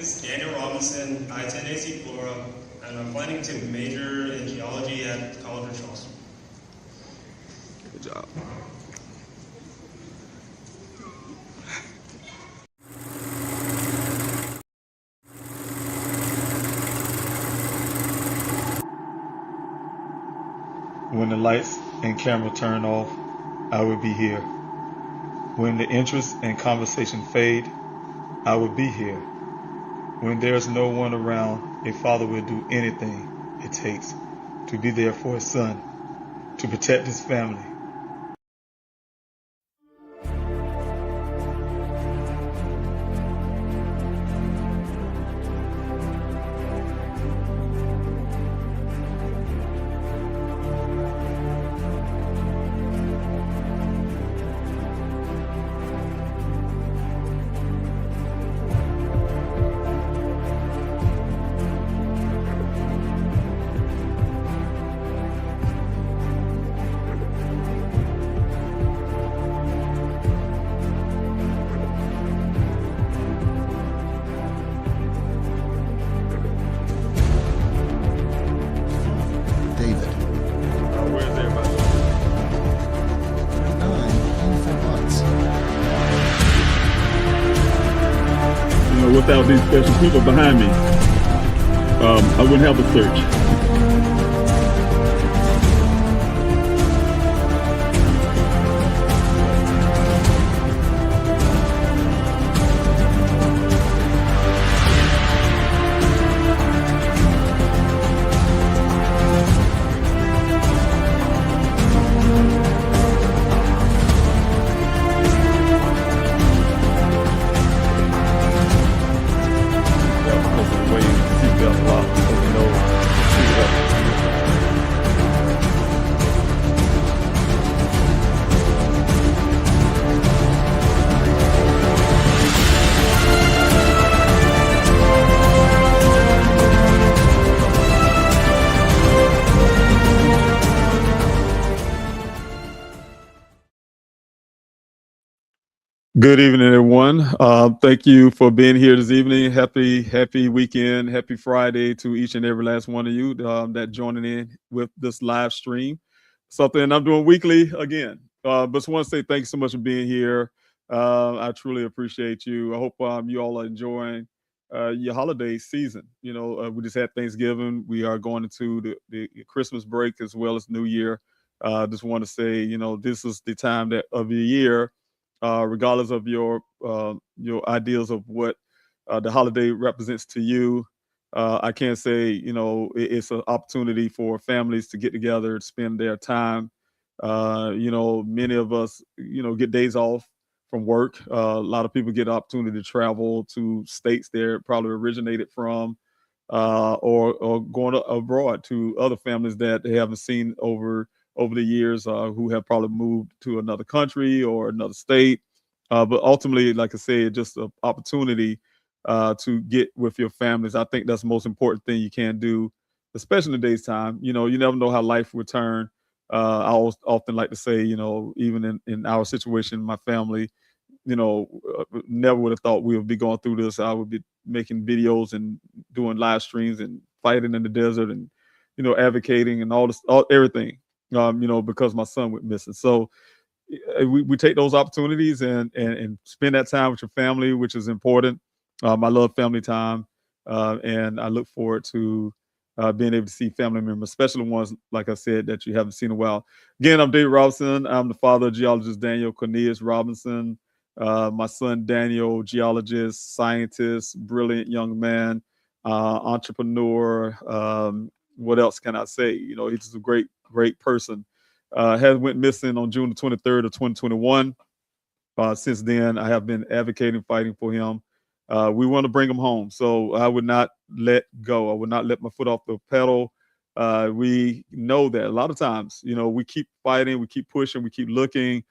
is Daniel Robinson. I attend AC Flora, and I'm planning to major in geology at College of Charleston. Good job. When the lights and camera turn off, I will be here. When the interest and conversation fade, I will be here. When there's no one around, a father will do anything it takes to be there for his son, to protect his family. David. Where's everybody? 9 painful months. You know, without these special people behind me, I wouldn't have a search. Good evening, everyone. Thank you for being here this evening. Happy weekend. Happy Friday to each and every last one of you that joining in with this live stream. Something I'm doing weekly again. But just want to say thanks so much for being here. I truly appreciate you. I hope you all are enjoying your holiday season. You know, we just had Thanksgiving. We are going into the Christmas break as well as New Year. Just want to say, you know, this is the time of the year, regardless of your ideas of what the holiday represents to you. I can't say, you know, it's an opportunity for families to get together, to spend their time. You know, many of us, you know, get days off from work. A lot of people get the opportunity to travel to states they're probably originated from, or going abroad to other families that they haven't seen over the years, who have probably moved to another country or another state. But ultimately, like I said, just an opportunity to get with your families. I think that's the most important thing you can do, especially in today's time. You know, you never know how life will turn. I always often like to say, you know, even in our situation, my family, you know, never would have thought we would be going through this. I would be making videos and doing live streams and fighting in the desert and, you know, advocating and everything, you know, because my son went missing. So we take those opportunities and spend that time with your family, which is important. I love family time, and I look forward to being able to see family members, especially ones, like I said, that you haven't seen in a while. Again, I'm David Robinson. I'm the father of geologist Daniel Cornelius Robinson. My son Daniel, geologist, scientist, brilliant young man, entrepreneur. What else can I say? You know, he's a great person. Has went missing on June the 23rd of 2021. Since then, I have been advocating, fighting for him. We want to bring him home, so I would not let go. I would not let my foot off the pedal. We know that a lot of times, you know, we keep fighting, we keep pushing, we keep looking.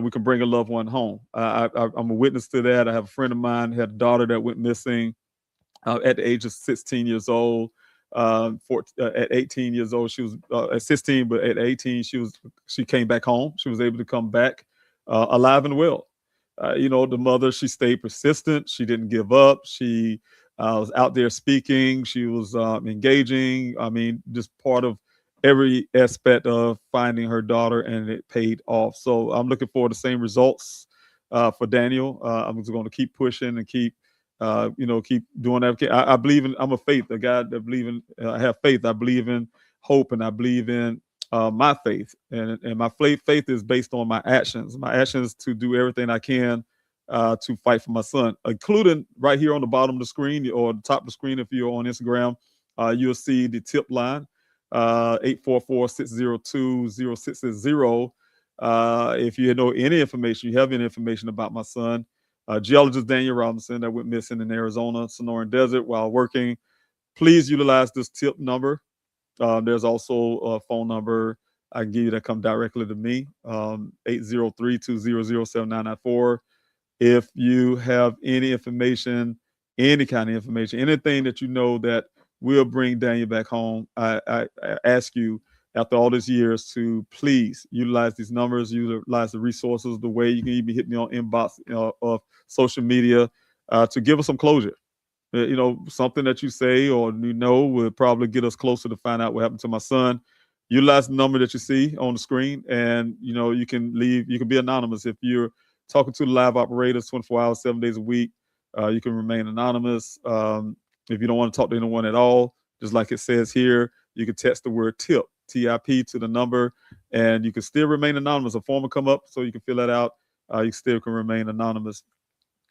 We can bring a loved one home. I'm a witness to that. I have a friend of mine had a daughter that went missing at the age of 16 years old. At 18 years old, she was at 16, but at 18, she came back home. She was able to come back alive and well. You know, the mother, she stayed persistent. She didn't give up. She was out there speaking. She was engaging. I mean, just part of every aspect of finding her daughter, and it paid off. So I'm looking forward to the same results for Daniel. I'm just going to keep pushing and keep, keep doing that. I believe in. I'm a faith, a guy that believe in. I have faith. I believe in hope, and I believe in my faith. And my faith is based on my actions. My actions to do everything I can to fight for my son, including right here on the bottom of the screen or the top of the screen. If you're on Instagram, you'll see the tip line, 844-602-0660. If you know any information, you have any information about my son, geologist Daniel Robinson, that went missing in Arizona, Sonoran Desert while working, please utilize this tip number. There's also a phone number I can give you that come directly to me, 803-200-7994. If you have any information, any kind of information, anything that you know that will bring Daniel back home, I ask you, after all these years, to please utilize these numbers, utilize the resources, the way you can even hit me on inbox of social media to give us some closure. Something that you say or will probably get us closer to find out what happened to my son. Utilize the number that you see on the screen, and you can be anonymous. If you're talking to the live operators 24 hours, 7 days a week, you can remain anonymous. If you don't want to talk to anyone at all, just like it says here, you can text the word TIP, TIP, to the number, and you can still remain anonymous. A form will come up so you can fill that out. You still can remain anonymous.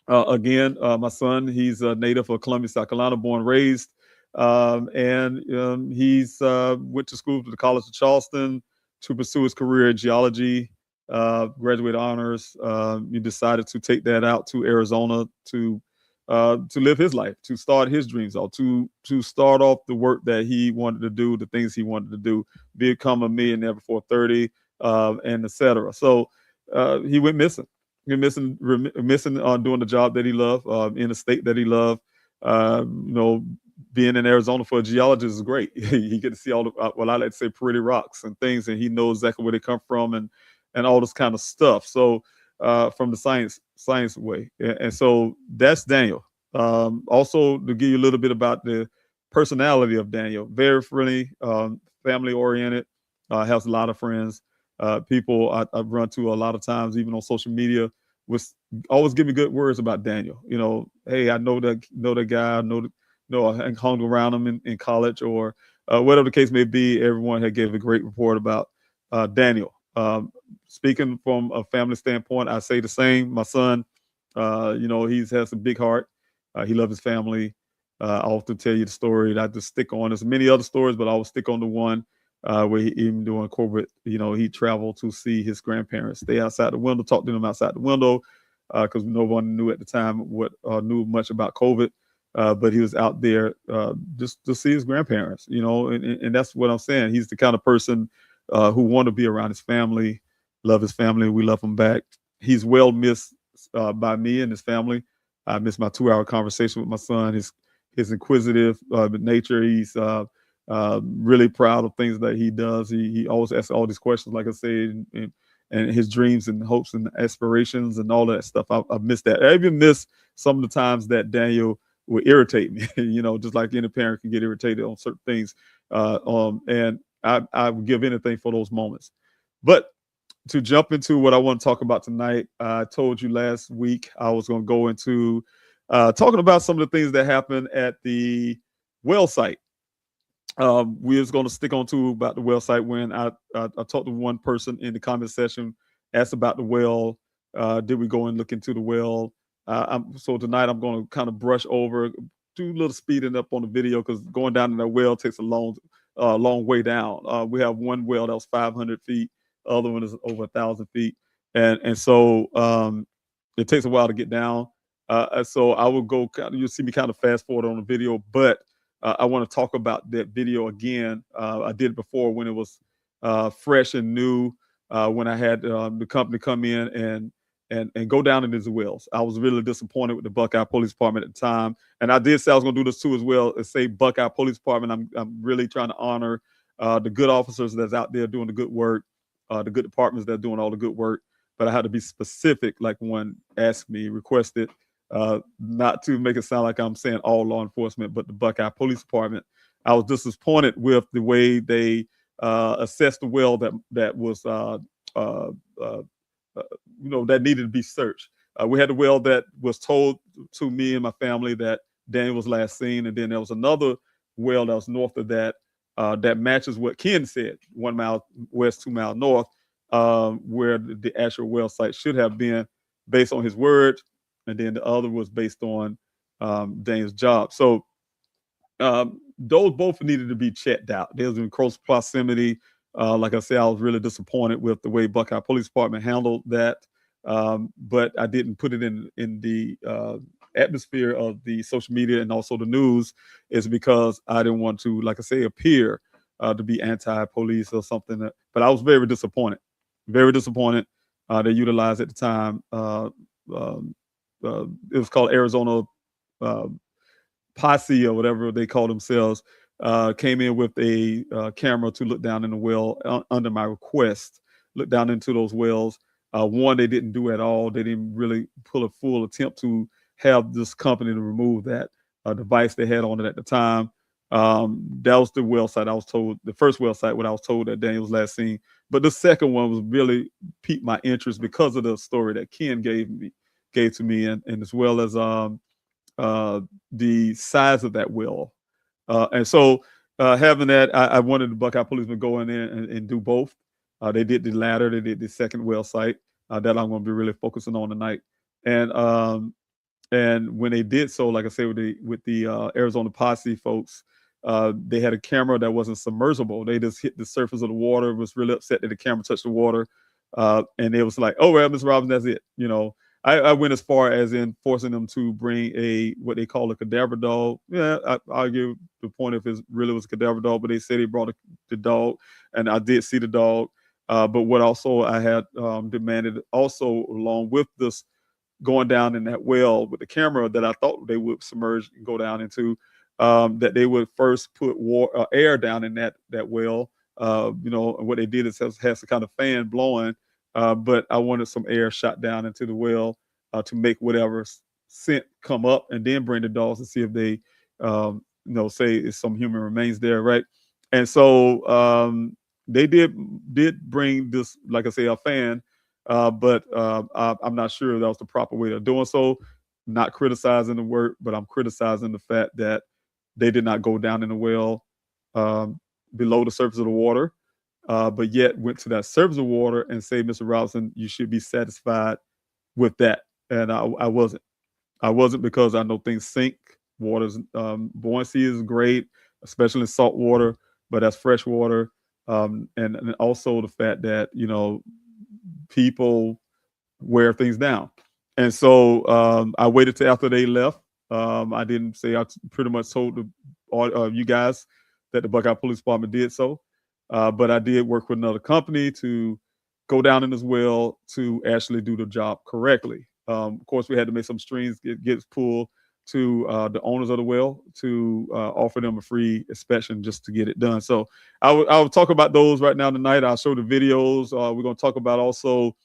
Again, my son, he's a native of Columbia, South Carolina, born and raised. And he's went to school to the College of Charleston to pursue his career in geology, graduate honors. He decided to take that out to Arizona to live his life, to start his dreams off, to start off the work that he wanted to do, the things he wanted to do, become a millionaire before 30, and etc. So he went missing. He went missing doing the job that he loved, in a state that he loved. Being in Arizona for a geologist is great. He get to see all the, I like to say, pretty rocks and things, and he knows exactly where they come from and all this kind of stuff. So from the science way. And so that's Daniel. Also, to give you a little bit about the personality of Daniel, very friendly, family oriented, has a lot of friends. People I've run to a lot of times, even on social media, was always give me good words about Daniel. Hey, I know that guy. I I hung around him in college, or whatever the case may be. Everyone had gave a great report about Daniel. Speaking from a family standpoint, I say the same. My son, he has a big heart. He loves his family. I often tell you the story that I just stick on. There's many other stories, but I will stick on the one where he, even during COVID, he traveled to see his grandparents, stay outside the window, talk to them outside the window, because no one knew at the time knew much about COVID. But he was out there just to see his grandparents, and that's what I'm saying. He's the kind of person who want to be around his family, love his family. We love him back. He's well missed by me and his family. I missed my 2-hour conversation with my son. His inquisitive nature. He's really proud of things that he does. He always asks all these questions, like I said, and his dreams and hopes and aspirations and all that stuff. I miss that. I even miss some of the times that Daniel would irritate me, just like any parent can get irritated on certain things. And I would give anything for those moments. But to jump into what I want to talk about tonight, I told you last week I was going to go into talking about some of the things that happened at the well site. We was going to stick on to about the well site when I talked to one person in the comment section, asked about the well. Did we go and look into the well? So tonight I'm going to kind of brush over, do a little speeding up on the video, because going down in that well takes a long way down. We have one well that was 500 feet. The other one is over 1,000 feet. And so it takes a while to get down. So I will go, you'll see me kind of fast forward on the video, but I want to talk about that video again. I did it before when it was fresh and new, when I had the company come in and go down in these wells. I was really disappointed with the Buckeye Police Department at the time. And I did say I was going to do this too as well, and say Buckeye Police Department. I'm really trying to honor the good officers that's out there doing the good work, the good departments that are doing all the good work. But I had to be specific, like one asked me, requested, not to make it sound like I'm saying all law enforcement, but the Buckeye Police Department. I was disappointed with the way they assessed the well that was uh, uh, that needed to be searched. We had a well that was told to me and my family that Daniel was last seen, and then there was another well that was north of that that matches what Ken said, 1 mile west, 2 mile north, where the actual well site should have been based on his word, and then the other was based on Daniel's job. So those both needed to be checked out. They was in close proximity. Like I said, I was really disappointed with the way Buckeye Police Department handled that, but I didn't put it in the atmosphere of the social media and also the news, is because I didn't want to, like I say, appear to be anti-police or something. But I was very disappointed. Very disappointed. They utilized at the time. It was called Arizona Posse or whatever they call themselves, came in with a camera to look down in the well under my request, look down into those wells. One, they didn't do at all. They didn't really pull a full attempt to have this company to remove that device they had on it at the time. That was the well site I was told, the first well site when I was told that Daniel was last seen. But the second one was really piqued my interest because of the story that Ken gave to me, and as well as the size of that well. And so having that, I wanted the Buckeye policemen to go in there and do both. They did the latter. They did the second well site that I'm going to be really focusing on tonight. And when they did so, like I said, with the Arizona Posse folks, they had a camera that wasn't submersible. They just hit the surface of the water. Was really upset that the camera touched the water, and it was like, "Oh well, Mr. Robbins, that's it." I went as far as in forcing them to bring what they call a cadaver dog. Yeah, I argue the point if it really was a cadaver dog, but they said they brought the dog, and I did see the dog. But what also I had demanded also along with this going down in that well with the camera that I thought they would submerge and go down into, that they would first put air down in that well. And what they did is has a kind of fan blowing. But I wanted some air shot down into the well to make whatever scent come up, and then bring the dogs and see if they, say if some human remains there, right? And so they did bring this, like I say, a fan, but I'm not sure that was the proper way of doing so. Not criticizing the work, but I'm criticizing the fact that they did not go down in the well below the surface of the water. But yet went to that surface of water and say, Mr. Robinson, you should be satisfied with that. And I wasn't. I wasn't, because I know things sink. Water's buoyancy is great, especially in salt water, but that's fresh water. And also the fact that, people wear things down. And so I waited till after they left. I didn't say, I pretty much told you guys that the Buckeye Police Department did so. But I did work with another company to go down in as well to actually do the job correctly. Of course, we had to make some strings get pulled to the owners of the well to offer them a free inspection just to get it done. So I'll talk about those right now tonight. I'll show the videos. We're going to talk about also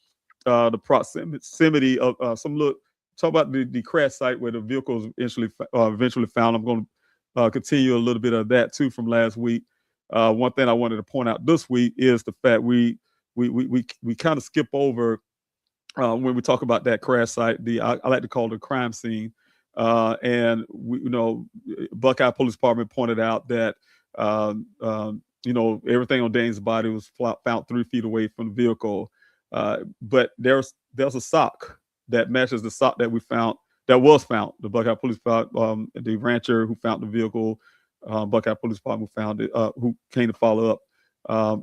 the proximity of talk about the crash site where the vehicle was eventually found. I'm going to continue a little bit of that too from last week. One thing I wanted to point out this week is the fact we kind of skip over when we talk about that crash site. I like to call it the crime scene, and Buckeye Police Department pointed out that everything on Dane's body was found 3 feet away from the vehicle, but there's a sock that matches the sock that we found. That was found. The Buckeye Police Department, the rancher who found the vehicle. Buckeye Police Department found it, who came to follow up,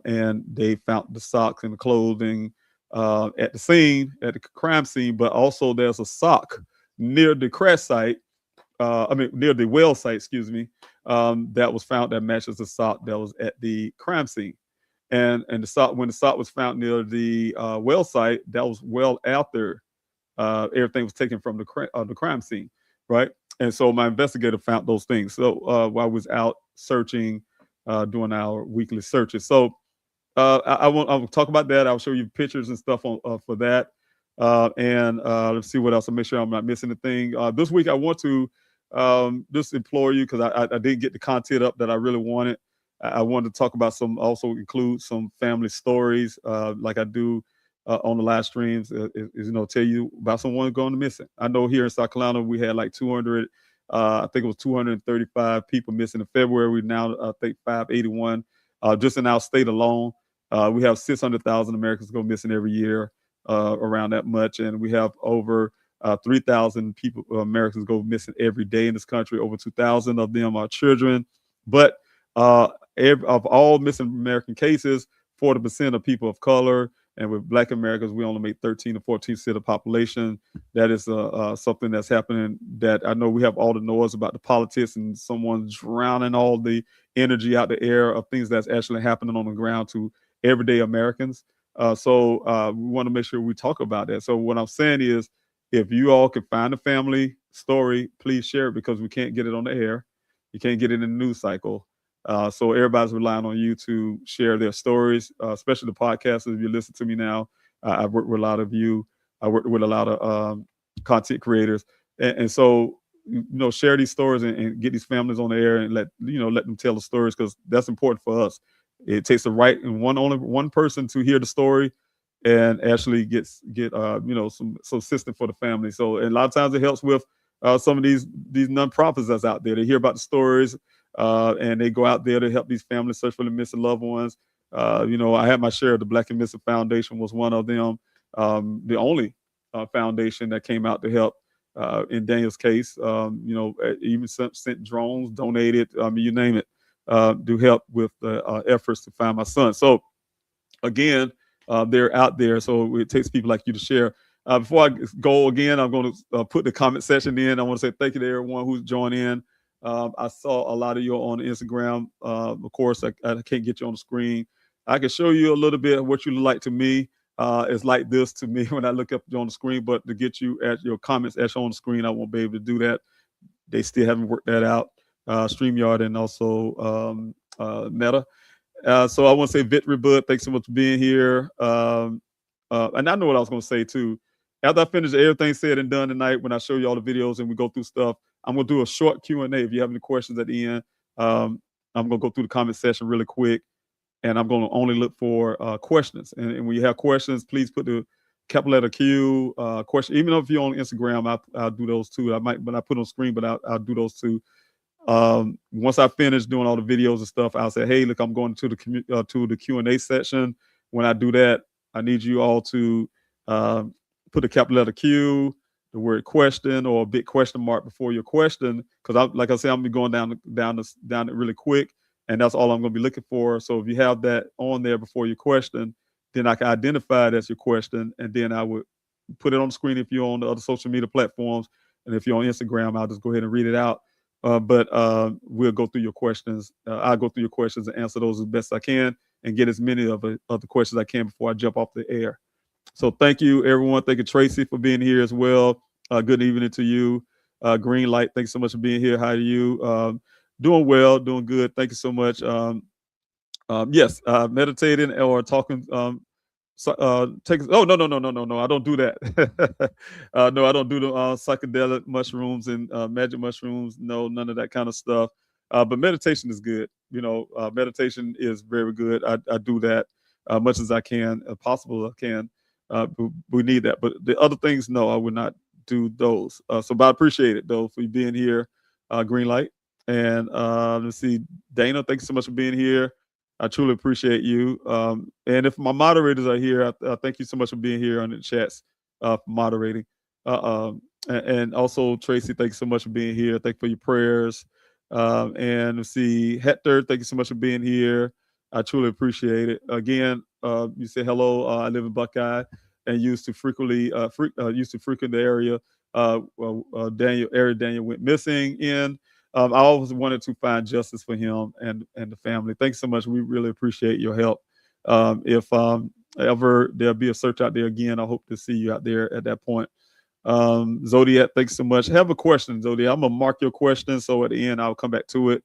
and they found the socks and the clothing at the scene, at the crime scene. But also, there's a sock near the crash site. Near the well site, excuse me, that was found that matches the sock that was at the crime scene. And the sock, when the sock was found near the well site, that was well after everything was taken from the crime scene, right? And so my investigator found those things. So while I was out searching, doing our weekly searches. So I will talk about that. I'll show you pictures and stuff for that. And let's see what else. I'll make sure I'm not missing anything. This week, I want to just implore you, because I didn't get the content up that I really wanted. I wanted to talk about also include some family stories, like I do on the live streams, tell you about someone going missing. I know here in South Carolina, we had like 200, I think it was 235 people missing in February. We now, I think, 581 just in our state alone. We have 600,000 Americans go missing every year, around that much. And we have over 3,000 people, Americans go missing every day in this country. Over 2,000 of them are children. But of all missing American cases, 40% are people of color. And with Black Americans, we only make 13 to 14% of the population. That is something that's happening, that I know we have all the noise about the politics and someone drowning all the energy out the air of things that's actually happening on the ground to everyday Americans. So we want to make sure we talk about that. So what I'm saying is, if you all can find a family story, please share it, because we can't get it on the air. You can't get it in the news cycle. So everybody's relying on you to share their stories, especially the podcasters. If you listen to me now, I've worked with a lot of you. I worked with a lot of content creators. And so, share these stories and get these families on the air and let them tell the stories, because that's important for us. It takes the right and only one person to hear the story and actually get some assistance for the family. So, and a lot of times it helps with some of these nonprofits that's out there. They hear about the stories, and they go out there to help these families search for the missing loved ones. I had my share of the Black and Missing Foundation was one of them. The only foundation that came out to help in Daniel's case. Even sent drones, donated. You name it, to help with the efforts to find my son. So again, they're out there. So it takes people like you to share. Before I go again, I'm going to put the comment section in. I want to say thank you to everyone who's joined in. I saw a lot of you on Instagram. Of course, I can't get you on the screen. I can show you a little bit of what you look like to me. It's like this to me when I look up on the screen, but to get you at your comments actually on the screen, I won't be able to do that. They still haven't worked that out. StreamYard and also Meta. So I want to say Victory Bud, thanks so much for being here. And I know what I was going to say too. After I finish everything said and done tonight, when I show you all the videos and we go through stuff, I'm going to do a short Q&A. If you have any questions at the end, I'm going to go through the comment section really quick, and I'm going to only look for questions. And when you have questions, please put the capital letter Q question. Even if you're on Instagram, I'll do those too. I might, but I put on screen, but I'll do those too. Once I finish doing all the videos and stuff, I'll say, hey, look, I'm going to the Q&A section. When I do that, I need you all to put a capital letter Q, the word question, or a big question mark before your question, because like I said, I'm gonna be going down it really quick, and that's all I'm gonna be looking for. So if you have that on there before your question, then I can identify it as your question, and then I would put it on the screen if you're on the other social media platforms, and if you're on Instagram, I'll just go ahead and read it out. But we'll go through your questions. I'll go through your questions and answer those as best I can, and get as many of the questions I can before I jump off the air. So thank you, everyone. Thank you, Tracy, for being here as well. Good evening to you. Green Light, thanks so much for being here. Hi to you. Doing well, doing good. Thank you so much. Yes, meditating or talking. No, I don't do that. No, I don't do the psychedelic mushrooms and magic mushrooms. No, none of that kind of stuff. But meditation is good. Meditation is very good. I do that much as I can, possible I can. We need that. But the other things, no, I would not do those. But I appreciate it though for you being here, Green Light. And let's see, Dana, thank you so much for being here. I truly appreciate you. And if my moderators are here, I thank you so much for being here on the chats, for moderating. And also, Tracy, thank you so much for being here. Thank you for your prayers. And let's see, Hector, thank you so much for being here. I truly appreciate it. Again, you say hello. I live in Buckeye and used to frequent the area. Daniel went missing in. I always wanted to find justice for him and the family. Thanks so much. We really appreciate your help. If ever there'll be a search out there again, I hope to see you out there at that point. Zodiac, thanks so much. Have a question, Zodiac. I'm gonna mark your question, so at the end I'll come back to it.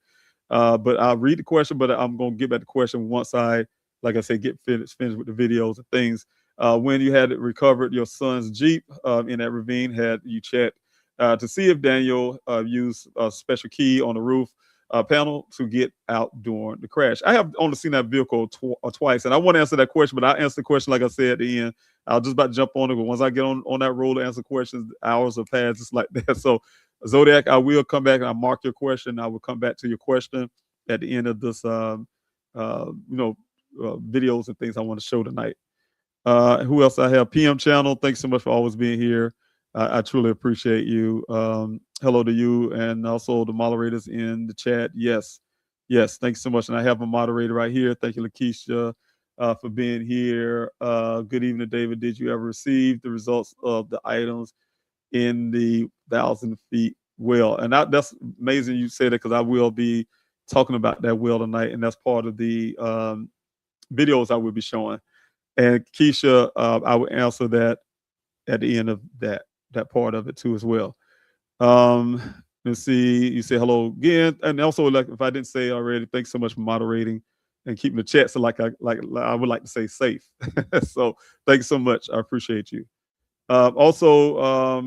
But I'll read the question, but I'm gonna get back to the question once I, like I said, get finished with the videos and things. when you had recovered your son's Jeep in that ravine, had you checked to see if Daniel used a special key on the roof panel to get out during the crash. I have only seen that vehicle twice, and I want to answer that question, but I'll answer the question like I said at the end. I was just about to jump on it, but once I get on that roll to answer questions, hours will pass just like that. So, Zodiac, I will come back and I'll mark your question. I will come back to your question at the end of this, videos and things I want to show tonight. Who else I have? PM Channel, thanks so much for always being here. I truly appreciate you. Hello to you and also the moderators in the chat. Yes, thanks so much. And I have a moderator right here. Thank you, Lakeisha, for being here. Good evening, David. Did you ever receive the results of the items in the 1,000 feet well? And that's amazing you say that, because I will be talking about that well tonight, and that's part of the videos I will be showing. And Keisha, I will answer that at the end of that part of it too as well. Let's see. You say hello again, and also, like, if I didn't say already, thanks so much for moderating and keeping the chat so like I would like to say safe. So thanks so much. I appreciate you. Also,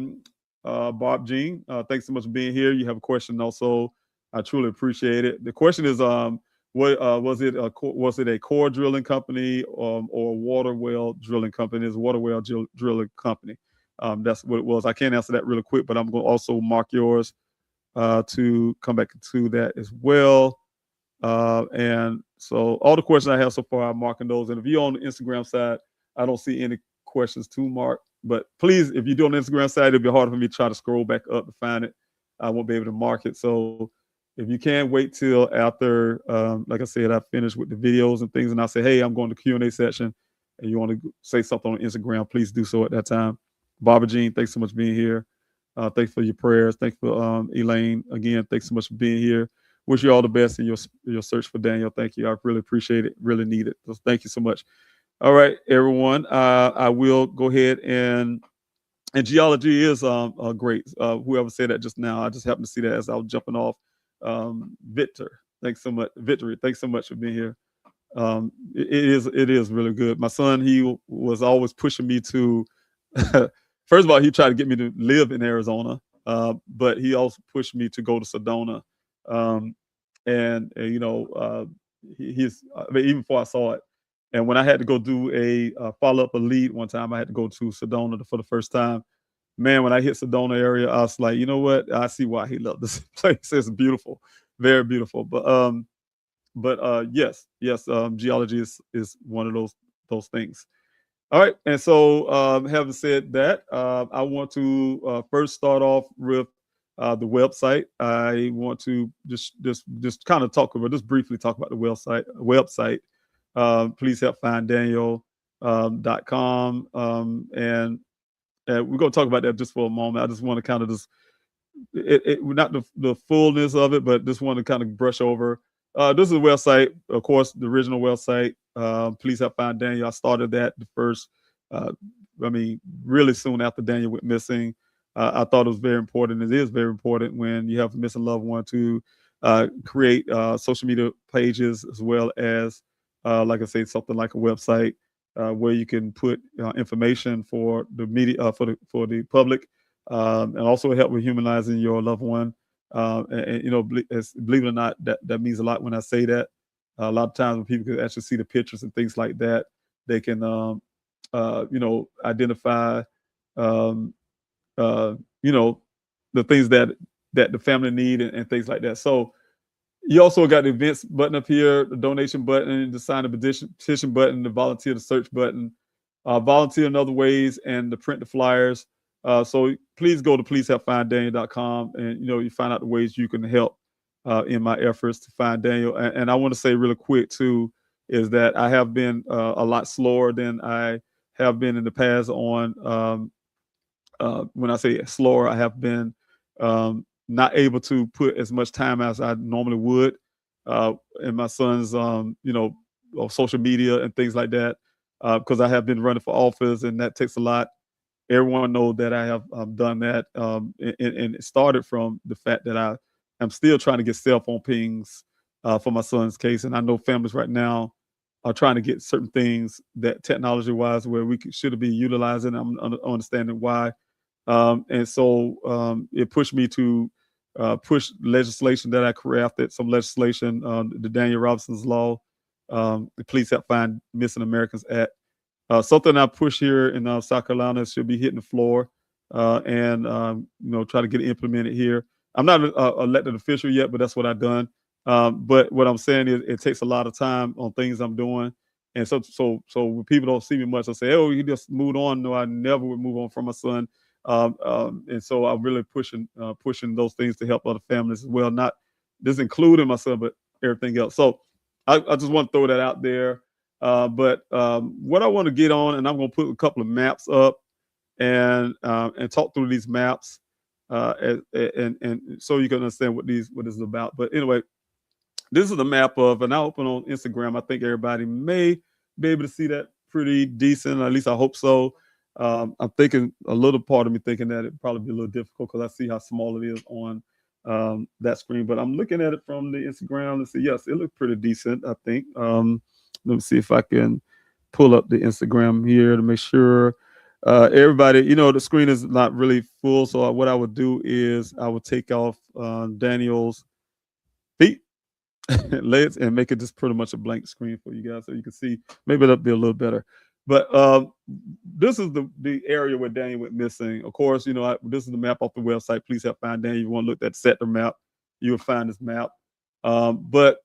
Bob Jean, thanks so much for being here. You have a question also. I truly appreciate it. The question is, what was it a core drilling company or a water well drilling company? It's a water well drilling company. That's what it was. I can't answer that really quick, but I'm going to also mark yours to come back to that as well. And so all the questions I have so far, I'm marking those. And if you're on the Instagram side, I don't see any questions to mark. But please, if you do on the Instagram side, it'll be hard for me to try to scroll back up to find it. I won't be able to mark it. So if you can wait till after, like I said, I finish with the videos and things, and I say, hey, I'm going to Q&A section, and you want to say something on Instagram, please do so at that time. Barbara Jean, thanks so much for being here. Thanks for your prayers. Thanks for Elaine. Again, thanks so much for being here. Wish you all the best in your search for Daniel. Thank you. I really appreciate it. Really need it. So thank you so much. All right, everyone. I will go ahead and geology is great. Whoever said that just now, I just happened to see that as I was jumping off. Victor, thanks so much. Victory, thanks so much for being here. It is really good. My son, he was always pushing me to. First of all, he tried to get me to live in Arizona, but he also pushed me to go to Sedona. He's even before I saw it. And when I had to go do a follow-up lead one time, I had to go to Sedona for the first time. Man, when I hit Sedona area, I was like, you know what? I see why he loved this place. It's beautiful, very beautiful. But yes, geology is one of those things. All right, and so having said that, I want to first start off with the website. I want to just kind of just briefly talk about the website. Please help find Daniel.com. And we're going to talk about that just for a moment. I just want to kind of not the fullness of it, but just want to kind of brush over. This is a website, of course, the original website. Please help find Daniel. I started that the first, really soon after Daniel went missing. I thought it was very important. It is very important when you have a missing loved one to create social media pages, as well as, like I say, something like a website where you can put information for the media, for the public, and also help with humanizing your loved one. Believe it or not, that means a lot when I say that. A lot of times when people can actually see the pictures and things like that, they can, identify, the things that the family need and things like that. So you also got the events button up here, the donation button, the sign a petition button, the volunteer to search button, volunteer in other ways, and the print the flyers. So please go to pleasehelpfinddaniel.com and you find out the ways you can help in my efforts to find Daniel. And I want to say really quick too is that I have been a lot slower than I have been in the past on. When I say slower, I have been not able to put as much time as I normally would in my son's social media and things like that, because I have been running for office and that takes a lot. Everyone knows that I have done that, and it started from the fact that I am still trying to get cell phone pings for my son's case. And I know families right now are trying to get certain things that technology-wise where we should be utilizing. I'm understanding why. And so it pushed me to push legislation that I crafted, some legislation, the Daniel Robinson's Law, the Police Help Find Missing Americans Act. Something I push here in South Carolina should be hitting the floor and try to get it implemented here. I'm not an elected official yet, but that's what I've done. But what I'm saying is it takes a lot of time on things I'm doing. And so when people don't see me much, I say, oh, you just moved on. No, I never would move on from my son. And so I'm really pushing those things to help other families as well, not just including my son, but everything else. So I just want to throw that out there. But what I want to get on, and I'm going to put a couple of maps up and talk through these maps, and so you can understand what this is about. But anyway, this is the map of, and I open on Instagram. I think everybody may be able to see that pretty decent. At least I hope so. I'm thinking a little part of me thinking that it'd probably be a little difficult because I see how small it is on that screen. But I'm looking at it from the Instagram and see, yes, it looks pretty decent, I think. Let me see if I can pull up the Instagram here to make sure everybody, the screen is not really full. So what I would do is I would take off Daniel's feet, legs, and make it just pretty much a blank screen for you guys so you can see. Maybe that'll be a little better. But this is the area where Daniel went missing. Of course, this is the map off the website. Please help find Daniel. You want to look at the sector map, you will find this map. But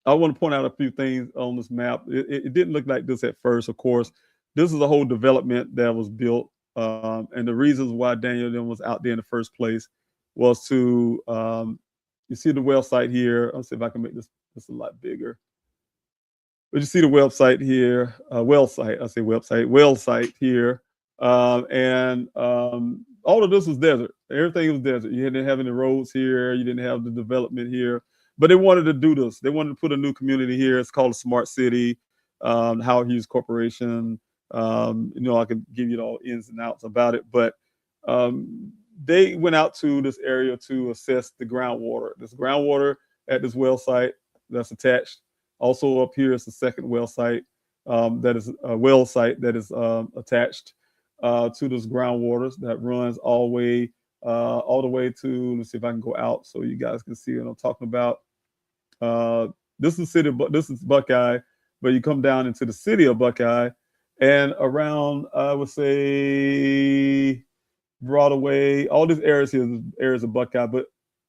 I want to point out a few things on this map. It didn't look like this at first, of course. This is a whole development that was built. And the reasons why Daniel then was out there in the first place was to, you see the well site here. I'll see if I can make this a lot bigger. But you see the website here, well site here. And all of this was desert. Everything was desert. You didn't have any roads here. You didn't have the development here. But they wanted to do this. They wanted to put a new community here. It's called a smart city, Howard Hughes Corporation. I can give you the all ins and outs about it. But they went out to this area to assess the groundwater. This groundwater at this well site that's attached. Also up here is the second well site that is a well site that is attached to this groundwater that runs all the way to, let's see if I can go out so you guys can see what I'm talking about. This is this is Buckeye, but you come down into the city of Buckeye and around, I would say, Broadway, all these areas here, areas of Buckeye, but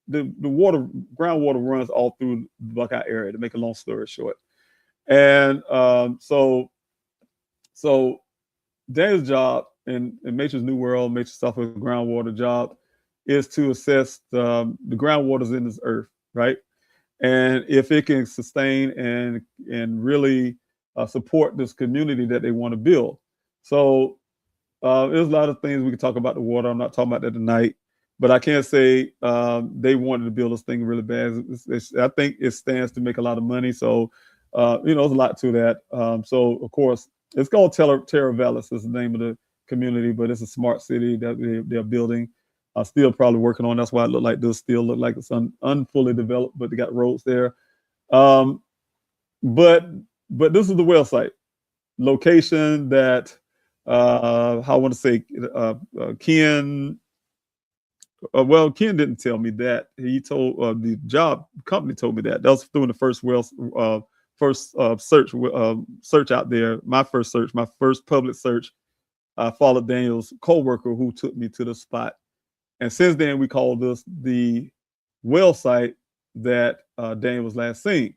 the groundwater runs all through the Buckeye area, to make a long story short. And so Daniel's job in Matrix New World, Matrix Software groundwater job is to assess the groundwaters in this earth, right? And if it can sustain and really support this community that they want to build. So there's a lot of things we can talk about the water. I'm not talking about that tonight, but I can say they wanted to build this thing really bad. I think it stands to make a lot of money. So, there's a lot to that. So, of course, it's called Terra Vallis is the name of the community, but it's a smart city that they're building. Still probably working on. That's why it looked like this. Still look like it's unfully developed, but they got roads there. But this is the well site location that how I want to say Ken. Well, Ken didn't tell me that. He told the job company told me that. That was doing the first search out there. My first public search. I followed Daniel's coworker who took me to the spot. And since then, we call this the well site that Daniel was last seen.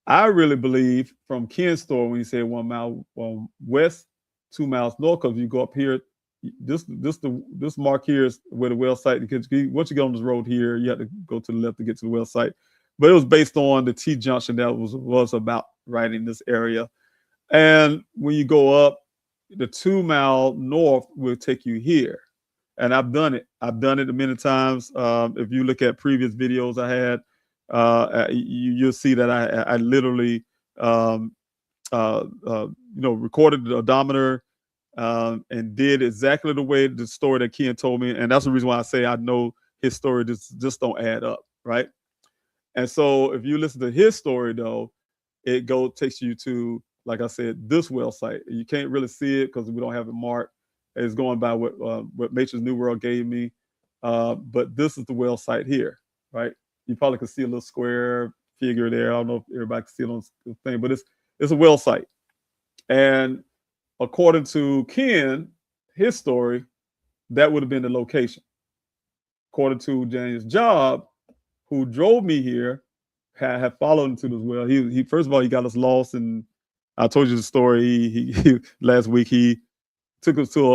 I really believe from Ken's story when he said 1 mile west, 2 miles north, because you go up here, this mark here is where the well site, because once you get on this road here, you have to go to the left to get to the well site. But it was based on the T-junction that was about right in this area. And when you go up, the 2 mile north will take you here. And I've done it. I've done it many times. If you look at previous videos I had, you'll see that I literally, recorded the odometer and did exactly the way the story that Ken told me. And that's the reason why I say I know his story just don't add up, right? And so if you listen to his story, though, it takes you to, like I said, this well site. You can't really see it because we don't have it marked. It's going by what Matrix New World gave me. But this is the well site here, right? You probably can see a little square figure there. I don't know if everybody can see it on the thing, but it's a well site. And according to Ken, his story, that would have been the location. According to Daniel's job, who drove me here, had followed into this well. He first of all, he got us lost, and I told you the story. He last week he took us to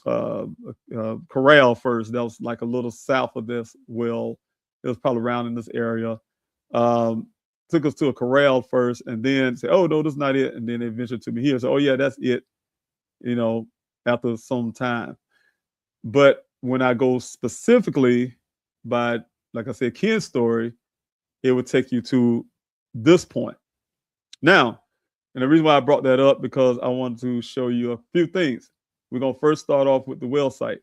a corral first. That was like a little south of this well. It was probably around in this area. Took us to a corral first, and then said, "Oh no, this is not it." And then they ventured to me here. So, "Oh yeah, that's it." You know, after some time. But when I go specifically by, like I said, Ken's story, it would take you to this point. Now, and the reason why I brought that up, because I wanted to show you a few things. We're going to first start off with the well site.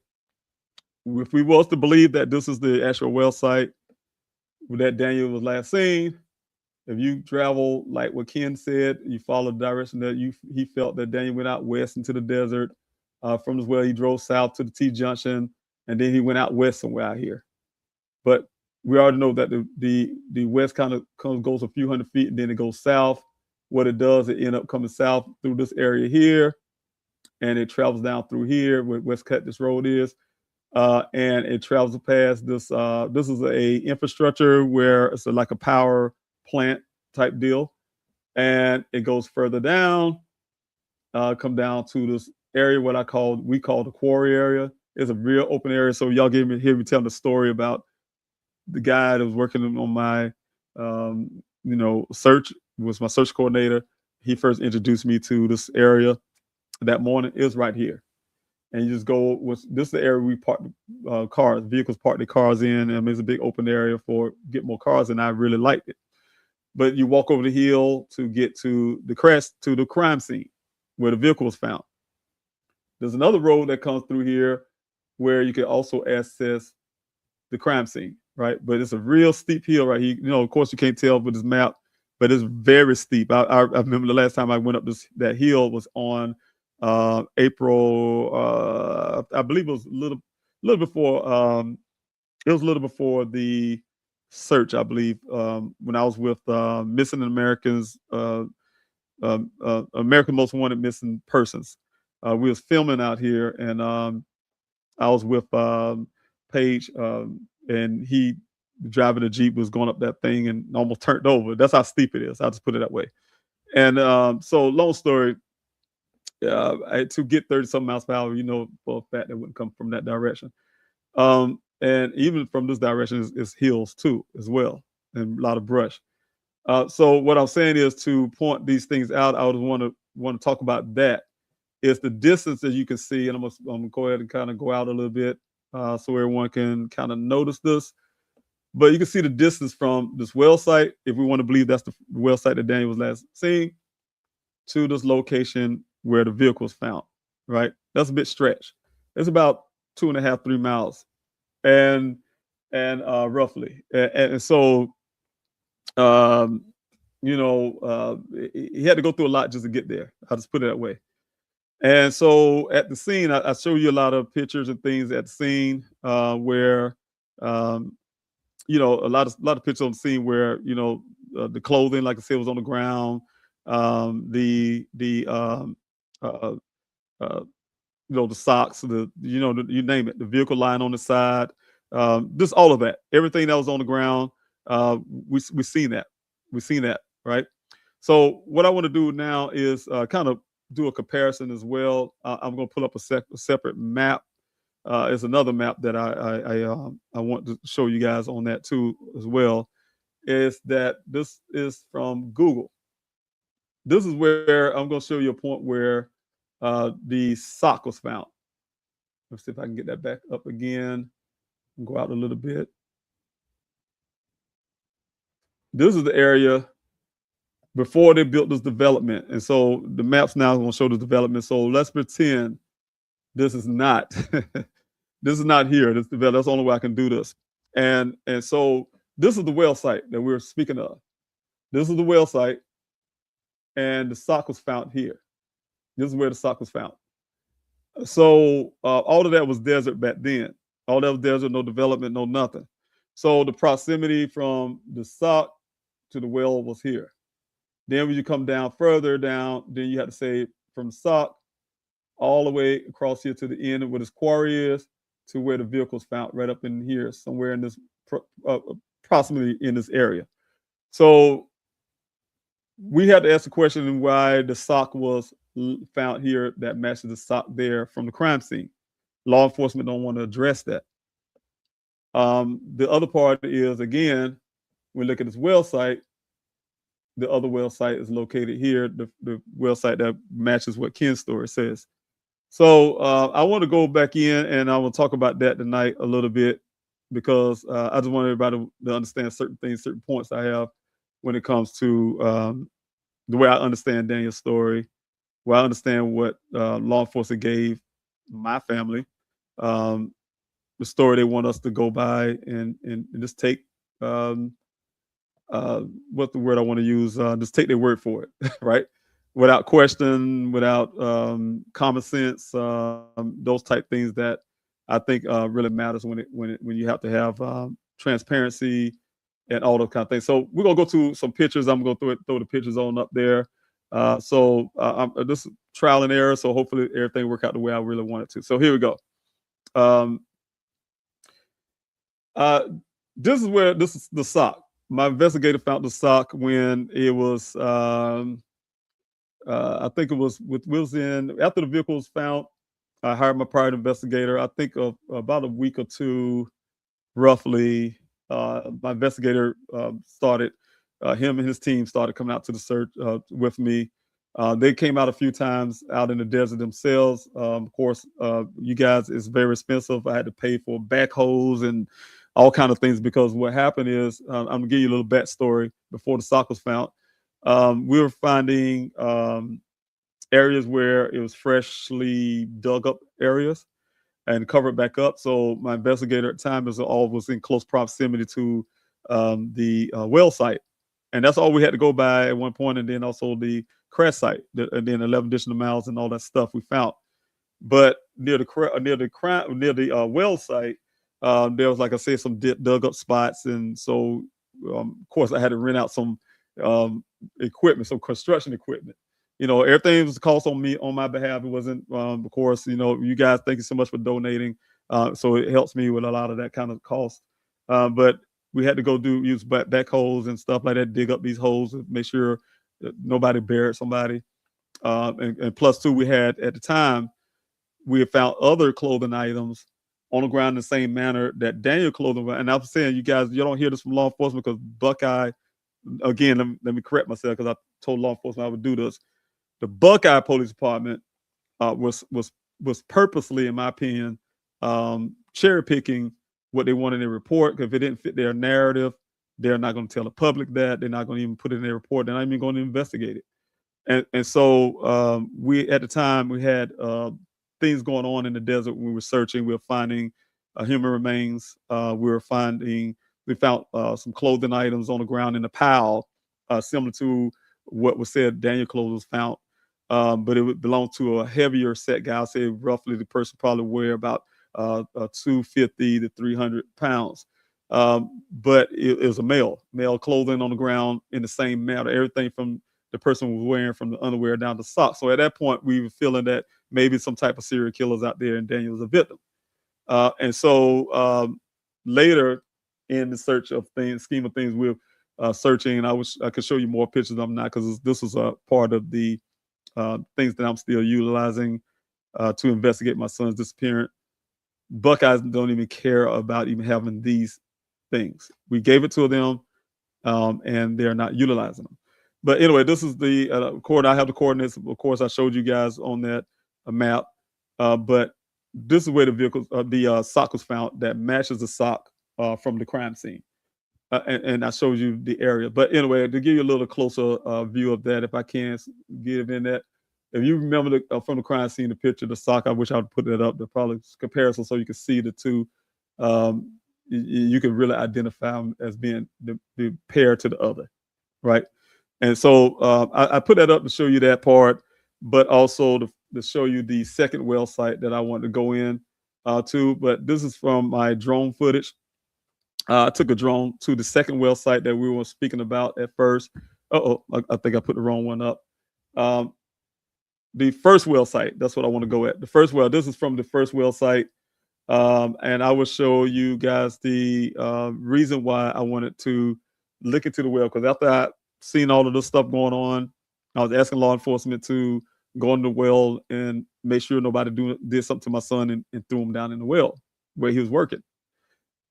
If we was to believe that this is the actual well site that Daniel was last seen, if you travel like what Ken said, you follow the direction that he felt that Daniel went out west into the desert. From this well, he drove south to the T-junction, and then he went out west somewhere out here. But we already know that the west kind of goes a few hundred feet, and then it goes south. What it does, it ends up coming south through this area here, and it travels down through here where West Cut this road is, and it travels past this. This is a infrastructure where it's like a power plant type deal, and it goes further down, come down to this area we call the quarry area. It's a real open area. So y'all hear me telling the story about the guy that was working on my search, was my search coordinator. He first introduced me to this area that morning. It was right here. And you just go this is the area we park vehicles park their cars in. I mean, it's a big open area for get more cars, and I really liked it. But you walk over the hill to get to the crest, to the crime scene where the vehicle was found. There's another road that comes through here where you can also access the crime scene, right? But it's a real steep hill right here. Of course, you can't tell with this map, but it's very steep. I remember the last time I went up that hill was on April. I believe it was a little before. It was a little before the search, I believe, when I was with Missing Americans, American Most Wanted Missing Persons. We was filming out here, and I was with Paige, and he driving a Jeep was going up that thing and almost turned over. That's how steep it is. I'll just put it that way. And so long story, to get 30-something miles per hour, for a fact that wouldn't come from that direction. And even from this direction is hills too, as well, and a lot of brush. So what I'm saying is, to point these things out, I would want to talk about that. Is the distance that you can see, and I'm gonna go ahead and kind of go out a little bit so everyone can kind of notice this. But you can see the distance from this well site, if we want to believe that's the well site that Daniel was last seen, to this location where the vehicle was found. Right, that's a bit stretched. It's about 2.5, 3 miles, and roughly, and so he had to go through a lot just to get there. I'll just put it that way. And so at the scene, I show you a lot of pictures and things at the scene where, a lot of pictures on the scene where, the clothing, like I said, was on the ground. The socks, you name it, the vehicle lying on the side, just all of that, everything that was on the ground. We seen that. We've seen that, right? So what I want to do now is kind of do a comparison as well. I'm going to pull up a separate map. It's another map that I want to show you guys on that too as well. Is that this is from Google. This is where I'm going to show you a point where the sock was found. Let's see if I can get that back up again and go out a little bit. This is the area before they built this development. And so the map's now going to show the development. So let's pretend this is not this is not here. This development. That's the only way I can do this. And so this is the well site that we're speaking of. This is the well site. and the sock was found here. This is where the sock was found. So all of that was desert back then. All that was desert, no development, no nothing. So the proximity from the sock to the well was here. Then when you come down further down, then you have to say from sock all the way across here to the end of where this quarry is to where the vehicle's found, right up in here, somewhere in this, approximately in this area. So we had to ask the question why the sock was found here that matches the sock there from the crime scene. Law enforcement don't want to address that. The other part is, again, we look at this well site. The other well site is located here, the well site that matches what Ken's story says. So I want to go back in and I will talk about that tonight a little bit because I just want everybody to understand certain things, certain points I have when it comes to the way I understand Daniel's story, where I understand what law enforcement gave my family, the story they want us to go by and just take what the word I want to use, just take their word for it, right? Without question, without common sense, those type things that I think really matters when you have to have transparency and all those kind of things. So we're gonna go to some pictures. I'm gonna throw the pictures on up there. This is trial and error. So hopefully everything work out the way I really want it to. So here we go. This is the sock. My investigator found the sock when it was, I think it was after the vehicle was found. I hired my private investigator. I think of about a week or two, roughly. My investigator started. Him and his team started coming out to the search with me. They came out a few times out in the desert themselves. Of course, you guys, it's very expensive. I had to pay for backhoes and all kind of things because what happened is, I'm gonna give you a little backstory. Before the sock was found, we were finding areas where it was freshly dug up areas and covered back up. So my investigator at the time was in close proximity to the well site, and that's all we had to go by at one point. And then also the crash site, and then 11 additional miles and all that stuff we found. But near the well site, there was, like I said, some dug up spots, and so of course I had to rent out some equipment, some construction equipment. Everything was cost on me on my behalf. It wasn't, of course, you guys, thank you so much for donating. So it helps me with a lot of that kind of cost. But we had to go use backhoes and stuff like that, dig up these holes and make sure that nobody buried somebody. And plus two, we had at the time, we had found other clothing items on the ground in the same manner that Daniel clothing. And I'm saying, you guys, you don't hear this from law enforcement because Buckeye, again, let me correct myself because I told law enforcement I would do this. The Buckeye Police Department was purposely, in my opinion, cherry picking what they wanted in their report. Because if it didn't fit their narrative, they're not going to tell the public that. They're not going to even put it in their report. They're not even going to investigate it. And so we, at the time, we had things going on in the desert when we were searching. We were finding human remains. We found some clothing items on the ground in a pile, similar to what was said Daniel clothes was found. But it would belong to a heavier set guy. I'll say roughly the person probably weigh about 250 to 300 pounds. But it was a male clothing on the ground in the same manner. Everything from the person was wearing, from the underwear down to socks. So at that point, we were feeling that maybe some type of serial killers out there, and Daniel was a victim. And so later in the scheme of things, we're searching, and I could show you more pictures. I'm not, because this was a part of the things that I'm still utilizing to investigate my son's disappearance. Buckeyes don't even care about even having these things. We gave it to them, and they're not utilizing them. But anyway, this is the I have the coordinates. Of course, I showed you guys on that map. But this is where the sock was found that matches the sock from the crime scene. And I showed you the area. But anyway, to give you a little closer view of that, if I can give in that. If you remember from the crime scene, the picture of the sock, I wish I would put that up. The probably comparison so you can see the two. You can really identify them as being the pair to the other, right? And so I put that up to show you that part, but also to show you the second well site that I wanted to go in to. But this is from my drone footage. I took a drone to the second well site that we were speaking about at first. I think I put the wrong one up. The first well site, that's what I want to go at. The first well, this is from the first well site. And I will show you guys the reason why I wanted to look into the well. Because after I seen all of this stuff going on, I was asking law enforcement to go in the well and make sure nobody did something to my son and threw him down in the well where he was working.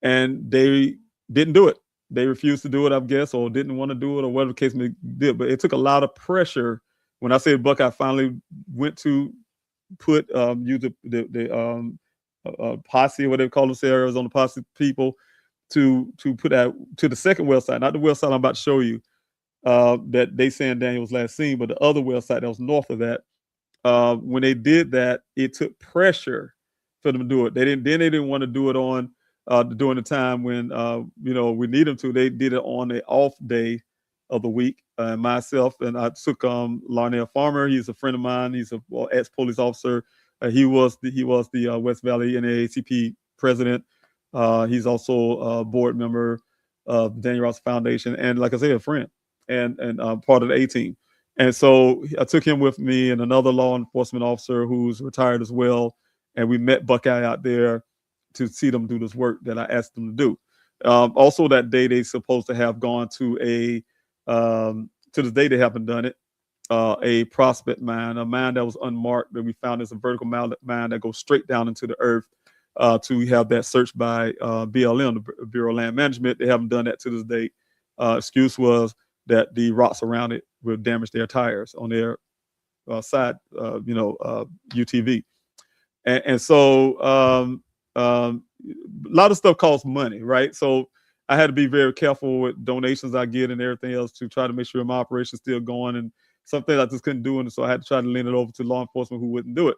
And they didn't do it. They refused to do it, I guess, or didn't want to do it, or whatever the case may be. But it took a lot of pressure. When I say Buckeye finally went to put use the posse, or what they call those Arizona posse people, to put that to the second well site, not the well site I'm about to show you, that they saying Daniel was last seen, but the other well site that was north of that. When they did that, it took pressure for them to do it. They didn't want to do it on during the time when we need them to. They did it on an off day of the week. Myself and I took Larnell Farmer. He's a friend of mine. He's a ex-police officer. He was the West Valley NAACP president. He's also a board member of the Daniel Ross Foundation, and like I say, a friend and part of the A-team. And so I took him with me and another law enforcement officer who's retired as well. And we met Buckeye out there to see them do this work that I asked them to do. Also that day, they supposed to have gone to to this day, they haven't done it, a prospect mine, a mine that was unmarked that we found is a vertical mine that goes straight down into the earth to have that searched by BLM, the Bureau of Land Management. They haven't done that to this date. Excuse was that the rocks around it will damage their tires on their side, UTV. And so a lot of stuff costs money, right? So I had to be very careful with donations I get and everything else to try to make sure my operation's still going. And some things I just couldn't do. And so I had to try to lean it over to law enforcement who wouldn't do it.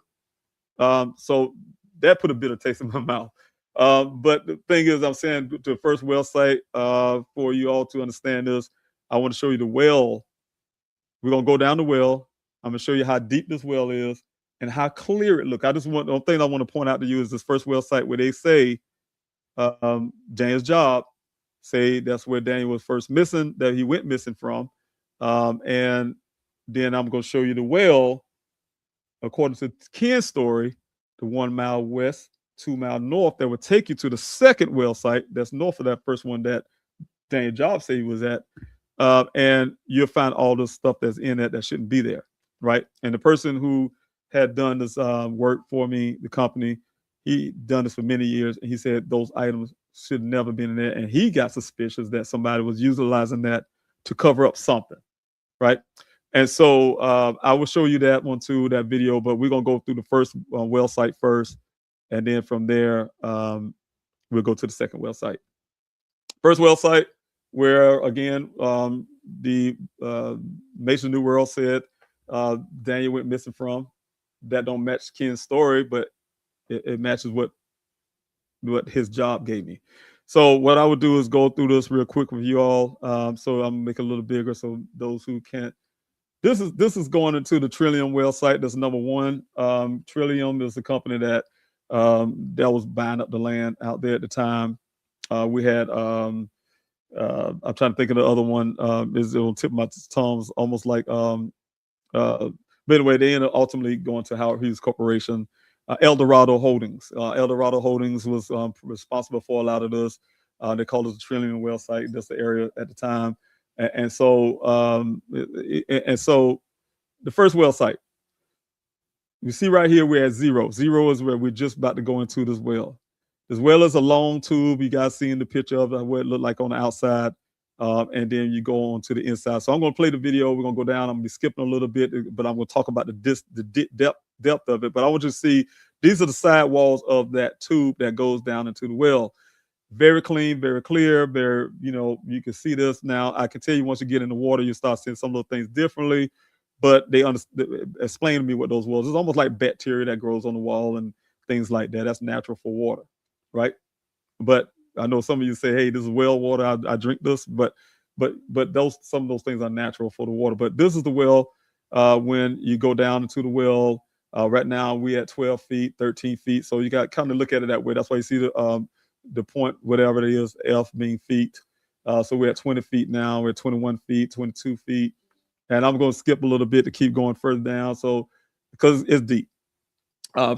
So that put a bit of taste in my mouth. But the thing is, I'm saying to the first well site, for you all to understand this, I want to show you the well. We're going to go down the well. I'm going to show you how deep this well is and how clear it looks. The thing I want to point out to you is this first well site where they say Daniel's job, say that's where Daniel was first missing, that he went missing from. And then I'm going to show you the well, according to Ken's story, the 1 mile west, 2 mile north, that would take you to the second well site that's north of that first one that Daniel Job said he was at. And you'll find all the stuff that's in it that shouldn't be there, right? And the person who had done this work for me, the company, he done this for many years, and he said those items should never been in there, and he got suspicious that somebody was utilizing that to cover up something, right? And so I will show you that one too, that video, but we're gonna go through the first well site first, and then from there we'll go to the second well site. First well site, where again the Mason New World said Daniel went missing from. That don't match Ken's story, but it matches what his job gave me. So what I would do is go through this real quick with you all. So I'm gonna make it a little bigger so those who can't. This is going into the Trillium well site. That's number one. Trillium is a company that was buying up the land out there at the time. We had I'm trying to think of the other one. Is it will tip my tongues almost like but anyway, they ended up ultimately going to Howard Hughes Corporation. Eldorado Holdings. Eldorado Holdings was responsible for a lot of this. They called it the Trillium well site. That's the area at the time. And so the first well site, you see right here, we're at 0. 0 is where we're just about to go into this well. This well is a long tube. You guys seeing the picture of it, what it looked like on the outside. And then you go on to the inside. So I'm going to play the video. We're going to go down. I'm going to be skipping a little bit, but I'm going to talk about the depth of it. But I want you to see, these are the side walls of that tube that goes down into the well. Very clean, very clear, very, you can see this. Now, I can tell you once you get in the water, you start seeing some of those things differently, but they explain to me what those walls. It's almost like bacteria that grows on the wall and things like that. That's natural for water, right? But I know some of you say, hey, this is well water. I drink this, but but some of those things are natural for the water. But this is the well when you go down into the well. Right now we at 12 feet, 13 feet. So you got kind of look at it that way. That's why you see the point, whatever it is, F being feet. So we're at 20 feet now. We're at 21 feet, 22 feet. And I'm going to skip a little bit to keep going further down. So because it's deep.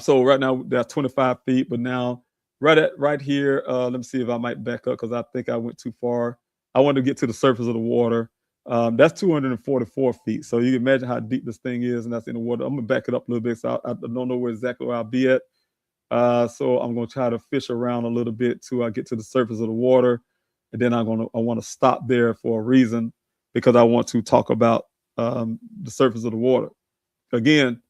So right now that's 25 feet, but now right here, let me see if I might back up because I think I went too far. I want to get to the surface of the water. That's 244 feet. So you can imagine how deep this thing is, and that's in the water. I'm gonna back it up a little bit, so I don't know exactly where I'll be at. So I'm gonna try to fish around a little bit till I get to the surface of the water, and then I want to stop there for a reason because I want to talk about the surface of the water. Again,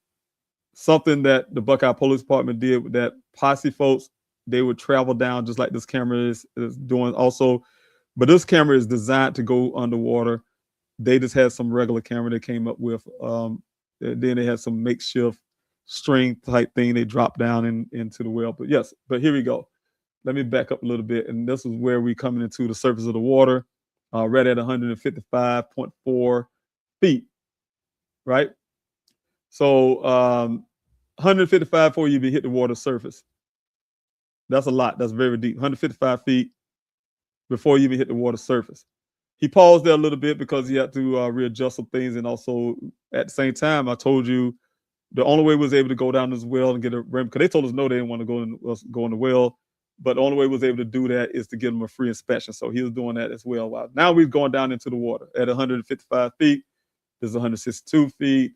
something that the Buckeye Police Department did with that posse folks, they would travel down just like this camera is doing also. But this camera is designed to go underwater. They just had some regular camera they came up with. Then they had some makeshift string type thing they dropped down into the well. But yes, but here we go. Let me back up a little bit. And this is where we coming into the surface of the water, right at 155.4 feet, right? So 155 before you even hit the water surface. That's a lot. That's very deep. 155 feet before you even hit the water surface. He paused there a little bit because he had to readjust some things. And also at the same time, I told you the only way we was able to go down this well and get a rim, because they told us no, they didn't want to go in the well. But the only way we was able to do that is to give them a free inspection. So he was doing that as well. Wow. Now we're going down into the water at 155 feet. This is 162 feet.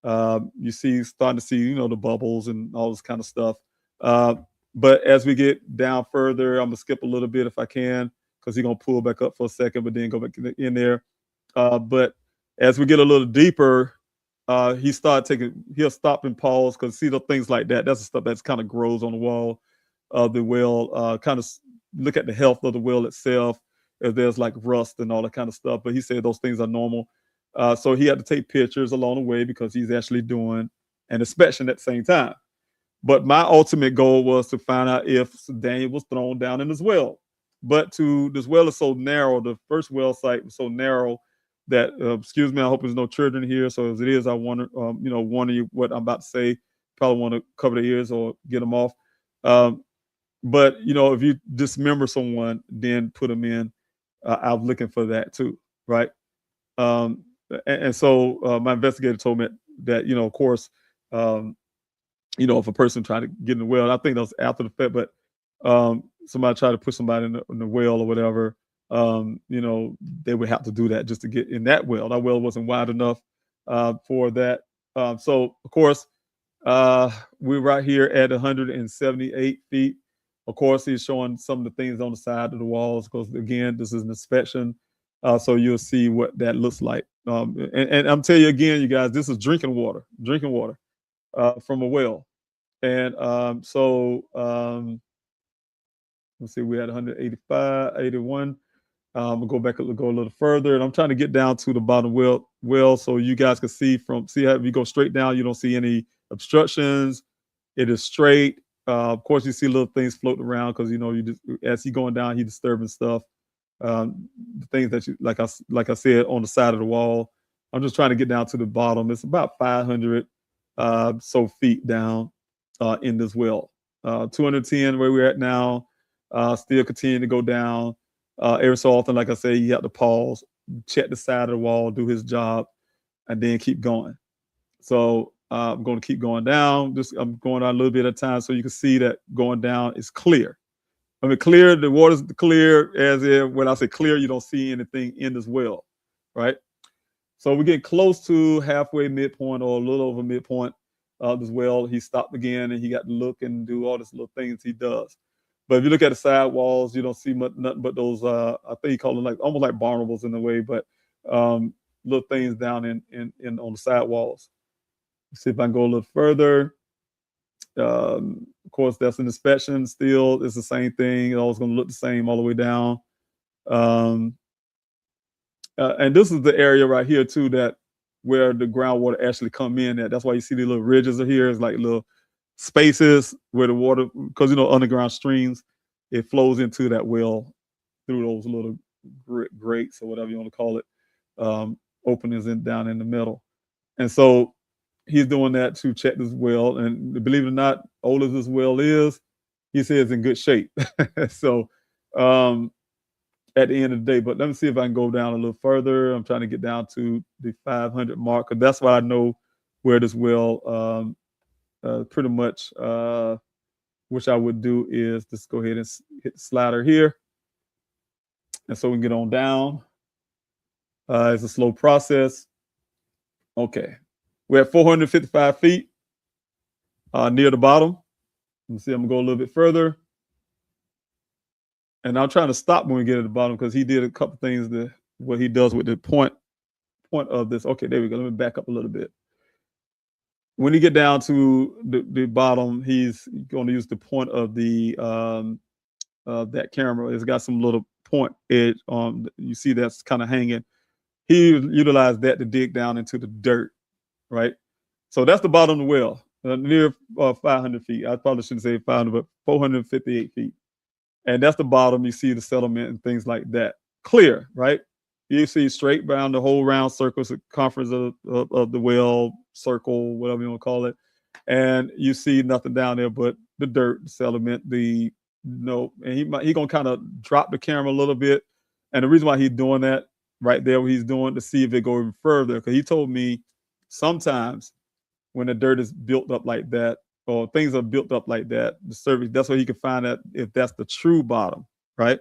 You see, starting to see, the bubbles and all this kind of stuff. But as we get down further, I'm gonna skip a little bit if I can, because he's gonna pull back up for a second, but then go back in there. But as we get a little deeper, he'll stop and pause because see the things like that. That's the stuff that's kind of grows on the wall of the well. Kind of look at the health of the well itself, if there's like rust and all that kind of stuff. But he said those things are normal. So he had to take pictures along the way because he's actually doing an inspection at the same time. But my ultimate goal was to find out if Daniel was thrown down in this well. But this well is so narrow, the first well site was so narrow that, excuse me, I hope there's no children here. So as it is, I want to, warn you what I'm about to say. Probably want to cover their ears or get them off. But, if you dismember someone, then put them in, I was looking for that too, right? And so my investigator told me that, of course, if a person tried to get in the well, I think that was after the fact, but somebody tried to put somebody in the well or whatever, they would have to do that just to get in that well. That well wasn't wide enough for that. So, of course, we're right here at 178 feet. Of course, he's showing some of the things on the side of the walls because, again, this is an inspection. So you'll see what that looks like. And I'm telling you again, you guys, this is drinking water from a well. And let's see, we had 185, 81. We'll go back and go a little further. And I'm trying to get down to the bottom well so you guys can see how if you go straight down, you don't see any obstructions. It is straight. Of course, you see little things floating around because, as he's going down, he's disturbing stuff. The things that like I said on the side of the wall. I'm just trying to get down to the bottom. It's about 500 feet down in this well. 210 where we're at now. Still continuing to go down. Every so often, like I say, you have to pause, check the side of the wall, do his job, and then keep going. So I'm going to keep going down. I'm going down a little bit at a time so you can see that going down is clear. I mean, clear, the water's clear, as if when I say clear, you don't see anything in this well, right? So we're getting close to halfway midpoint or a little over midpoint of this well. He stopped again and he got to look and do all these little things he does. But if you look at the side walls, you don't see nothing but those, I think he called them almost like barnacles in a way, but little things down in on the side walls. Let's see if I can go a little further. Of course, that's an inspection still. It's the same thing. It's always going to look the same all the way down. And this is the area right here, too, where the groundwater actually come in at. That's why you see the little ridges here. It's like little spaces where the water, because, underground streams, it flows into that well through those little grates or whatever you want to call it, openings down in the middle. And so he's doing that to check this well. And believe it or not, old as this well is, he says it's in good shape. So at the end of the day, but let me see if I can go down a little further. I'm trying to get down to the 500 mark because that's what I know where this well pretty much which I would do is just go ahead and hit the slider here. And so we can get on down. It's a slow process. Okay. We're at 455 feet near the bottom. Let me see, I'm gonna go a little bit further. And I'm trying to stop when we get at the bottom because he did a couple things that what he does with the point of this. Okay, there we go. Let me back up a little bit. When you get down to the bottom, he's going to use the point of the that camera. It's got some little point edge on. You see that's kind of hanging. He utilized that to dig down into the dirt, right? So that's the bottom of the well, near 500 feet. I probably shouldn't say 500, but 458 feet. And that's the bottom. You see the settlement and things like that. Clear, right? You see straight down the whole round circle, circumference of the well, circle, whatever you want to call it. And you see nothing down there but the dirt, the sediment, and he gonna kind of drop the camera a little bit. And the reason why he's doing that right there, what he's doing to see if it go even further, because he told me sometimes when the dirt is built up like that, or things are built up like that, the surface, that's where he can find out if that's the true bottom, right?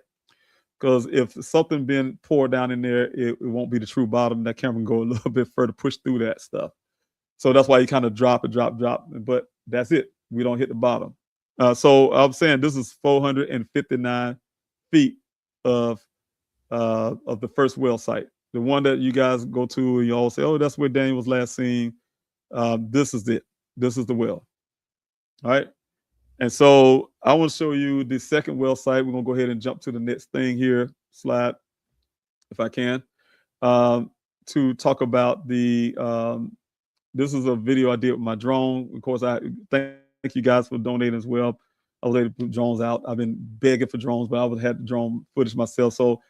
Because if something been poured down in there, it won't be the true bottom. That camera can go a little bit further, push through that stuff. So that's why you kind of drop. But that's it. We don't hit the bottom. So I'm saying this is 459 feet of the first well site. The one that you guys go to and you all say, oh, that's where Daniel was last seen. This is it. This is the well. All right. And so I want to show you the second well site. We're going to go ahead and jump to the next thing here. Slide, if I can, to talk about the, this is a video I did with my drone. Of course, I thank you guys for donating as well. I was able to put drones out. I've been begging for drones, but I would have the drone footage myself. So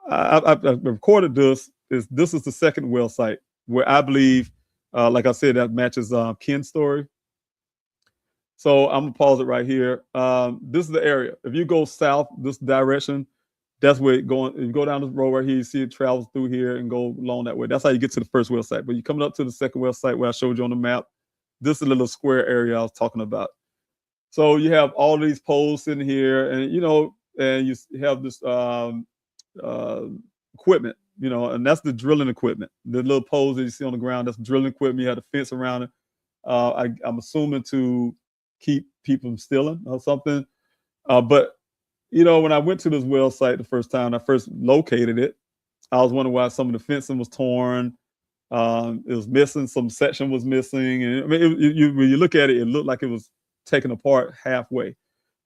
I recorded this. This is the second well site where I believe, like I said, that matches Ken's story. So I'm gonna pause it right here. This is the area. If you go south, this direction, that's where it going. If you go down this road right here, you see it travels through here and go along that way. That's how you get to the first well site. But you're coming up to the second well site where I showed you on the map. This is the little square area I was talking about. So you have all these poles sitting here, and and you have this equipment, and that's the drilling equipment. The little poles that you see on the ground, that's drilling equipment. You have a fence around it. I'm assuming to keep people from stealing or something. But when I went to this well site the first time, I first located it, I was wondering why some of the fencing was torn. It was missing, some section was missing. And I mean, when you look at it, it looked like it was taken apart halfway.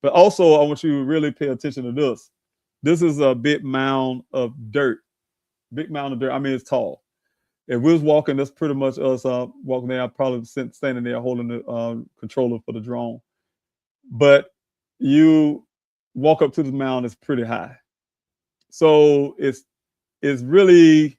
But also, I want you to really pay attention to this. This is a big mound of dirt. Big mound of dirt. I mean, it's tall. If we was walking, that's pretty much us walking there. I probably standing there holding the controller for the drone. But you walk up to the mound, it's pretty high. So it's really,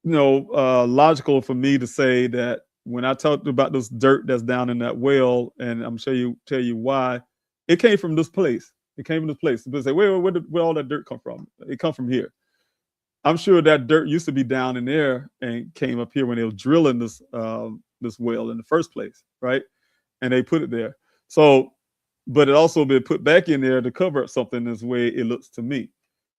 logical for me to say that when I talked about this dirt that's down in that well, and I'm sure tell you why, it came from this place. It came from this place. People say, where all that dirt come from? It come from here. I'm sure that dirt used to be down in there and came up here when they were drilling this well in the first place, right? And they put it there. So, but it also been put back in there to cover up something this way it looks to me.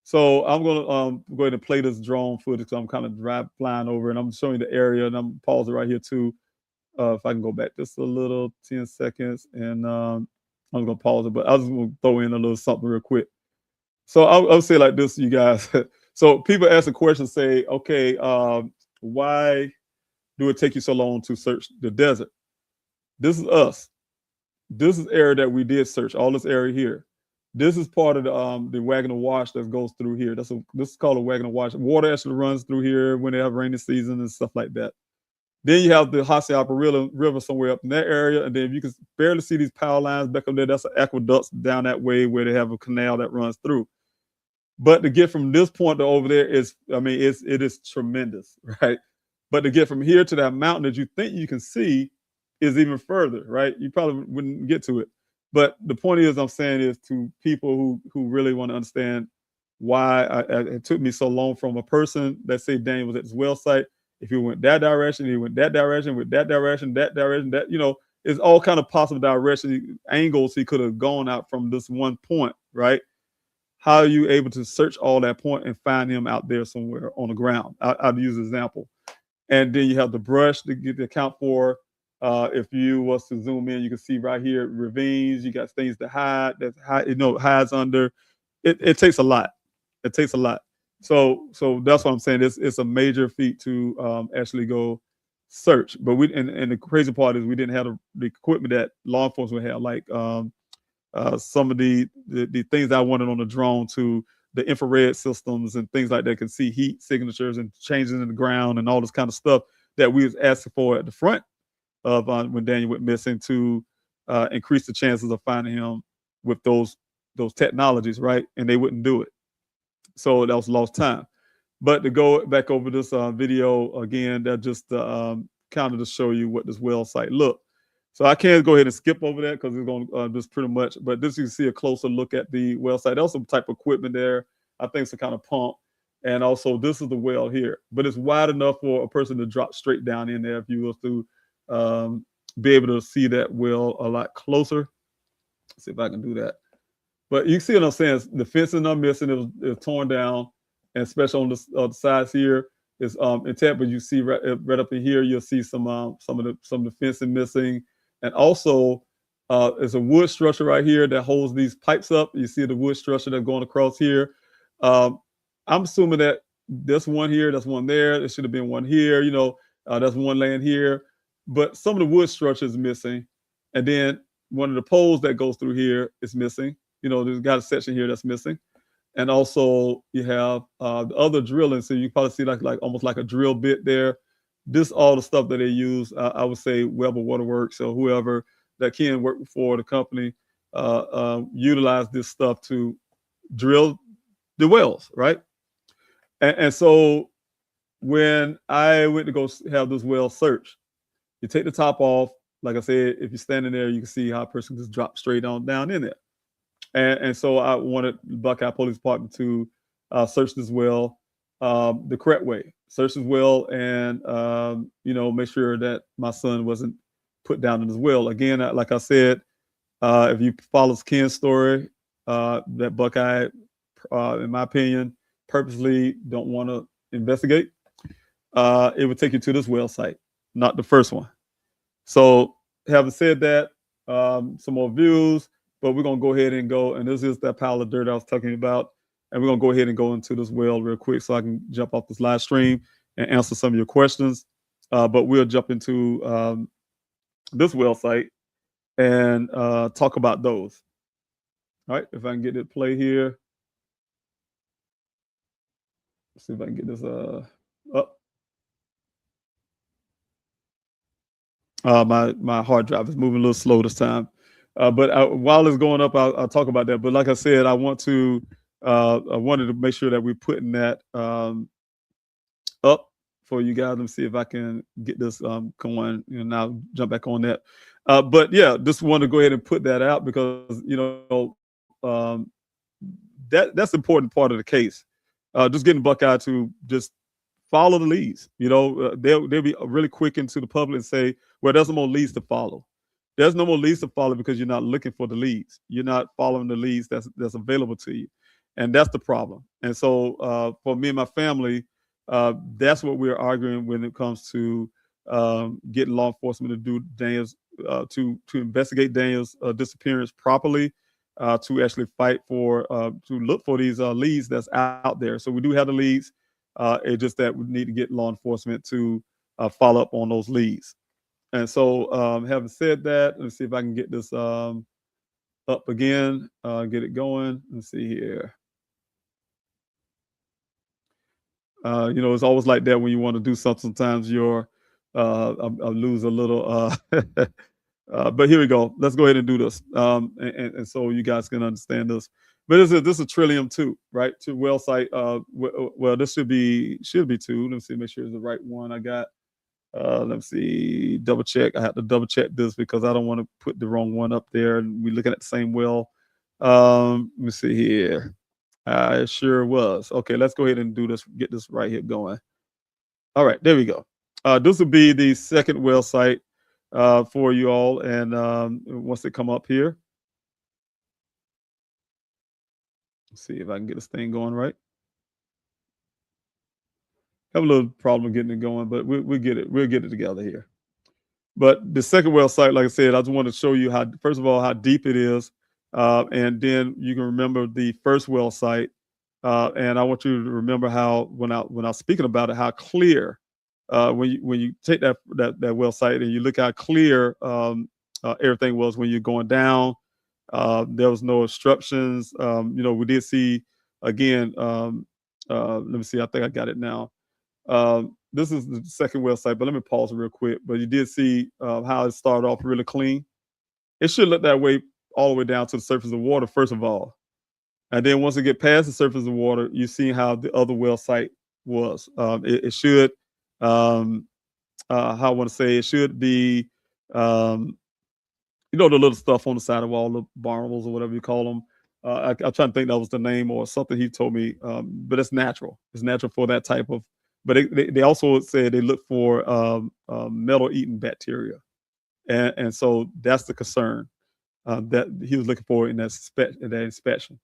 So I'm gonna go ahead and play this drone footage. I'm kind of flying over, and I'm showing the area, and I'm pausing right here too. If I can go back just a little, 10 seconds, and I'm gonna pause it, but I was gonna throw in a little something real quick. So I'll say like this, you guys. So people ask a question, say, okay, why do it take you so long to search the desert? This is us. This is area that we did search, all this area here. This is part of the Wagner Wash that goes through here. This is called a Wagner Wash. Water actually runs through here when they have rainy season and stuff like that. Then you have the Hassayapa River somewhere up in that area. And then if you can barely see these power lines back up there, that's an aqueduct down that way where they have a canal that runs through. But to get from this point to over there is, I mean, it is tremendous, right? But to get from here to that mountain that you think you can see is even further, right? You probably wouldn't get to it. But the point is, I'm saying is to people who really want to understand why it took me so long from a person that say Daniel was at this well site. If he went that direction, he went that direction, with that direction, that, it's all kind of possible direction angles he could have gone out from this one point, right? How are you able to search all that point and find him out there somewhere on the ground? I'll use an example. And then you have the brush to get to account for. If you was to zoom in, you can see right here ravines. You got things to hide that hides under. It takes a lot. It takes a lot. So that's what I'm saying. It's a major feat to actually go search. But and the crazy part is we didn't have the equipment that law enforcement had, like some of the things that I wanted on the drone, to the infrared systems and things like that, can see heat signatures and changes in the ground and all this kind of stuff that we was asking for at the front of when Daniel went missing, to increase the chances of finding him with those technologies, right? And they wouldn't do it. So that was lost time. But to go back over this video again, that just kind of to show you what this well site looked. So I can't go ahead and skip over that because it's going to just pretty much, but this you can see a closer look at the well site. There's some type of equipment there. I think it's a kind of pump. And also this is the well here, but it's wide enough for a person to drop straight down in there if you was to be able to see that well a lot closer. Let's see if I can do that. But you see what I'm saying? The fencing are missing. It was torn down, and especially on the sides here is intact. But you see right up in here, you'll see some of the fencing missing, and also there's a wood structure right here that holds these pipes up. You see the wood structure that's going across here. I'm assuming that there's one here, there's one there. There should have been one here. There's one laying here, but some of the wood structure is missing, and then one of the poles that goes through here is missing. There's got a section here that's missing. And also you have the other drilling. So you probably see like almost like a drill bit there. This all the stuff that they use, I would say Weber Waterworks or whoever that can work for the company utilize this stuff to drill the wells, right? And so when I went to go have this well search, you take the top off. Like I said, if you're standing there, you can see how a person just drops straight on down in there. And so I wanted Buckeye Police Department to search this well the correct way. Search this well and, make sure that my son wasn't put down in this well. Again, like I said, if you follow Ken's story, that Buckeye, in my opinion, purposely don't want to investigate, it would take you to this well site, not the first one. So having said that, some more views. But we're going to go ahead and go, and this is that pile of dirt I was talking about. And we're going to go ahead and go into this well real quick so I can jump off this live stream and answer some of your questions. But we'll jump into this well site and talk about those. All right, if I can get it play here. Let's see if I can get this up. My hard drive is moving a little slow this time. But while it's going up, I'll talk about that. But like I said, I wanted to make sure that we're putting that up for you guys. Let me see if I can get this going. Now jump back on that. But yeah, just wanted to go ahead and put that out because that's the important part of the case. Just getting Buckeye to just follow the leads. They'll be really quick into the public and say, well, there's no more leads to follow. There's no more leads to follow because you're not looking for the leads. You're not following the leads that's available to you. And that's the problem. And so for me and my family, that's what we're arguing when it comes to getting law enforcement to do Daniel's, to investigate Daniel's disappearance properly, to actually fight for, to look for these leads that's out there. So we do have the leads. It's just that we need to get law enforcement to follow up on those leads. And so having said that, let's see if I can get this up again, get it going. Let's see here. It's always like that when you want to do something. Sometimes I lose a little. But here we go. Let's go ahead and do this. And so you guys can understand this. But this is a Trillium 2, right? To well site. Well, this should be 2. Let me see, make sure it's the right one I got. Let me see, double check. I have to double check this because I don't want to put the wrong one up there and we're looking at the same well. Let me see here. It sure was. Okay, let's go ahead and do this, get this right here going. All right, there we go. This will be the second well site for you all. And once they come up here, let's see if I can get this thing going right. Have a little problem getting it going, but we'll get it. We'll get it together here. But the second well site, like I said, I just want to show you how, first of all, how deep it is, and then you can remember the first well site, and I want you to remember how when I was speaking about it, how clear when you take that well site and you look how clear everything was when you're going down. There was no obstructions. We did see again. Let me see. I think I got it now. This is the second well site, but let me pause real quick. But you did see how it started off really clean. It should look that way all the way down to the surface of the water, first of all. And then once it get past the surface of the water, you see how the other well site was. It should, how I want to say, it should be, the little stuff on the side of the wall, the barnacles or whatever you call them. I'm trying to think that was the name or something he told me, but it's natural. It's natural for that type of. But they also said they look for metal-eating bacteria, and so that's the concern that he was looking for in that inspection.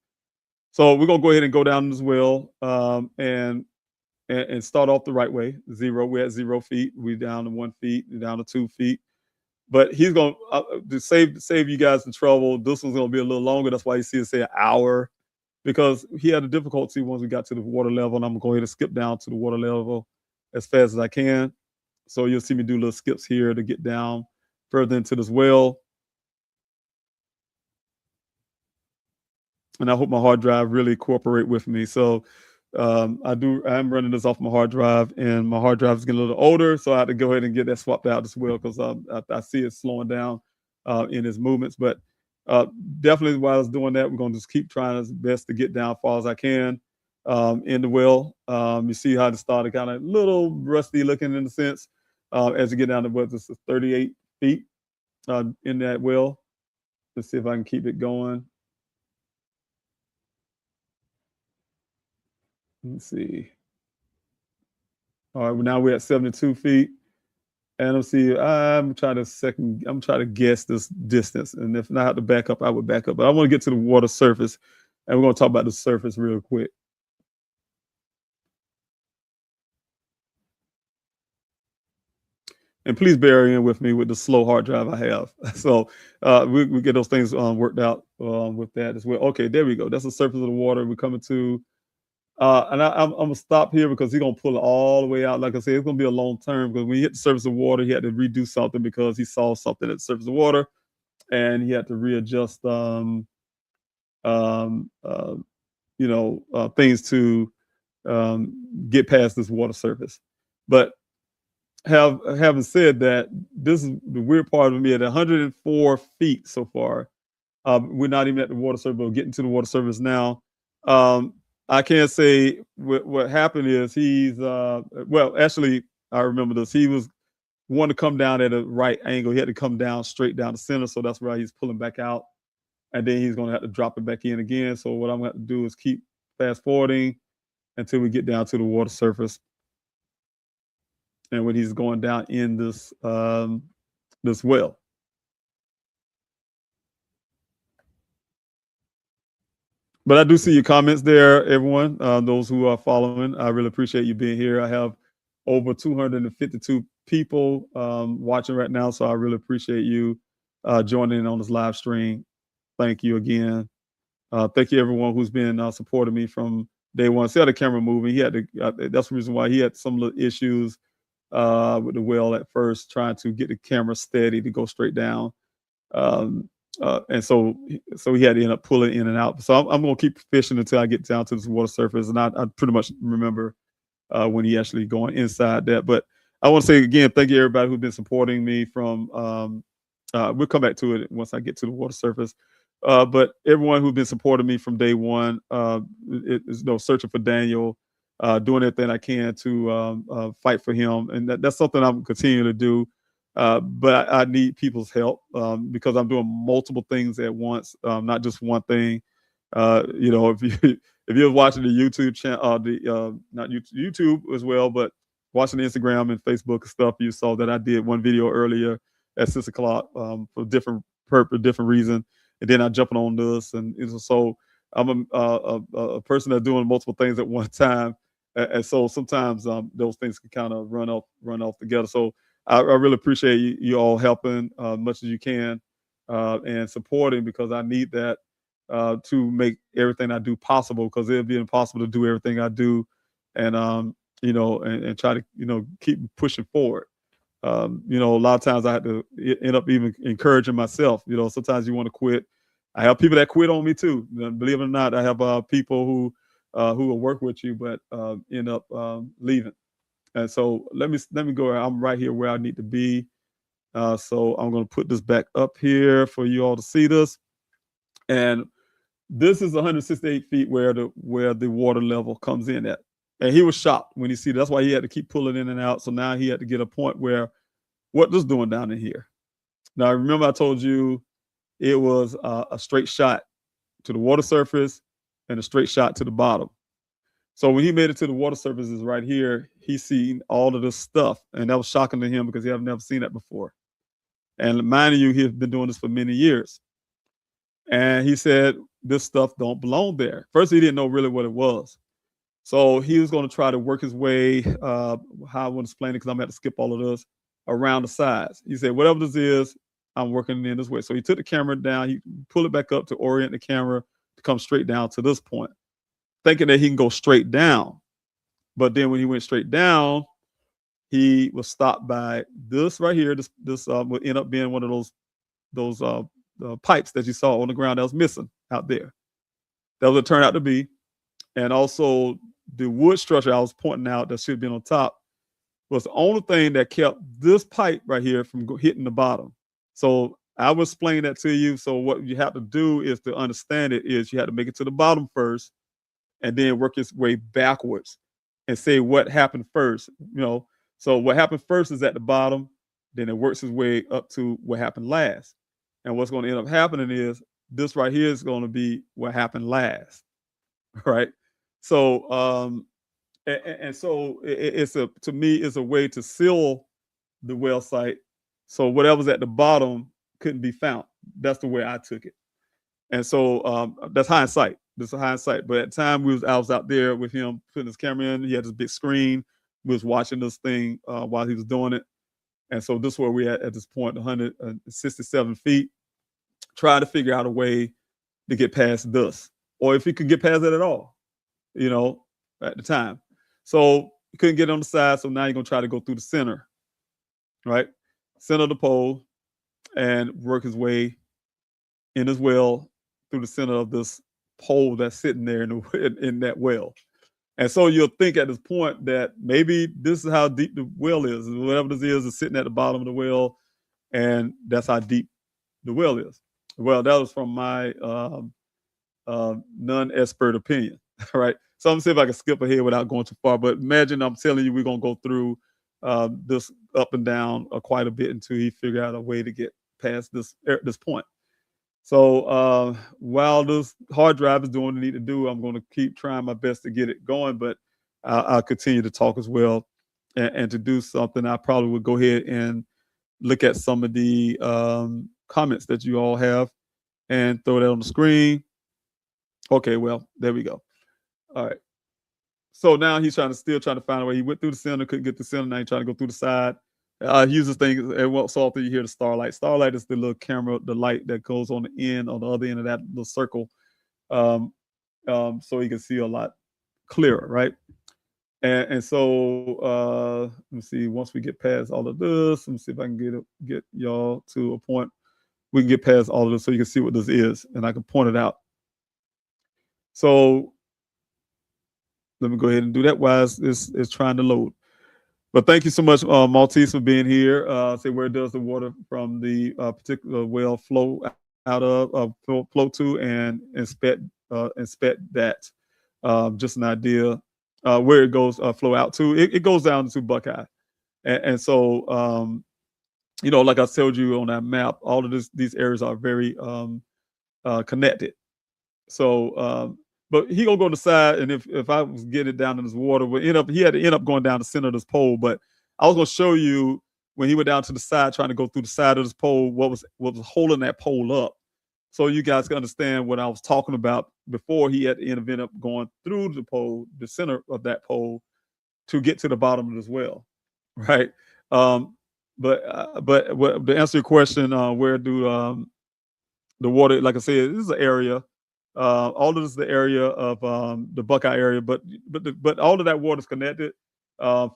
So we're gonna go ahead and go down as well, and start off the right way. 0. We're at 0 feet. We're down to 1 feet. We're down to 2 feet. But he's gonna to save you guys some trouble. This one's gonna be a little longer. That's why you see it say an hour. Because he had a difficulty once we got to the water level, and I'm gonna go ahead and skip down to the water level as fast as I can. So you'll see me do little skips here to get down further into this well. And I hope my hard drive really cooperate with me. So I'm running this off my hard drive, and my hard drive is getting a little older, so I had to go ahead and get that swapped out as well because I see it slowing down in its movements. But definitely while I was doing that, we're going to just keep trying as best to get down as far as I can in the well. You see how it started kind of a little rusty looking in a sense as you get down to what this is 38 feet in that well. Let's see if I can keep it going. Let's see. All right, well, now we're at 72 feet. And let's see, I'm trying to guess this distance. And if I have to back up, I would back up. But I want to get to the water surface, and we're going to talk about the surface real quick. And please bear in with me with the slow hard drive I have. So we get those things worked out with that as well. Okay, there we go. That's the surface of the water. We're coming to, and I'm going to stop here because he's going to pull it all the way out. Like I said, it's going to be a long term because when he hit the surface of water, he had to redo something because he saw something at the surface of water, and he had to readjust, things to get past this water surface. But having said that, this is the weird part of me. At 104 feet so far, we're not even at the water surface, but we're getting to the water surface now. I can't say what happened is he's actually I remember this. He was wanting to come down at a right angle. He had to come down straight down the center, so that's why he's pulling back out, and then he's going to have to drop it back in again. So what I'm going to have to do is keep fast forwarding until we get down to the water surface. And when he's going down in this this well. But I do see your comments there, everyone. Those who are following, I really appreciate you being here. I have over 252 people watching right now, so I really appreciate you joining in on this live stream. Thank you again. Thank you, everyone who's been supporting me from day one. See how the camera moving? He had to. That's the reason why he had some little issues with the well at first, trying to get the camera steady to go straight down. And so he had to end up pulling in and out. So I'm going to keep fishing until I get down to this water surface. And I pretty much remember when he actually going inside that. But I want to say again, thank you everybody who's been supporting me from, we'll come back to it once I get to the water surface. But everyone who's been supporting me from day one, is searching for Daniel, doing everything I can to fight for him, and that's something I'm continuing to do. But I need people's help because I'm doing multiple things at once, not just one thing. If you if you're watching the YouTube channel, not YouTube as well, but watching the Instagram and Facebook and stuff, you saw that I did one video earlier at 6 o'clock for different purpose, different reason, and then I jumping on this, and so I'm a person that's doing multiple things at one time, and so sometimes those things can kind of run off together. So I really appreciate you all helping much as you can and supporting, because I need that to make everything I do possible, because it'd be impossible to do everything I do and and try to keep pushing forward. A lot of times I have to end up even encouraging myself. Sometimes you want to quit. I have people that quit on me too. Believe it or not, I have people who will work with you but end up leaving. And so let me go. I'm right here where I need to be. So I'm going to put this back up here for you all to see this. And this is 168 feet where the water level comes in at. And he was shocked when he see that. That's why he had to keep pulling in and out. So now he had to get a point where, what this doing down in here? Now, remember I told you it was a straight shot to the water surface and a straight shot to the bottom. So when he made it to the water surface is right here, he seen all of this stuff. And that was shocking to him because he had never seen that before. And mind you, he's been doing this for many years. And he said, this stuff don't belong there. First, he didn't know really what it was. So he was going to try to work his way, how I want to explain it, because I'm going to have to skip all of this, around the sides. He said, whatever this is, I'm working in this way. So he took the camera down, he pulled it back up to orient the camera to come straight down to this point, thinking that he can go straight down. But then when he went straight down, he was stopped by this right here. This would end up being one of those pipes that you saw on the ground that was missing out there. That was what it turned out to be. And also the wood structure I was pointing out that should have been on top was the only thing that kept this pipe right here from hitting the bottom. So I will explain that to you. So what you have to do is to understand it is you have to make it to the bottom first and then work its way backwards and say what happened first. So what happened first is at the bottom, then it works its way up to what happened last. And what's going to end up happening is this right here is going to be what happened last, right? So so to me it's a way to seal the well site, so whatever's at the bottom couldn't be found. That's the way I took it. And so that's hindsight. This is hindsight. But at the time I was out there with him putting his camera in. He had this big screen. We was watching this thing while he was doing it. And so this is where we're at this point, 167 feet, trying to figure out a way to get past this, or if he could get past it at all, at the time. So he couldn't get on the side. So now you're going to try to go through the center, right? Center of the pole and work his way in as well through the center of this pole that's sitting there in that well. And so you'll think at this point that maybe this is how deep the well is. Whatever this is sitting at the bottom of the well, and that's how deep the well is. Well, that was from my non-expert opinion, right? So I'm gonna see if I can skip ahead without going too far. But imagine I'm telling you we're gonna go through this up and down quite a bit until he figure out a way to get past this point. So while this hard drive is doing what it need to do, I'm going to keep trying my best to get it going, but I'll continue to talk as well. And to do something, I probably would go ahead and look at some of the comments that you all have and throw that on the screen. Okay, well, there we go. All right. So now he's still trying to find a way. He went through the center, couldn't get the center. Now he's trying to go through the side. He uses things, and so often you hear the starlight. Starlight is the little camera, the light that goes on the other end of that little circle, so you can see a lot clearer, right? And so let me see. Once we get past all of this, let me see if I can get y'all to a point we can get past all of this so you can see what this is, and I can point it out. So let me go ahead and do that while it's trying to load. But thank you so much, Maltese, for being here. Say, where does the water from the particular well flow out of flow to and inspect that. Just an idea where it goes flow out to. It goes down to Buckeye, and so like I told you on that map, all of these areas are very connected. So, but he gonna go on the side, and if I was getting it down in this water, he had to end up going down the center of this pole. But I was gonna show you when he went down to the side, trying to go through the side of this pole, what was holding that pole up, so you guys can understand what I was talking about before he had to end up going through the pole, the center of that pole, to get to the bottom of this well, right? But to answer your question, where do the water, like I said, this is an area. All of this is the area of the Buckeye area, but all of that water is connected.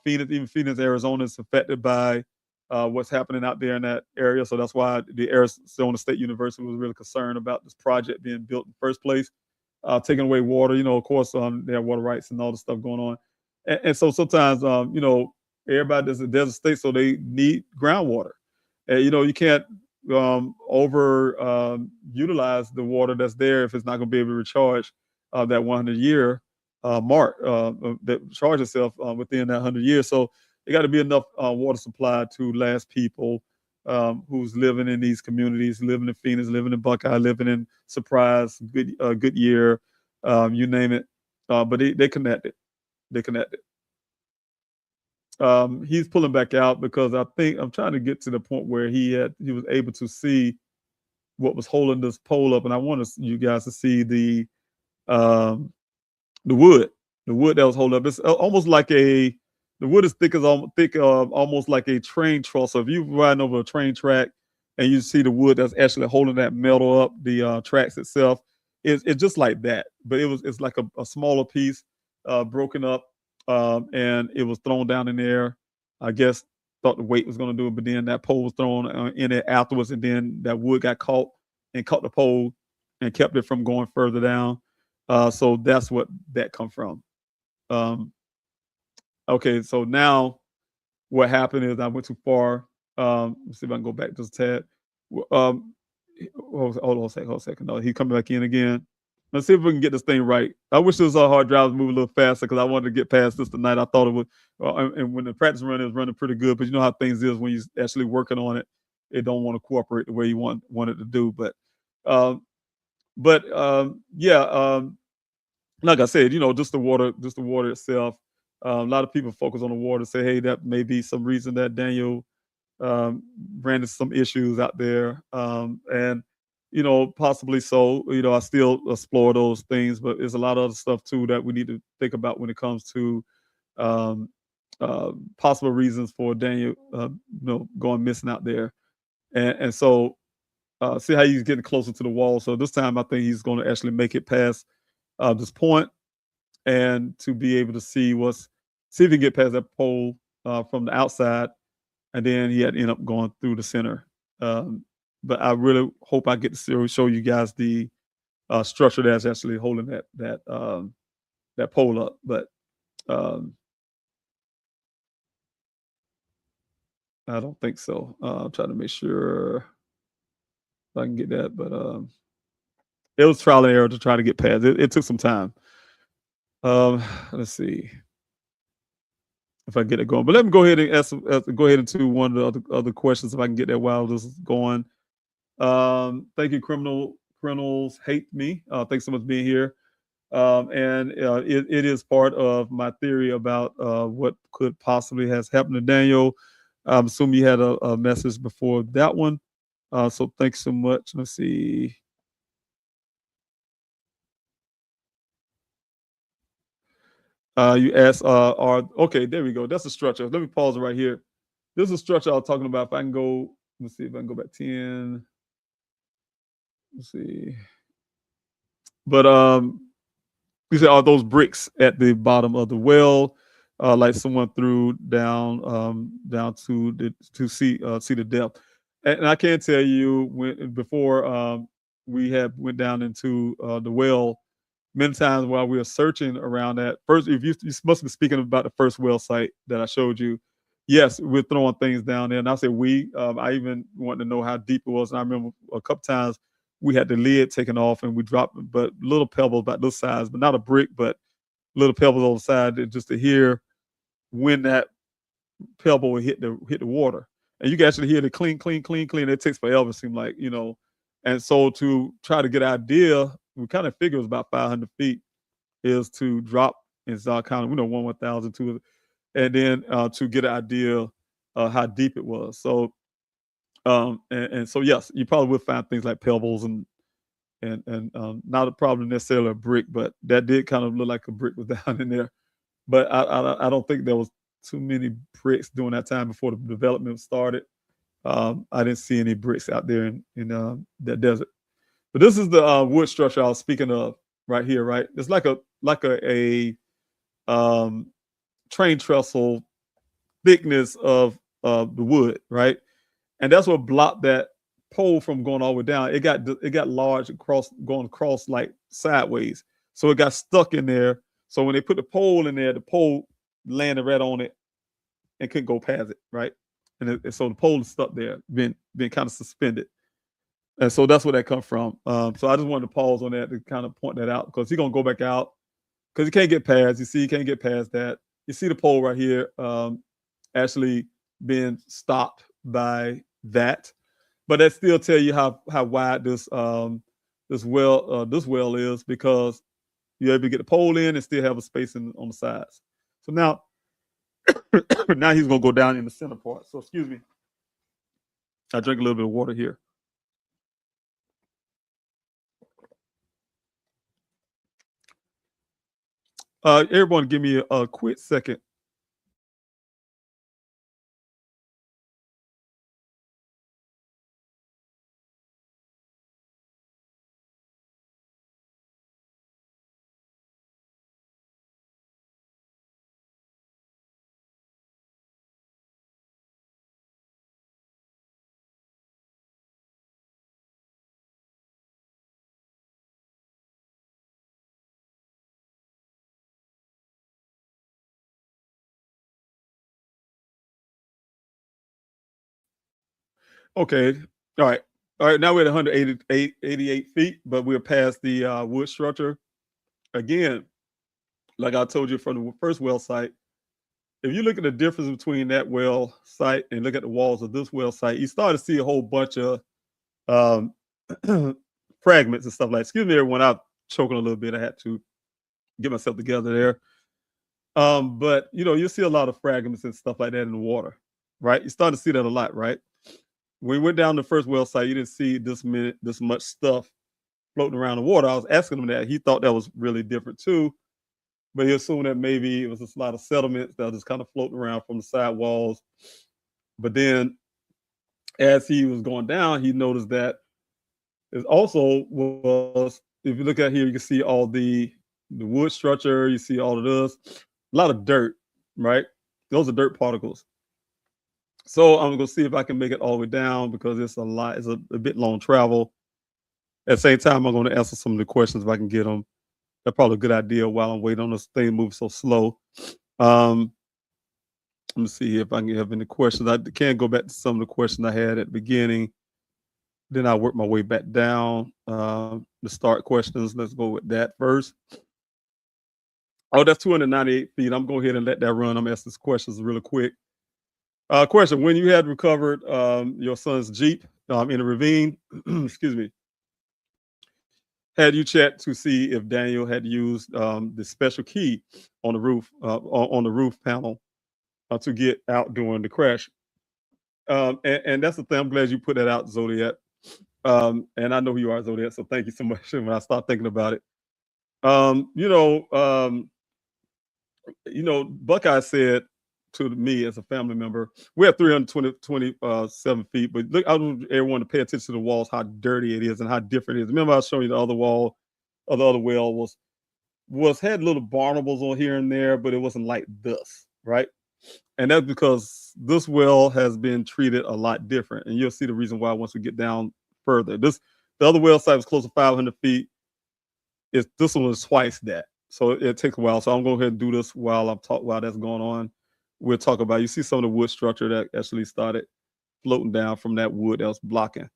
Phoenix, Arizona is affected by what's happening out there in that area. So that's why the Arizona State University was really concerned about this project being built in the first place, taking away water. Of course, they have water rights and all the stuff going on. And so sometimes, everybody does a desert state, so they need groundwater. And, you can't over utilize the water that's there if it's not going to be able to recharge that 100-year mark that charge itself within that 100 years. So it got to be enough water supply to last people who's living in these communities, living in Phoenix, living in Buckeye, living in Surprise, Goodyear, you name it. But they connected. They connected. He's pulling back out because I think I'm trying to get to the point where he was able to see what was holding this pole up, and I want you guys to see the wood that was holding up. It's almost like the wood is thick almost like a train truss. So if you're riding over a train track and you see the wood that's actually holding that metal up, the tracks itself, it's just like that. But it's like a smaller piece, broken up. And it was thrown down in there. I guess thought the weight was going to do it, but then that pole was thrown in it afterwards, and then that wood got caught the pole and kept it from going further down. So that's what that come from. Okay, so now what happened is I went too far. Let's see if I can go back just a tad. Hold on a second. No, he's coming back in again. Let's see if we can get this thing right. I wish this hard drive was moving a little faster because I wanted to get past this tonight. I thought it would, and when the practice run is running pretty good, but you know how things is when you're actually working on it, it don't want to cooperate the way you want it to do. But like I said, just the water itself. A lot of people focus on the water, say, hey, that may be some reason that Daniel ran into some issues out there, and possibly so. I still explore those things, but there's a lot of other stuff too that we need to think about when it comes to possible reasons for Daniel, going missing out there. And so see how he's getting closer to the wall. So this time I think he's going to actually make it past this point, and to be able to see if he can get past that pole from the outside, and then he had to end up going through the center. But I really hope I get to show you guys the structure that's actually holding that pole up. But I don't think so. I'm trying to make sure if I can get that. But it was trial and error to try to get past. It took some time. Let's see if I get it going. But let me go ahead and go ahead into one of the other questions if I can get that while this is going. Thank you, criminals hate me. Thanks so much for being here. And it is part of my theory about what could possibly has happened to Daniel. I'm assuming you had a message before that one. So thanks so much. Let's see. You asked, okay, there we go. That's a structure. Let me pause it right here. This is a structure I was talking about. If I can go, let's see if I can go back 10. Let's see. But you said, are those bricks at the bottom of the well, like someone threw down to see the depth? And I can tell you before we went down into the well, many times while we were searching around that first, if you must be speaking about the first well site that I showed you. Yes, we're throwing things down there, and I said I even wanted to know how deep it was. And I remember a couple times we had the lid taken off and we dropped, but little pebbles about this size, but not a brick, but little pebbles on the side just to hear when that pebble would hit the water. And you can actually hear the clean, clean, clean, clean. It takes forever, it seems like, you know. And so to try to get an idea, we kind of figure it was about 500 feet, is to drop in South County, 1,000, 2, and then to get an idea how deep it was. So, and so yes, you probably would find things like pebbles and not a problem necessarily a brick, but that did kind of look like a brick was down in there. But I don't think there was too many bricks during that time before the development started. I didn't see any bricks out there in that desert. But this is the wood structure I was speaking of right here, right? It's like a train trestle thickness of the wood, right? And that's what blocked that pole from going all the way down. It got large going across like sideways, so it got stuck in there. So when they put the pole in there, the pole landed right on it and couldn't go past it, right? And so the pole is stuck there, been kind of suspended. And so that's where that come from. So I just wanted to pause on that to kind of point that out, because he's gonna go back out because he can't get past. You see, he can't get past that. You see the pole right here, actually being stopped by that, but that still tell you how wide this well is, because you're able to get the pole in and still have a space on the sides. So now, now he's gonna go down in the center part. So excuse me, I drink a little bit of water here. Everyone, give me a quick second. Okay. All right. All right. Now we're at 188 feet, but we're past the wood structure. Again, like I told you from the first well site, if you look at the difference between that well site and look at the walls of this well site, you start to see a whole bunch of um, fragments and stuff like. Excuse me, everyone. I'm choking a little bit. I had to get myself together there. But you see a lot of fragments and stuff like that in the water, right? You start to see that a lot, right? When we went down the first well site, you didn't see this much stuff floating around the water. I was asking him that. He thought that was really different too, but he assumed that maybe it was a lot of sediments that was just kind of floating around from the side walls. But then as he was going down, he noticed that it also was, if you look at here, you can see all the wood structure, you see all of this, a lot of dirt, right? Those are dirt particles. So I'm gonna see if I can make it all the way down, because it's a lot. It's a bit long travel. At the same time, I'm going to answer some of the questions if I can get them. That's probably a good idea while I'm waiting on this thing move so slow. Let me see if I can have any questions. I can go back to some of the questions I had at the beginning. Then I'll work my way back down. The start questions. Let's go with that first. Oh, that's 298 feet. I'm going ahead and let that run. I'm asking questions really quick. Question: when you had recovered your son's Jeep in a ravine, excuse me, had you checked to see if Daniel had used the special key on the roof panel to get out during the crash? And that's the thing. I'm glad you put that out, Zodiac. And I know who you are, Zodiac. So thank you so much. When I start thinking about it, Buckeye said to me as a family member, we have 327 feet, but look, I want everyone to pay attention to the walls, how dirty it is and how different it is. Remember, I was showing you the other wall, or the other well had little barnacles on here and there, but it wasn't like this, right? And that's because this well has been treated a lot different, and you'll see the reason why once we get down further. The other well site was close to 500 feet. This one was twice that, so it takes a while. So I'm going to go ahead and do this while that's going on. We'll talk about. You see some of the wood structure that actually started floating down from that wood that was blocking.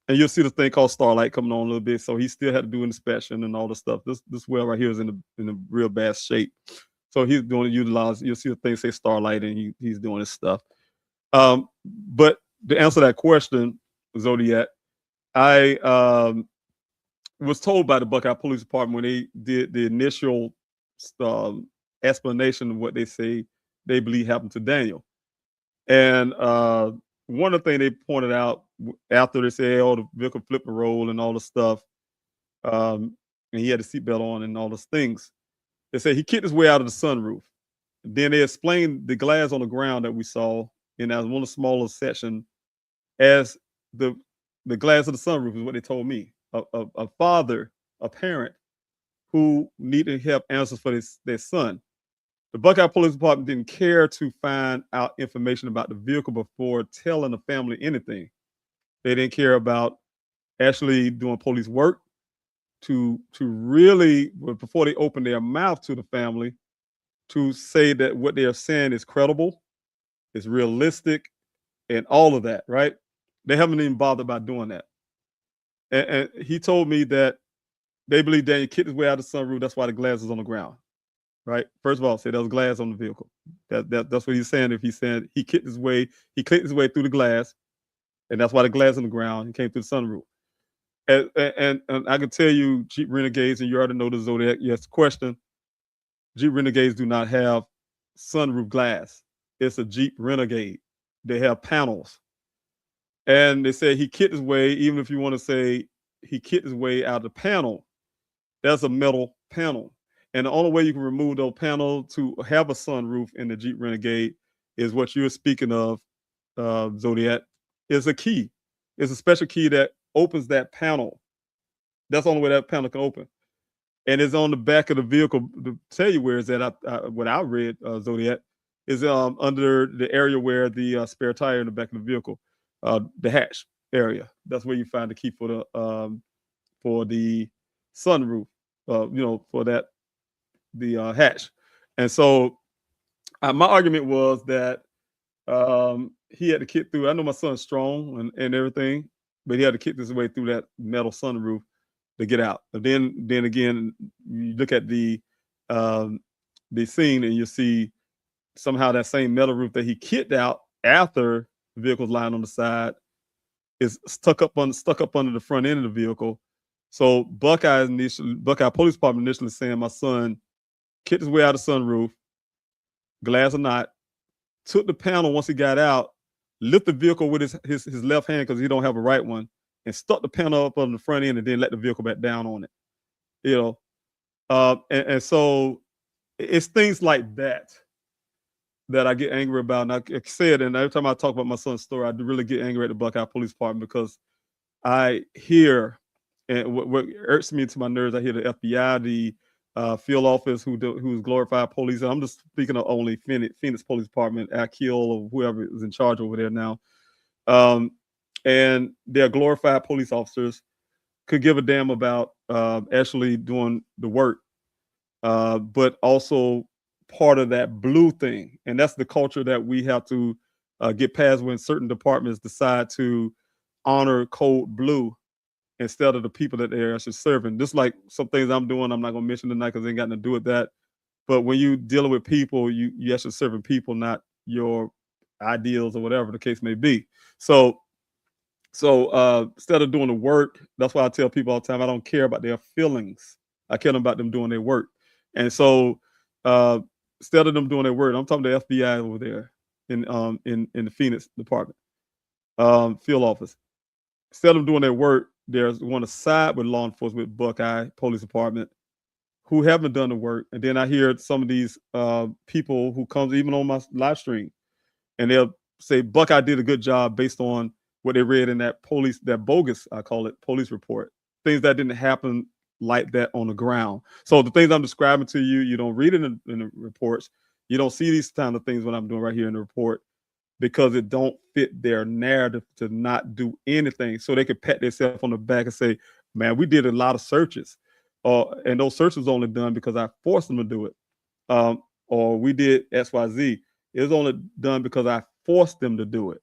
and you'll see the thing called Starlight coming on a little bit. So he still had to do an inspection and all the stuff. This well right here is in a real bad shape. So he's doing utilize. You'll see the thing say Starlight, and he's doing his stuff. But to answer that question, Zodiac, I was told by the Buckeye Police Department when they did the initial explanation of what they say they believe happened to Daniel. And one of the things they pointed out after they said, oh, the vehicle flipped and roll and all the stuff, and he had a seatbelt on and all those things, they said he kicked his way out of the sunroof. Then they explained the glass on the ground that we saw in that one of the smaller section as the glass of the sunroof is what they told me. A father, a parent who needed help answers for their son. The Buckeye Police Department didn't care to find out information about the vehicle before telling the family anything. They didn't care about actually doing police work to really, before they opened their mouth to the family, to say that what they are saying is credible, is realistic, and all of that, right? They haven't even bothered about doing that. And he told me that they believe Daniel kicked his way out of the sunroof. That's why the glass is on the ground, right? First of all, say there was glass on the vehicle. That's what he's saying. If he's saying he clicked his way through the glass, and that's why the glass on the ground. He came through the sunroof. And I can tell you, Jeep Renegades, and you already know the Zodiac. Yes, question. Jeep Renegades do not have sunroof glass. It's a Jeep Renegade. They have panels. And they say he kicked his way, even if you want to say he kicked his way out of the panel, that's a metal panel. And the only way you can remove those panels to have a sunroof in the Jeep Renegade is what you're speaking of, Zodiac, is a key. It's a special key that opens that panel. That's the only way that panel can open. And it's on the back of the vehicle. To tell you where it's at, what I read, Zodiac, is under the area where the spare tire in the back of the vehicle, the hatch area. That's where you find the key for the sunroof, for that, the hatch. And so my argument was that he had to kick through. I know my son's strong and everything, but he had to kick his way through that metal sunroof to get out. And then again, you look at the scene and you see somehow that same metal roof that he kicked out after the vehicle's lying on the side is stuck up under the front end of the vehicle. So Buckeye Police Department initially saying my son kicked his way out of the sunroof, glass or not, took the panel once he got out, lift the vehicle with his left hand because he don't have a right one, and stuck the panel up on the front end and then let the vehicle back down on it. And so it's things like that I get angry about. And I said, and every time I talk about my son's story, I do really get angry at the Buckeye Police Department because I hear, and what irks me to my nerves, I hear the FBI, the field office who's glorified police. And I'm just speaking of only Phoenix Police Department, Akil or whoever is in charge over there now. And their glorified police officers could give a damn about actually doing the work, but also part of that blue thing. And that's the culture that we have to get past when certain departments decide to honor code blue instead of the people that they're actually serving. Just like some things I'm doing, I'm not going to mention tonight because they ain't got nothing to do with that. But when you dealing with people, you actually serving people, not your ideals or whatever the case may be. So instead of doing the work, that's why I tell people all the time, I don't care about their feelings. I care about them doing their work. And so instead of them doing their work, I'm talking to the FBI over there in the Phoenix department, field office. Instead of doing their work, they want to side with law enforcement, Buckeye Police Department, who haven't done the work. And then I hear some of these people who comes even on my live stream, and they'll say Buckeye did a good job based on what they read in that bogus, I call it, police report. Things that didn't happen like that on the ground. So the things I'm describing to you, you don't read it in the reports. You don't see these kind of things when I'm doing right here in the report because it don't fit their narrative to not do anything. So they could pat themselves on the back and say, man, we did a lot of searches. And those searches only done because I forced them to do it. Or we did XYZ. It was only done because I forced them to do it.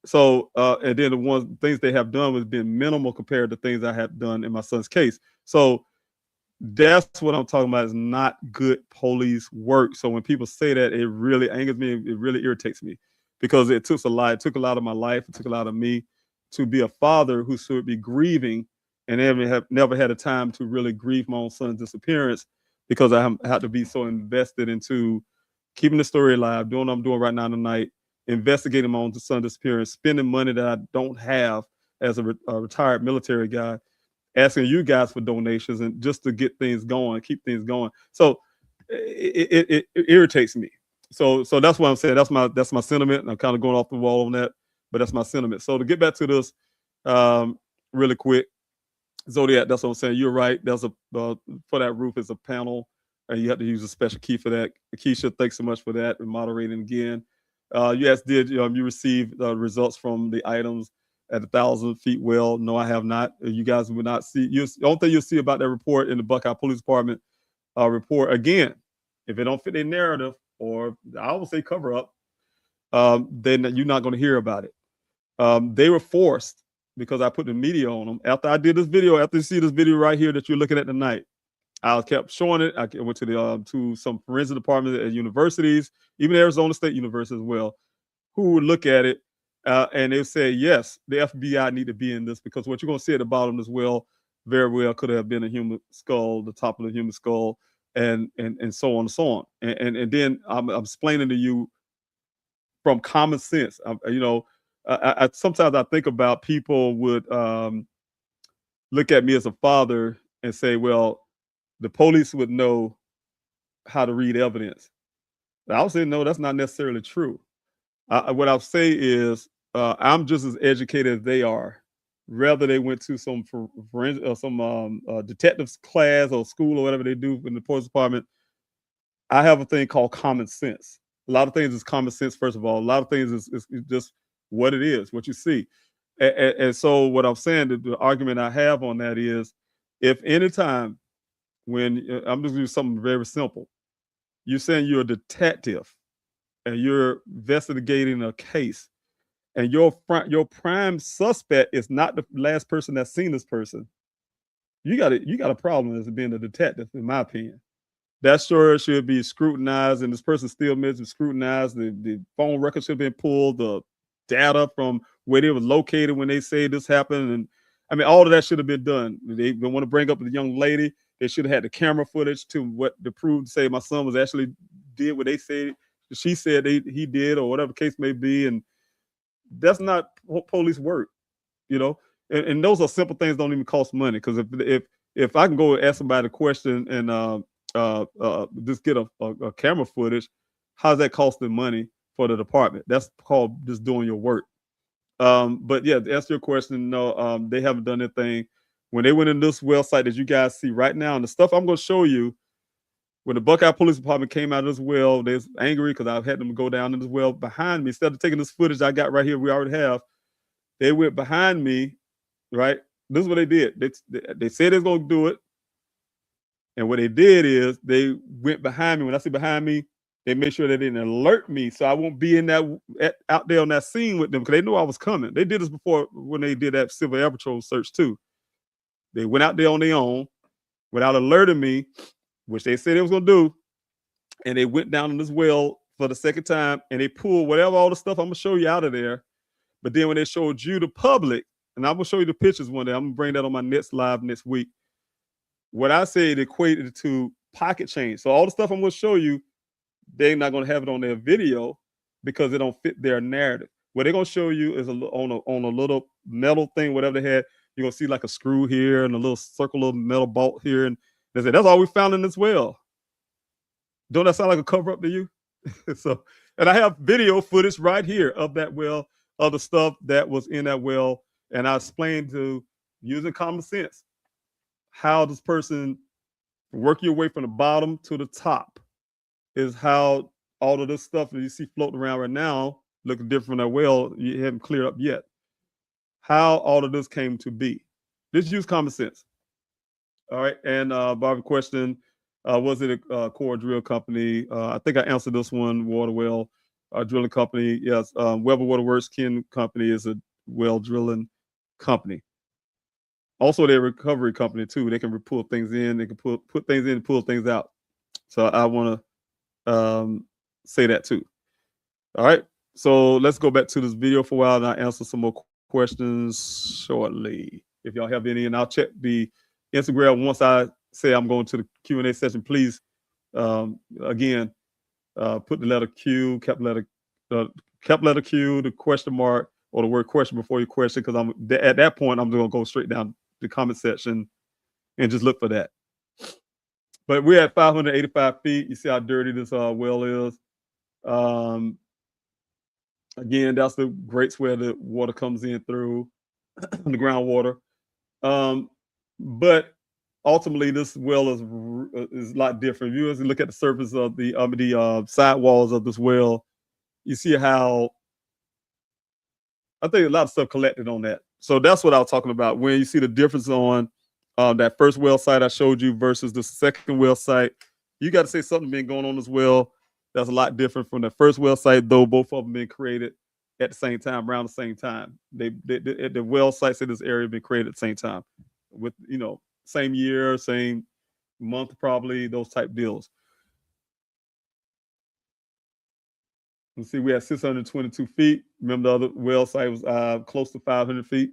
So, and then the things they have done was been minimal compared to things I have done in my son's case. So that's what I'm talking about is not good police work. So when people say that, it really angers me. It really irritates me because it took a lot. It took a lot of my life. It took a lot of me to be a father who should be grieving and never had a time to really grieve my own son's disappearance because I had to be so invested into keeping the story alive, doing what I'm doing right now tonight, investigating my own son's disappearance, spending money that I don't have as a retired military guy, asking you guys for donations and just to get things going, keep things going. So it irritates me. So that's what I'm saying. That's my sentiment. And I'm kind of going off the wall on that, but that's my sentiment. So to get back to this, really quick, Zodiac, that's what I'm saying. You're right. There's for that roof is a panel, and you have to use a special key for that. Keisha, thanks so much for that and moderating again. Yes, did you receive results from the items at 1,000 feet well? No, I have not. You guys will not see. The only thing you'll see about that report in the Buckeye Police Department report, again, if it don't fit their narrative or I would say cover up, then you're not going to hear about it. They were forced because I put the media on them. After I did this video, after you see this video right here that you're looking at tonight, I kept showing it. I went to the to some forensic departments at universities, even Arizona State University as well, who would look at it and they would say, yes, the FBI need to be in this because what you're going to see at the bottom as well, very well could have been a human skull, the top of the human skull, and so on and so on. And then I'm explaining to you from common sense. I sometimes I think about people would look at me as a father and say, well, the police would know how to read evidence. I would say, no, that's not necessarily true. What I'll say is I'm just as educated as they are. Whether they went to some detectives class or school or whatever they do in the police department, I have a thing called common sense. A lot of things is common sense, first of all. A lot of things is just what it is, what you see. And so what I'm saying, the argument I have on that is, if anytime when I'm just going to do something very simple, you're saying you're a detective and you're investigating a case, and your prime suspect is not the last person that's seen this person, you got a problem as being a detective, in my opinion. That story should be scrutinized, and this person still needs to be scrutinized. The phone records should have been pulled, the data from where they were located when they say this happened, and I mean all of that should have been done. They want to bring up the young lady. They should have had the camera footage to prove to say my son was actually did what they said. She said he did, or whatever case may be, and that's not police work, you know. And those are simple things, don't even cost money. Because if I can go ask somebody a question and just get a camera footage, how's that costing money for the department? That's called just doing your work. But yeah, to answer your question, no, they haven't done anything. When they went in this well site that you guys see right now, and the stuff I'm going to show you, when the Buckeye Police Department came out of this well, they was angry because I've had them go down in this well behind me. Instead of taking this footage I got right here, we already have, they went behind me, right? This is what they did. They said they was going to do it. And what they did is they went behind me. When I say behind me, they made sure they didn't alert me so I won't be in out there on that scene with them because they knew I was coming. They did this before when they did that Civil Air Patrol search too. They went out there on their own without alerting me, which they said they was going to do. And they went down in this well for the second time and they pulled whatever, all the stuff I'm going to show you out of there. But then when they showed you the public, and I'm going to show you the pictures one day, I'm going to bring that on my next live next week. What I said equated to pocket change. So all the stuff I'm going to show you, they're not going to have it on their video because it don't fit their narrative. What they're going to show you is on a little metal thing, whatever they had. You're going to see like a screw here and a little circle of metal bolt here. And they said, that's all we found in this well. Don't that sound like a cover up to you? So, and I have video footage right here of that well, of the stuff that was in that well. And I explained to using common sense how this person work your way from the bottom to the top is how all of this stuff that you see floating around right now looking different from that well, you haven't cleared up yet. How all of this came to be. Just use common sense. All right. And Barbara question, was it a core drill company? I think I answered this one, Waterwell. drilling company. Yes, Weber Waterworks Ken Company is a well drilling company. Also, they're a recovery company too. They can pull things in. They can put things in and pull things out. So I want to say that too. All right. So let's go back to this video for a while and I'll answer some more questions shortly. If y'all have any, and I'll check the Instagram once I say I'm going to the Q&A session. Please, again, put the letter Q, capital letter Q, the question mark, or the word question before your question, because at that point I'm going to go straight down the comment section and just look for that. But we're at 585 feet. You see how dirty this well is. Again, that's the grates where the water comes in through the groundwater. But ultimately, this well is a lot different. If you look at the surface of the sidewalls of this well, you see how I think a lot of stuff collected on that. So that's what I was talking about. When you see the difference on that first well site I showed you versus the second well site, you got to say something been going on as well. That's a lot different from the first well site, though both of them been created at the same time, around the same time. The well sites in this area been created at the same time, with same year, same month, probably those type deals. You see, we had 622 feet. Remember, the other well site was close to 500 feet,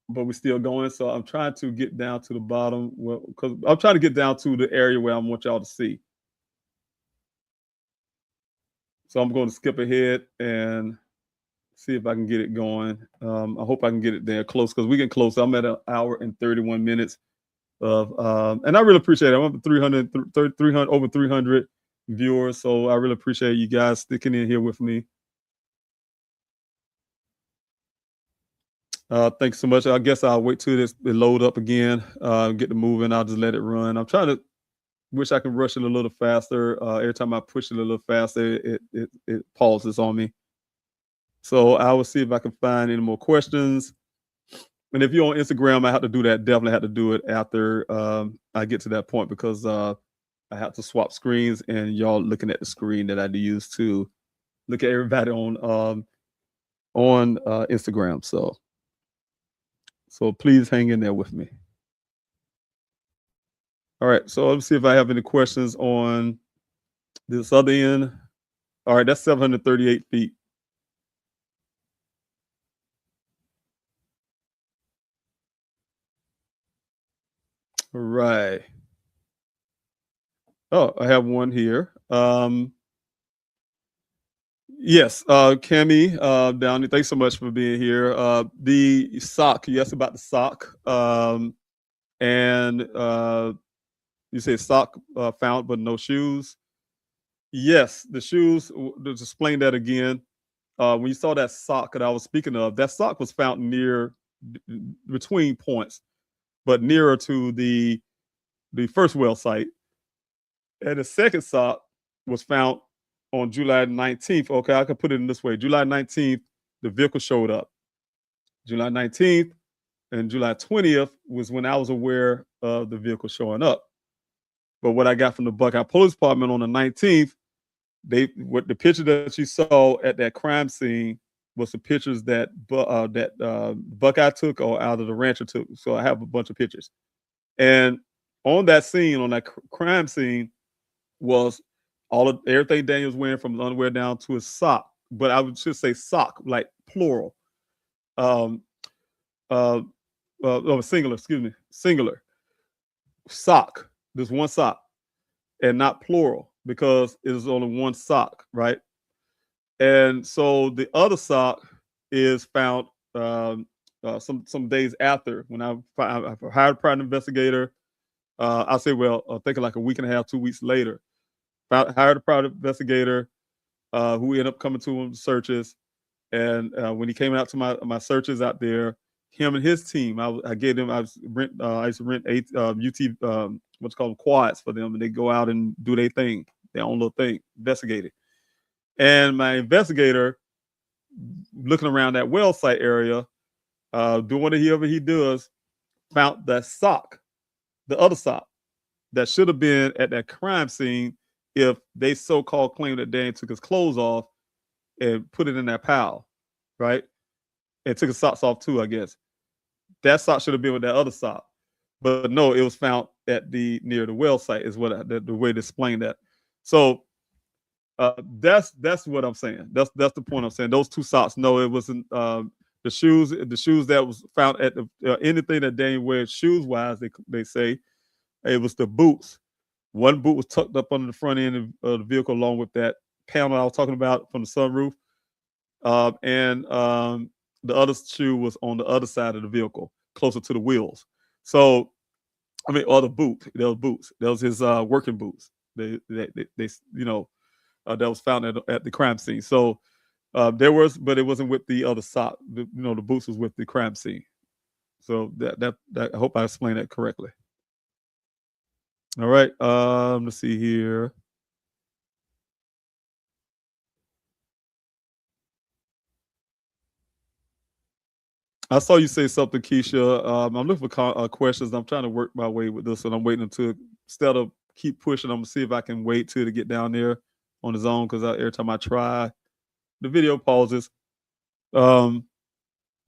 but we're still going. So I'm trying to get down to the bottom, because I'm trying to get down to the area where I want y'all to see. So I'm going to skip ahead and see if I can get it going. I hope I can get it there close, because we get close. I'm at an hour and 31 minutes of, and I really appreciate it. I'm up to over 300 viewers. So I really appreciate you guys sticking in here with me. Thanks so much. I guess I'll wait till it load up again, get to moving. I'll just let it run. I'm trying to wish I could rush it a little faster. Every time I push it a little faster, it pauses on me. So I will see if I can find any more questions. And if you're on Instagram, I have to do that. Definitely have to do it after I get to that point, because I have to swap screens, and y'all looking at the screen that I use to look at everybody on Instagram. So please hang in there with me. All right. So let's see if I have any questions on this other end. All right. That's 738 feet. All right. Oh, I have one here. Yes, Cami, Downey, thanks so much for being here. The sock, you asked about the sock. And you say sock found, but no shoes. Yes, the shoes, to explain that again. When you saw that sock that I was speaking of, that sock was found between points, but nearer to the first well site. And the second sock was found on July 19th. Okay, I could put it in this way. July 19th, the vehicle showed up. July 19th and July 20th was when I was aware of the vehicle showing up. But what I got from the Buckeye Police Department on the 19th, the picture that you saw at that crime scene was the pictures that Buckeye took, or out of the rancher took. So I have a bunch of pictures. And on that scene, on that crime scene, was everything Daniel was wearing, from his underwear down to his sock. But I would just say sock, like plural. Singular, excuse me, singular. Sock. There's one sock, and not plural, because it is only one sock, right? And so the other sock is found some days after, when I hired a private investigator. I say, well, thinking like a week and a half, 2 weeks later. Hired a private investigator who ended up coming to searches. And when he came out to my searches out there, him and his team, I used to rent 8 UT, what's called quads for them, and they go out and do their thing, their own little thing, investigate it. And my investigator, looking around that well site area, doing whatever he does, found that sock, the other sock that should have been at that crime scene, if they so-called claim that Daniel took his clothes off and put it in that pile, right? And took his socks off too, I guess. That sock should have been with that other sock. But no, it was found at near the well site is what the way to explain that. So that's what I'm saying. That's the point I'm saying. Those two socks, no, it wasn't the shoes that was found at the anything that Daniel wears shoes wise, they say it was the boots. One boot was tucked up under the front end of the vehicle along with that panel I was talking about from the sunroof. And the other shoe was on the other side of the vehicle, closer to the wheels. So, I mean, other boot. Those boots. Those his working boots. They you know, that was found at the crime scene. So there was, but it wasn't with the other sock. The boots was with the crime scene. So that I hope I explained that correctly. All right. Let's see here. I saw you say something, Keisha. I'm looking for questions. I'm trying to work my way with this, and I'm waiting to instead of keep pushing. I'm gonna see if I can wait till to get down there on his own because every time I try, the video pauses. Let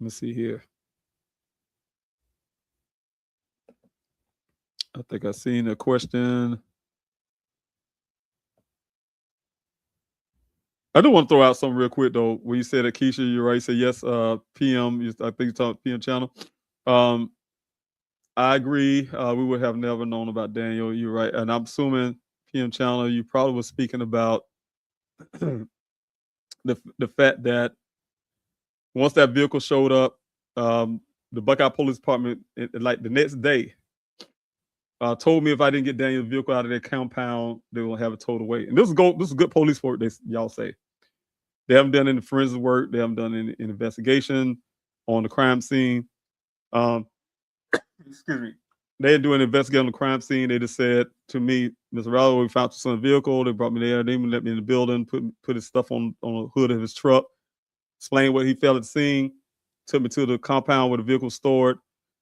me see here. I think I seen a question. I do want to throw out something real quick though. When you said that, Keisha, you're right. You said yes. PM. I think you talked PM channel. I agree. We would have never known about Daniel. You're right, and I'm assuming PM channel. You probably was speaking about the fact that once that vehicle showed up, the Buckeye Police Department, like the next day, told me if I didn't get Daniel's vehicle out of their compound, they will have it towed away. And this is good police work. Y'all say they haven't done any forensic work. They haven't done any investigation on the crime scene. Excuse me. They didn't do an investigation on the crime scene. They just said to me, Mr. Rallo, we found your son's vehicle. They brought me there. They even let me in the building, put his stuff on the hood of his truck, explained what he felt at the scene, took me to the compound where the vehicle was stored.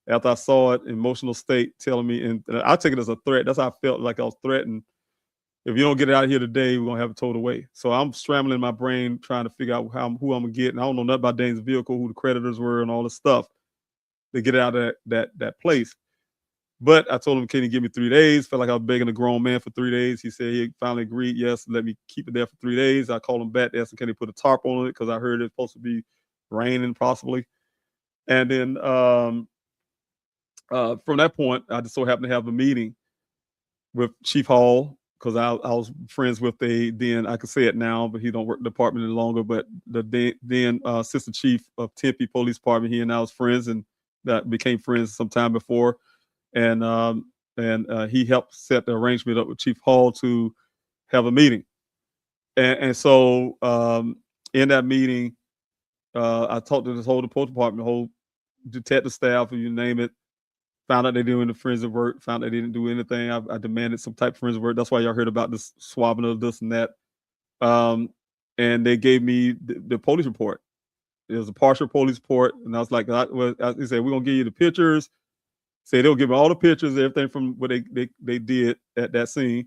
After I saw it, emotional state, telling me, and I take it as a threat. That's how I felt, like I was threatened. If you don't get it out of here today, we're gonna have it towed away. So I'm scrambling in my brain trying to figure out who I'm gonna get. And I don't know nothing about Dane's vehicle, who the creditors were, and all this stuff to get it out of that place. But I told him, can you give me 3 days? Felt like I was begging a grown man for 3 days. He said he finally agreed, yes, let me keep it there for 3 days. I called him back, asked him, can he put a tarp on it? Because I heard it's supposed to be raining possibly. And then from that point, I just so happened to have a meeting with Chief Hall, because I was friends with then I can say it now, but he don't work in the department any longer, but the then assistant chief of Tempe Police Department, he and I was friends, and that became friends sometime before. And he helped set the arrangement up with Chief Hall to have a meeting. And so in that meeting, I talked to this whole police department, the whole detective staff, you name it. Found out they're doing the forensic work. Found out they didn't do anything. I demanded some type of forensic work. That's why y'all heard about this swabbing of this and that. And they gave me the police report. It was a partial police report, and I was like, he said, we're gonna give you the pictures. Say they'll give me all the pictures, everything from what they did at that scene.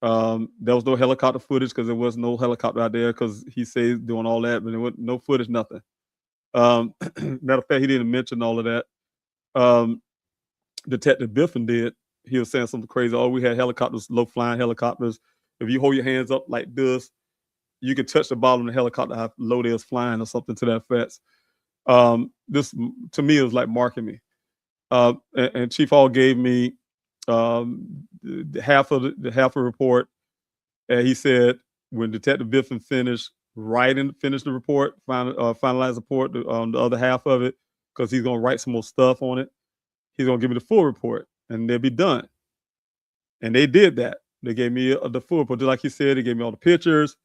There was no helicopter footage because there was no helicopter out there because he said doing all that, but there was no footage, nothing. Matter of fact, he didn't mention all of that. Detective Biffin did. He was saying something crazy. Oh, we had helicopters, low flying helicopters. If you hold your hands up like this, you can touch the bottom of the helicopter how low they was flying or something to that effect. This to me was like marking me. And Chief Hall gave me half of the report, and he said when Detective Biffin finished the report, finalized the report on the other half of it, because he's gonna write some more stuff on it. He's gonna give me the full report, and they'll be done. And they did that. They gave me the full report, just like he said. They gave me all the pictures,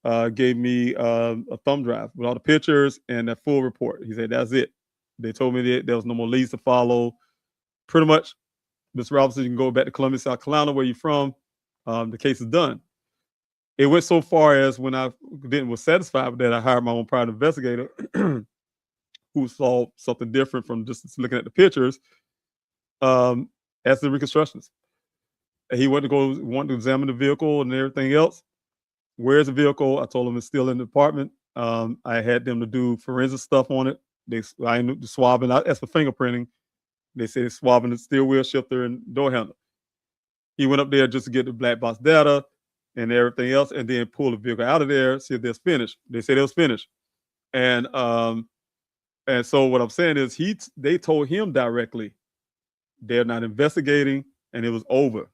gave me a thumb drive with all the pictures and that full report. He said that's it. They told me that there was no more leads to follow. Pretty much, Mr. Robinson, you can go back to Columbia, South Carolina, where you're from. The case is done. It went so far as when I was satisfied with that, I hired my own private investigator who saw something different from just looking at the pictures as the reconstructions. He wanted to examine the vehicle and everything else. Where's the vehicle? I told him it's still in the apartment. I had them to do forensic stuff on it. I ended up swabbing. As for fingerprinting, they said swabbing the steering wheel shifter and door handle. He went up there just to get the black box data and everything else, and then pull the vehicle out of there, see if it's finished. They said it was finished. And so what I'm saying is they told him directly they're not investigating and it was over.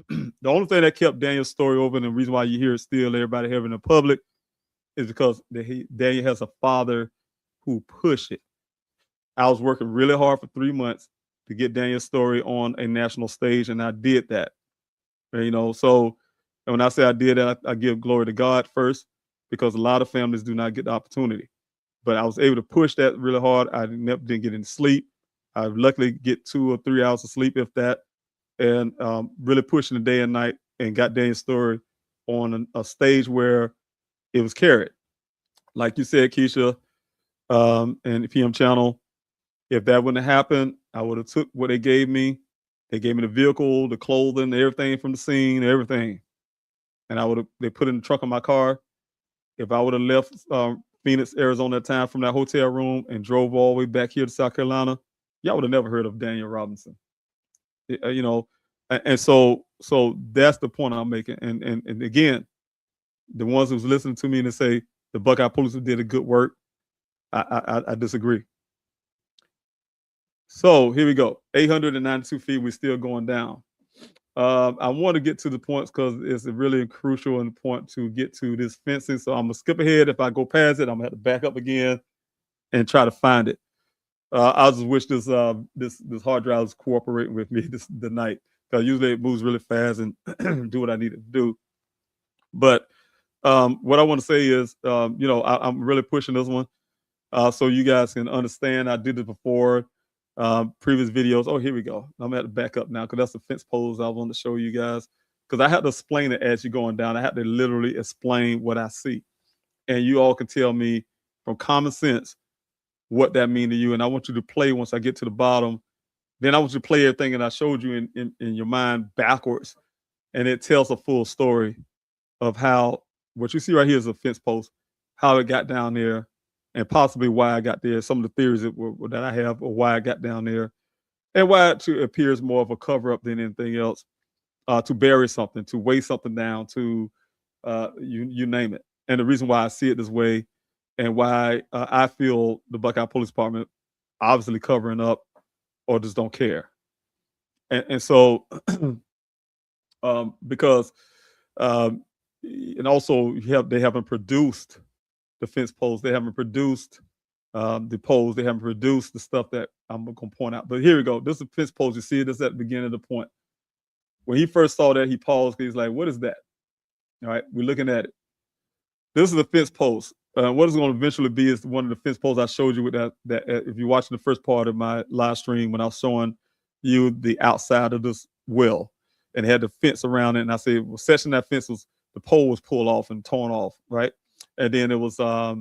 The only thing that kept Daniel's story open and the reason why you hear it still, everybody having it in public, is because Daniel has a father who pushed it. I was working really hard for 3 months to get Daniel's story on a national stage, and I did that. And, so when I say I did that, I give glory to God first, because a lot of families do not get the opportunity. But I was able to push that really hard. I didn't get any sleep. I luckily get 2 or 3 hours of sleep, if that, and really pushing the day and night, and got Daniel's story on a stage where it was carried. Like you said, Keisha, and the PM channel, if that wouldn't have happened, I would have took what they gave me. They gave me the vehicle, the clothing, everything from the scene, everything. And they put it in the trunk of my car. If I would have left Phoenix, Arizona at the time from that hotel room and drove all the way back here to South Carolina, y'all would have never heard of Daniel Robinson. And so that's the point I'm making. And again, the ones who's listening to me and they say the Buckeye Police did a good work, I disagree. So here we go. 892 feet. We're still going down. I want to get to the points because it's a really crucial and point to get to this fencing. So I'm gonna skip ahead. If I go past it, I'm gonna have to back up again and try to find it. I just wish this hard drive was cooperating with me the night, because usually it moves really fast and do what I need it to do. But what I want to say is, I'm really pushing this one so you guys can understand. I did it before. Previous videos. Oh, here we go. I'm gonna have to back up now because that's the fence poles I want to show you guys, because I have to explain it as you're going down. I have to literally explain what I see, and you all can tell me from common sense what that means to you. And I want you to play once I get to the bottom. Then I want you to play everything that I showed you in your mind backwards, and it tells a full story of how what you see right here is a fence post, how it got down there, and possibly why I got there, some of the theories that I have, or why I got down there, and why it appears more of a cover-up than anything else, to bury something, to weigh something down, to you name it. And the reason why I see it this way, and why I feel the Buckeye Police Department obviously covering up or just don't care. And so, because, and also they haven't produced the fence posts. They haven't produced the poles. They haven't produced the stuff that I'm going to point out. But here we go. This is a fence post. You see this at the beginning of the point. When he first saw that, he paused. He's like, "What is that?" All right, we're looking at it. This is a fence post. What it's going to eventually be is one of the fence posts I showed you with that if you're watching the first part of my live stream, when I was showing you the outside of this well, and it had the fence around it. And I said, well, section that fence was, the pole was pulled off and torn off, right? And then it was I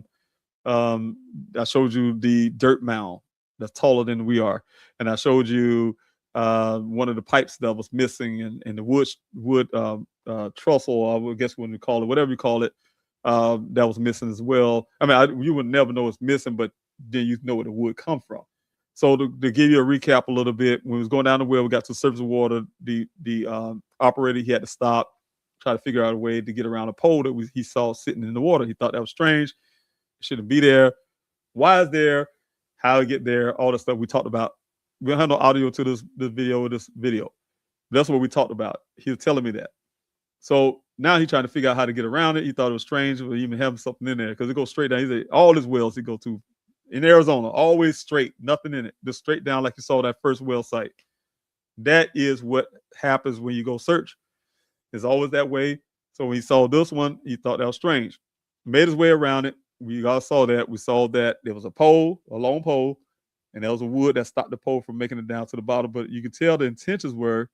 showed you the dirt mound that's taller than we are, and I showed you one of the pipes that was missing, and the wood trussel, I would guess what you call it, whatever you call it, that was missing as well. I mean, you would never know it's missing, but then you know where the wood come from. So to give you a recap a little bit, when we was going down the well, we got to surface water. The operator, he had to stop, try to figure out a way to get around a pole that he saw sitting in the water. He thought that was strange. It shouldn't be there. Why is there? How to get there? All the stuff we talked about. We don't have no audio to this video. That's what we talked about. He was telling me that. So now he's trying to figure out how to get around it. He thought it was strange to even have something in there, because it goes straight down. He said all his wells he go to in Arizona, always straight, nothing in it, just straight down like you saw that first well site. That is what happens when you go search. It's always that way. So when he saw this one, he thought that was strange. Made his way around it. We all saw that. We saw that there was a pole, a long pole, and there was a wood that stopped the pole from making it down to the bottom. But you could tell the intentions were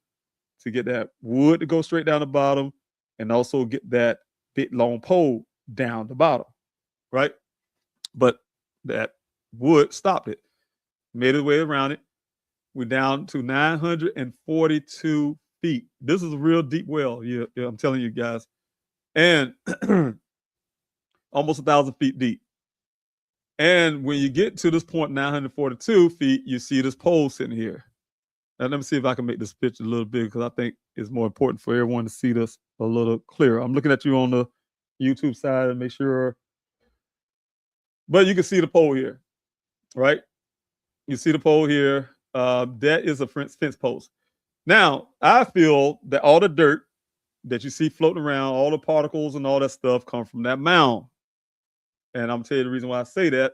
to get that wood to go straight down the bottom, and also get that big long pole down the bottom, right? But that wood stopped it. Made his way around it. We're down to 942 feet. This is a real deep well. Yeah, I'm telling you guys. And almost 1,000 feet deep. And when you get to this point, 942 feet, you see this pole sitting here. Now, let me see if I can make this picture a little bigger because I think it's more important for everyone to see this a little clearer. I'm looking at you on the YouTube side and make sure. But you can see the pole here, right? You see the pole here. That is a fence post. Now, I feel that all the dirt that you see floating around, all the particles and all that stuff come from that mound. And I'm going to tell you the reason why I say that.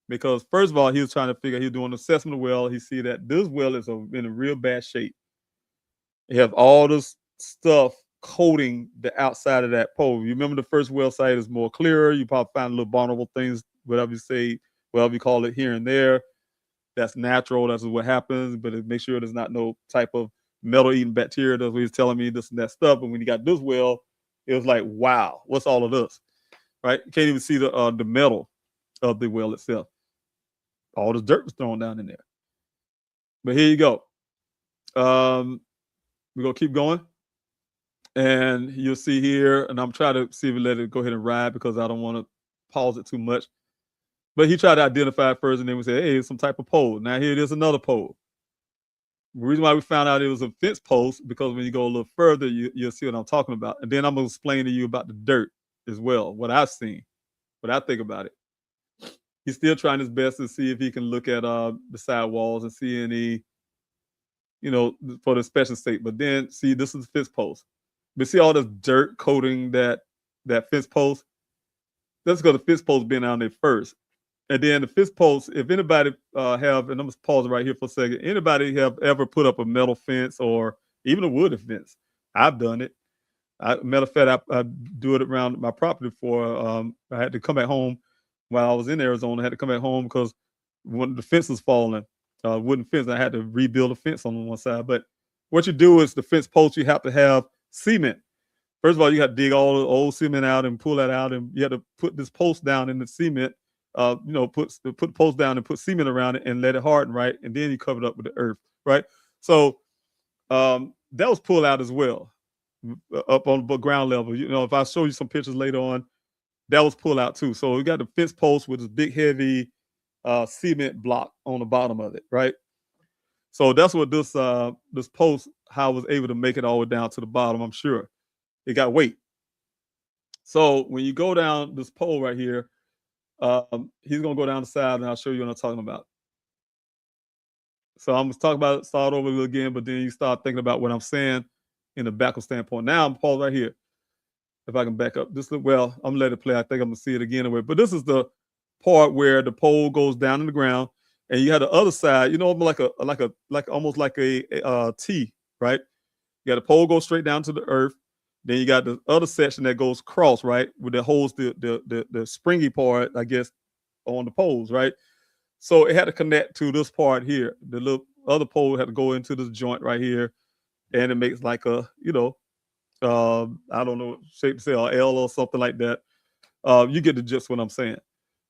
Because first of all, he was trying to figure, he was doing an assessment of the well. He see that this well is in a real bad shape. You have all this stuff coating the outside of that pole. You remember the first well site is more clearer. You probably find little vulnerable things, whatever you say, whatever you call it here and there. That's natural. That's what happens. But it makes sure there's not no type of metal-eating bacteria. That's what he's telling me, this and that stuff. But when you got this well, it was like, wow, what's all of this? Right? You can't even see the metal of the well itself. All this dirt was thrown down in there. But here you go. We're going to keep going. And you'll see here, and I'm trying to see if we let it go ahead and ride because I don't want to pause it too much. But he tried to identify it first, and then we said, hey, it's some type of pole. Now here it is, another pole. The reason why we found out it was a fence post, because when you go a little further, you'll see what I'm talking about. And then I'm going to explain to you about the dirt as well, what I've seen, what I think about it. He's still trying his best to see if he can look at the side walls and see any, for the inspection state. But then, see, this is the fence post. But see all this dirt coating that fence post? That's because the fence post been on there first. And then the fence post, if anybody have, and I'm just pause right here for a second, anybody have ever put up a metal fence or even a wooden fence? I've done it. Matter of fact, I do it around my property for, I had to come back home while I was in Arizona. I had to come back home because when the fence was falling, wooden fence, I had to rebuild a fence on one side. But what you do is the fence post, you have to have cement. First of all, you have to dig all the old cement out and pull that out, and you have to put this post down in the cement. Put the post down and put cement around it and let it harden, right? And then you cover it up with the earth, right? So that was pulled out as well, up on the ground level. If I show you some pictures later on, that was pulled out too. So we got the fence post with this big heavy cement block on the bottom of it, right? So that's what this post, how I was able to make it all the way down to the bottom. I'm sure it got weight. So when you go down this pole right here, he's gonna go down the side, and I'll show you what I'm talking about. So I'm gonna talk about it, start over again, but then you start thinking about what I'm saying in the backward standpoint. Now I'm paused right here. If I can back up, I'm gonna let it play. I think I'm gonna see it again anyway. But this is the part where the pole goes down in the ground, and you have the other side, almost like a T, right? You got the pole go straight down to the earth. Then you got the other section that goes across, right, where that holds the springy part, I guess, on the poles, right? So it had to connect to this part here. The little other pole had to go into this joint right here, and it makes like a, I don't know, shape to say an L or something like that. You get the gist what I'm saying.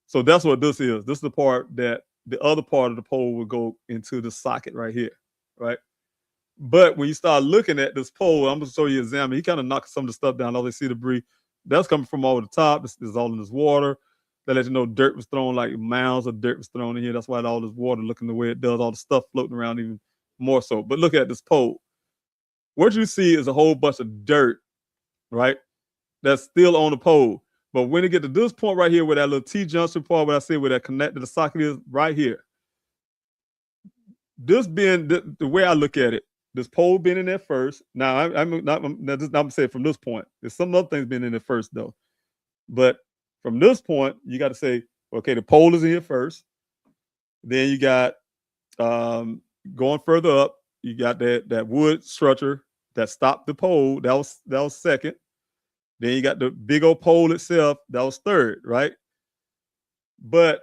So that's what this is. This is the part that the other part of the pole will go into the socket right here, right? But when you start looking at this pole, I'm going to show you an example. He kind of knocked some of the stuff down. All they see debris. That's coming from over the top. This is all in this water. That lets you know dirt was thrown, like mounds of dirt was thrown in here. That's why all this water looking the way it does. All the stuff floating around even more so. But look at this pole. What you see is a whole bunch of dirt, right? That's still on the pole. But when you get to this point right here where that little T-junction part, where I say where that connected the socket is, right here. This being the way I look at it, this pole been in there first. Now, I'm saying from this point. There's some other things been in there first, though. But from this point, you got to say, okay, the pole is in here first. Then you got going further up, you got that wood structure that stopped the pole. That was second. Then you got the big old pole itself. That was third, right? But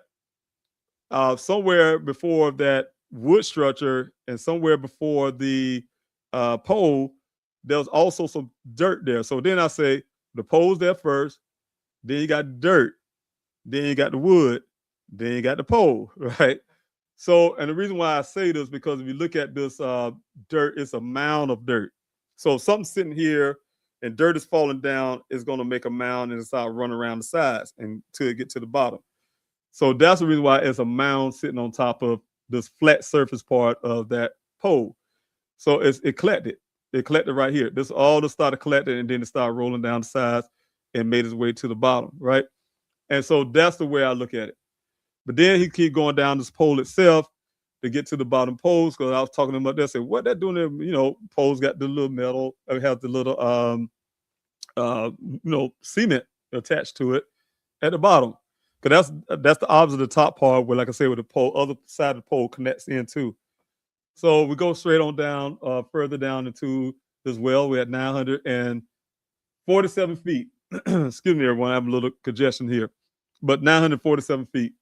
somewhere before that wood structure and somewhere before the pole, there was also some dirt there. So then I say the pole's there first, then you got dirt, then you got the wood, then you got the pole, right? So, and the reason why I say this, because if you look at this dirt, it's a mound of dirt. So if something's sitting here and dirt is falling down, it's going to make a mound and it's out running around the sides until it get to the bottom. So that's the reason why it's a mound sitting on top of this flat surface part of that pole. So it collected. It collected right here. This all just started collecting, and then it started rolling down the sides and made its way to the bottom, right? And so that's the way I look at it. But then he keep going down this pole itself to get to the bottom poles, because I was talking to him about that. I said, what that doing there? You know, poles got the little metal, have the little cement attached to it at the bottom. Because that's the opposite of the top part, where, like I said, where the pole, other side of the pole connects into. So we go straight on down, further down into this well. We're at 947 feet. Excuse me, everyone. I have a little congestion here. But 947 feet,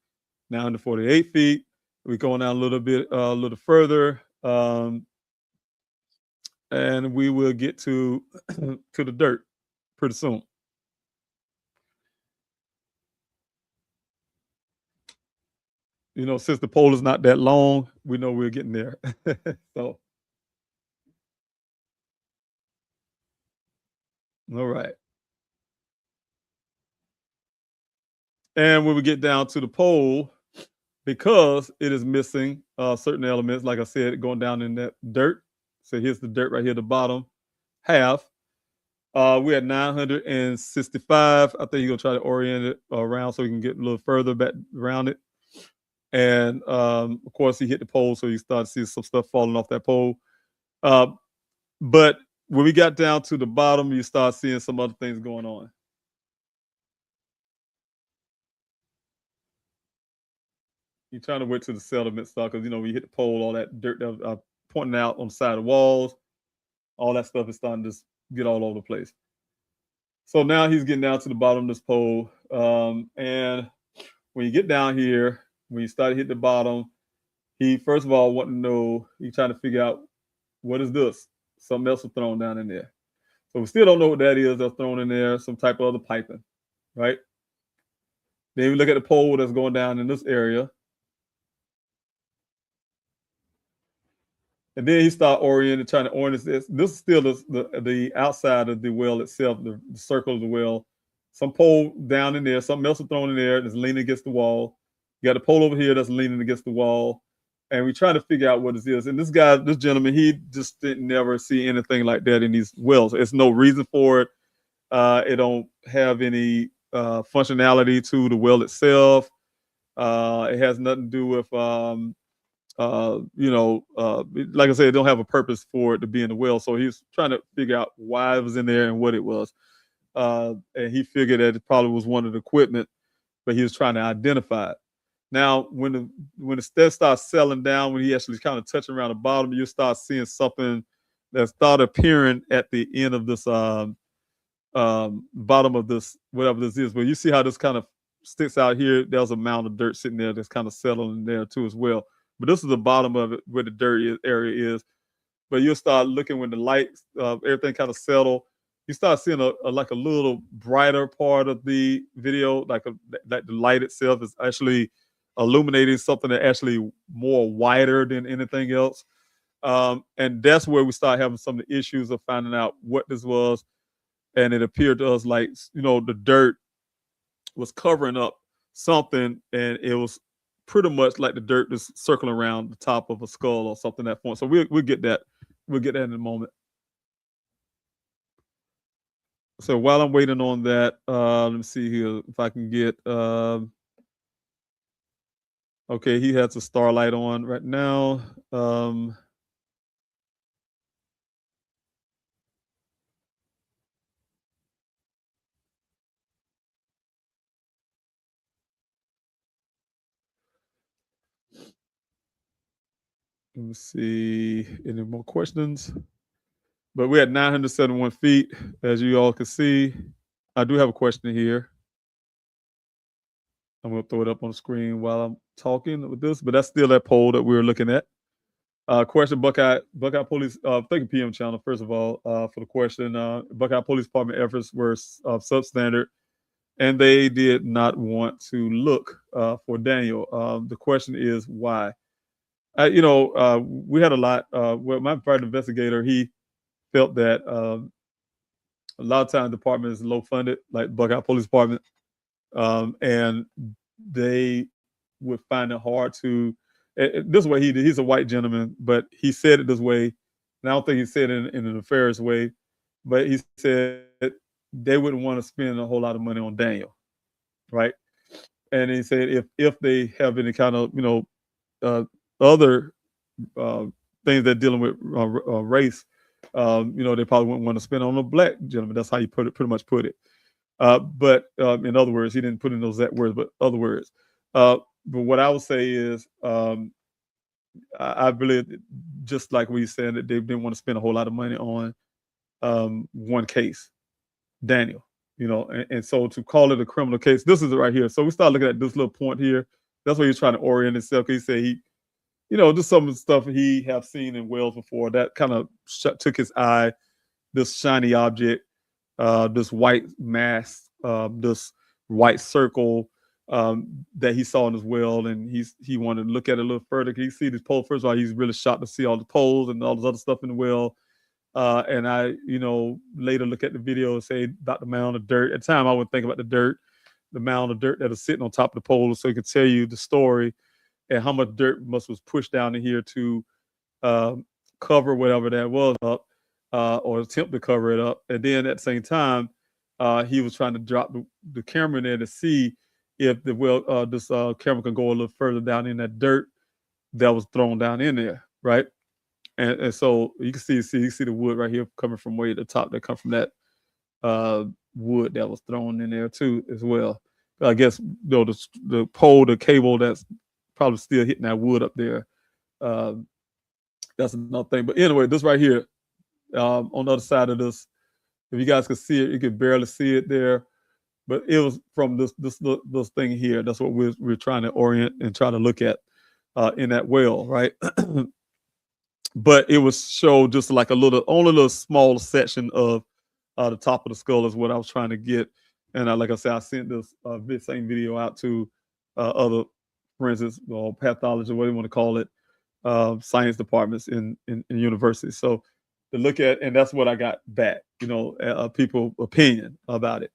948 feet. We're going down a little further. And we will get to to the dirt pretty soon. You know, since the pole is not that long, we know we're getting there. So, all right. And when we get down to the pole, because it is missing certain elements, like I said, going down in that dirt. So here's the dirt right here, the bottom half. We're at 965. I think you're gonna try to orient it around so we can get a little further back around it. And of course, he hit the pole, so you start to see some stuff falling off that pole. But when we got down to the bottom, you start seeing some other things going on. You're trying to wait till the settlement stuff, because, you know, we hit the pole, all that dirt that was pointing out on the side of the walls, all that stuff is starting to just get all over the place. So now he's getting down to the bottom of this pole. And when you get down here, when you start hitting the bottom, he first of all wanted to know, he's trying to figure out, what is this? Something else was thrown down in there. So we still don't know what that is that's thrown in there, some type of other piping, right? Then we look at the pole that's going down in this area. And then he started trying to orient this. This is still the outside of the well itself, the circle of the well. Some pole down in there, something else is thrown in there that's leaning against the wall. You got a pole over here that's leaning against the wall. And we're trying to figure out what this is. And this gentleman, he just didn't never see anything like that in these wells. There's no reason for it. It don't have any functionality to the well itself. It has nothing to do with like I said, it don't have a purpose for it to be in the well. So he's trying to figure out why it was in there and what it was. And he figured that it probably was one of the equipment, but he was trying to identify it. Now, when the stuff starts settling down, when he actually kind of touching around the bottom, you start seeing something that started appearing at the end of this bottom of this, whatever this is. But you see how this kind of sticks out here. There's a mound of dirt sitting there that's kind of settling there too as well. But this is the bottom of it where the dirt area is. But you'll start looking when the lights, everything kind of settle. You start seeing a little brighter part of the video, like the light itself is actually illuminating something that actually more wider than anything else. And that's where we start having some of the issues of finding out what this was. And it appeared to us like, you know, the dirt was covering up something, and it was pretty much like the dirt is circling around the top of a skull or something at that point. So we'll get that. We'll get that in a moment. So while I'm waiting on that, let me see here if I can get. Okay, he has a starlight on right now. Let me see any more questions. But we're at 971 feet, as you all can see. I do have a question here. I'm going to throw it up on the screen while I'm talking with this, but that's still that poll that we're looking at. Question, Buckeye Police, thank you, PM channel, first of all, for the question. Buckeye Police Department efforts were substandard, and they did not want to look for Daniel. The question is why? We had a lot. Well, my private investigator, he felt that a lot of times the department is low funded, like Buckeye Police Department, and they would find it hard to. This way, he's a white gentleman, but he said it this way, and I don't think he said it in a nefarious way, but he said they wouldn't want to spend a whole lot of money on Daniel, right? And he said if they have any kind of uh, other uh, things that dealing with race, they probably wouldn't want to spend on a black gentleman. That's how he pretty much put it. But in other words, he didn't put in those exact words, but other words. But what I would say is, I believe, just like we said, that they didn't want to spend a whole lot of money on one case, Daniel. And so to call it a criminal case, this is it right here. So we start looking at this little point here. That's where he's trying to orient himself. He said just some of the stuff he have seen in Wales before that kind of took his eye. This shiny object, this white mass, this white circle that he saw in his well, and he wanted to look at it a little further. Can you see this pole? First of all, he's really shocked to see all the poles and all this other stuff in the well. And I, later look at the video and say about the mound of dirt. At the time, I would think about the mound of dirt that is sitting on top of the pole, so he could tell you the story and how much dirt was pushed down in here to cover whatever that was up, or attempt to cover it up. And then at the same time, he was trying to drop the camera in there to see if this camera can go a little further down in that dirt that was thrown down in there, right? And so you can see the wood right here coming from way at the top that come from that wood that was thrown in there too as well. I guess the pole, the cable that's probably still hitting that wood up there. That's another thing. But anyway, this right here, on the other side of this, if you guys could see it, you could barely see it there. But it was from this thing here. That's what we're trying to orient and try to look at in that well, right? But it was showed just like only a little small section of the top of the skull is what I was trying to get. And like I said, I sent this same video out to other forensics or pathology, what do you want to call it, science departments in universities. So to look at, and that's what I got back, people opinion about it.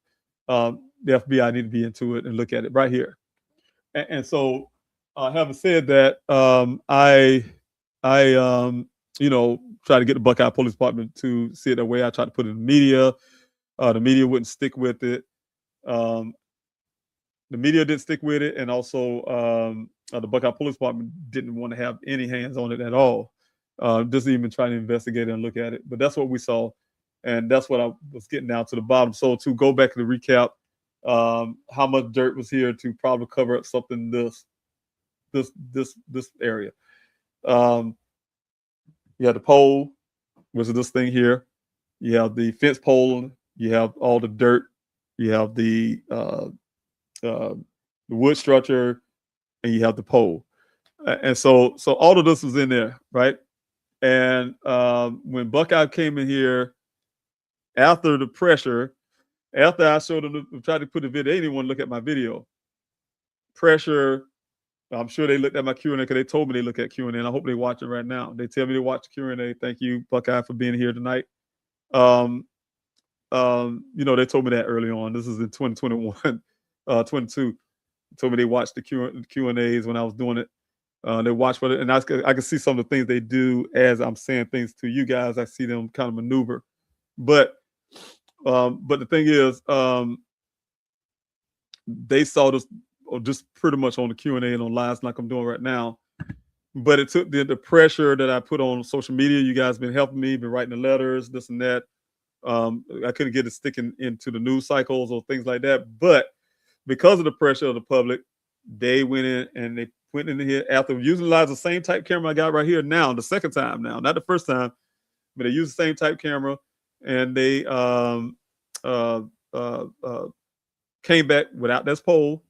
The FBI need to be into it and look at it right here. And so, having said that, I try to get the Buckeye Police Department to see it that way. I tried to put it in the media. The media wouldn't stick with it. The media didn't stick with it, and also the Buckeye Police Department didn't want to have any hands on it at all. Just even trying to investigate it and look at it. But that's what we saw, and that's what I was getting down to the bottom. So to go back to the recap, how much dirt was here to probably cover up something this area. You have the pole, which is this thing here. You have the fence pole. You have all the dirt. You have the wood structure, and you have the pole. And so all of this was in there, right? And when Buckeye came in here after the pressure, after I showed them, tried to put the video, they didn't want to look at my video. Pressure. I'm sure they looked at my Q&A because they told me they look at Q&A, and I hope they watch it right now. They tell me to watch the Q&A. Thank you, Buckeye, for being here tonight. They told me that early on. This is in 2021, 22. They told me they watched the Q&As when I was doing it. They watch for it, and I can see some of the things they do as I'm saying things to you guys. I see them kind of maneuver, but the thing is, they saw this just pretty much on the Q&A and on lives like I'm doing right now. But it took the pressure that I put on social media. You guys been helping me, been writing the letters, this and that. I couldn't get it sticking into the news cycles or things like that. But because of the pressure of the public, they went in and they went in here after utilizing the same type camera I got right here now, the second time now, not the first time, but they used the same type camera, and they came back without this pole,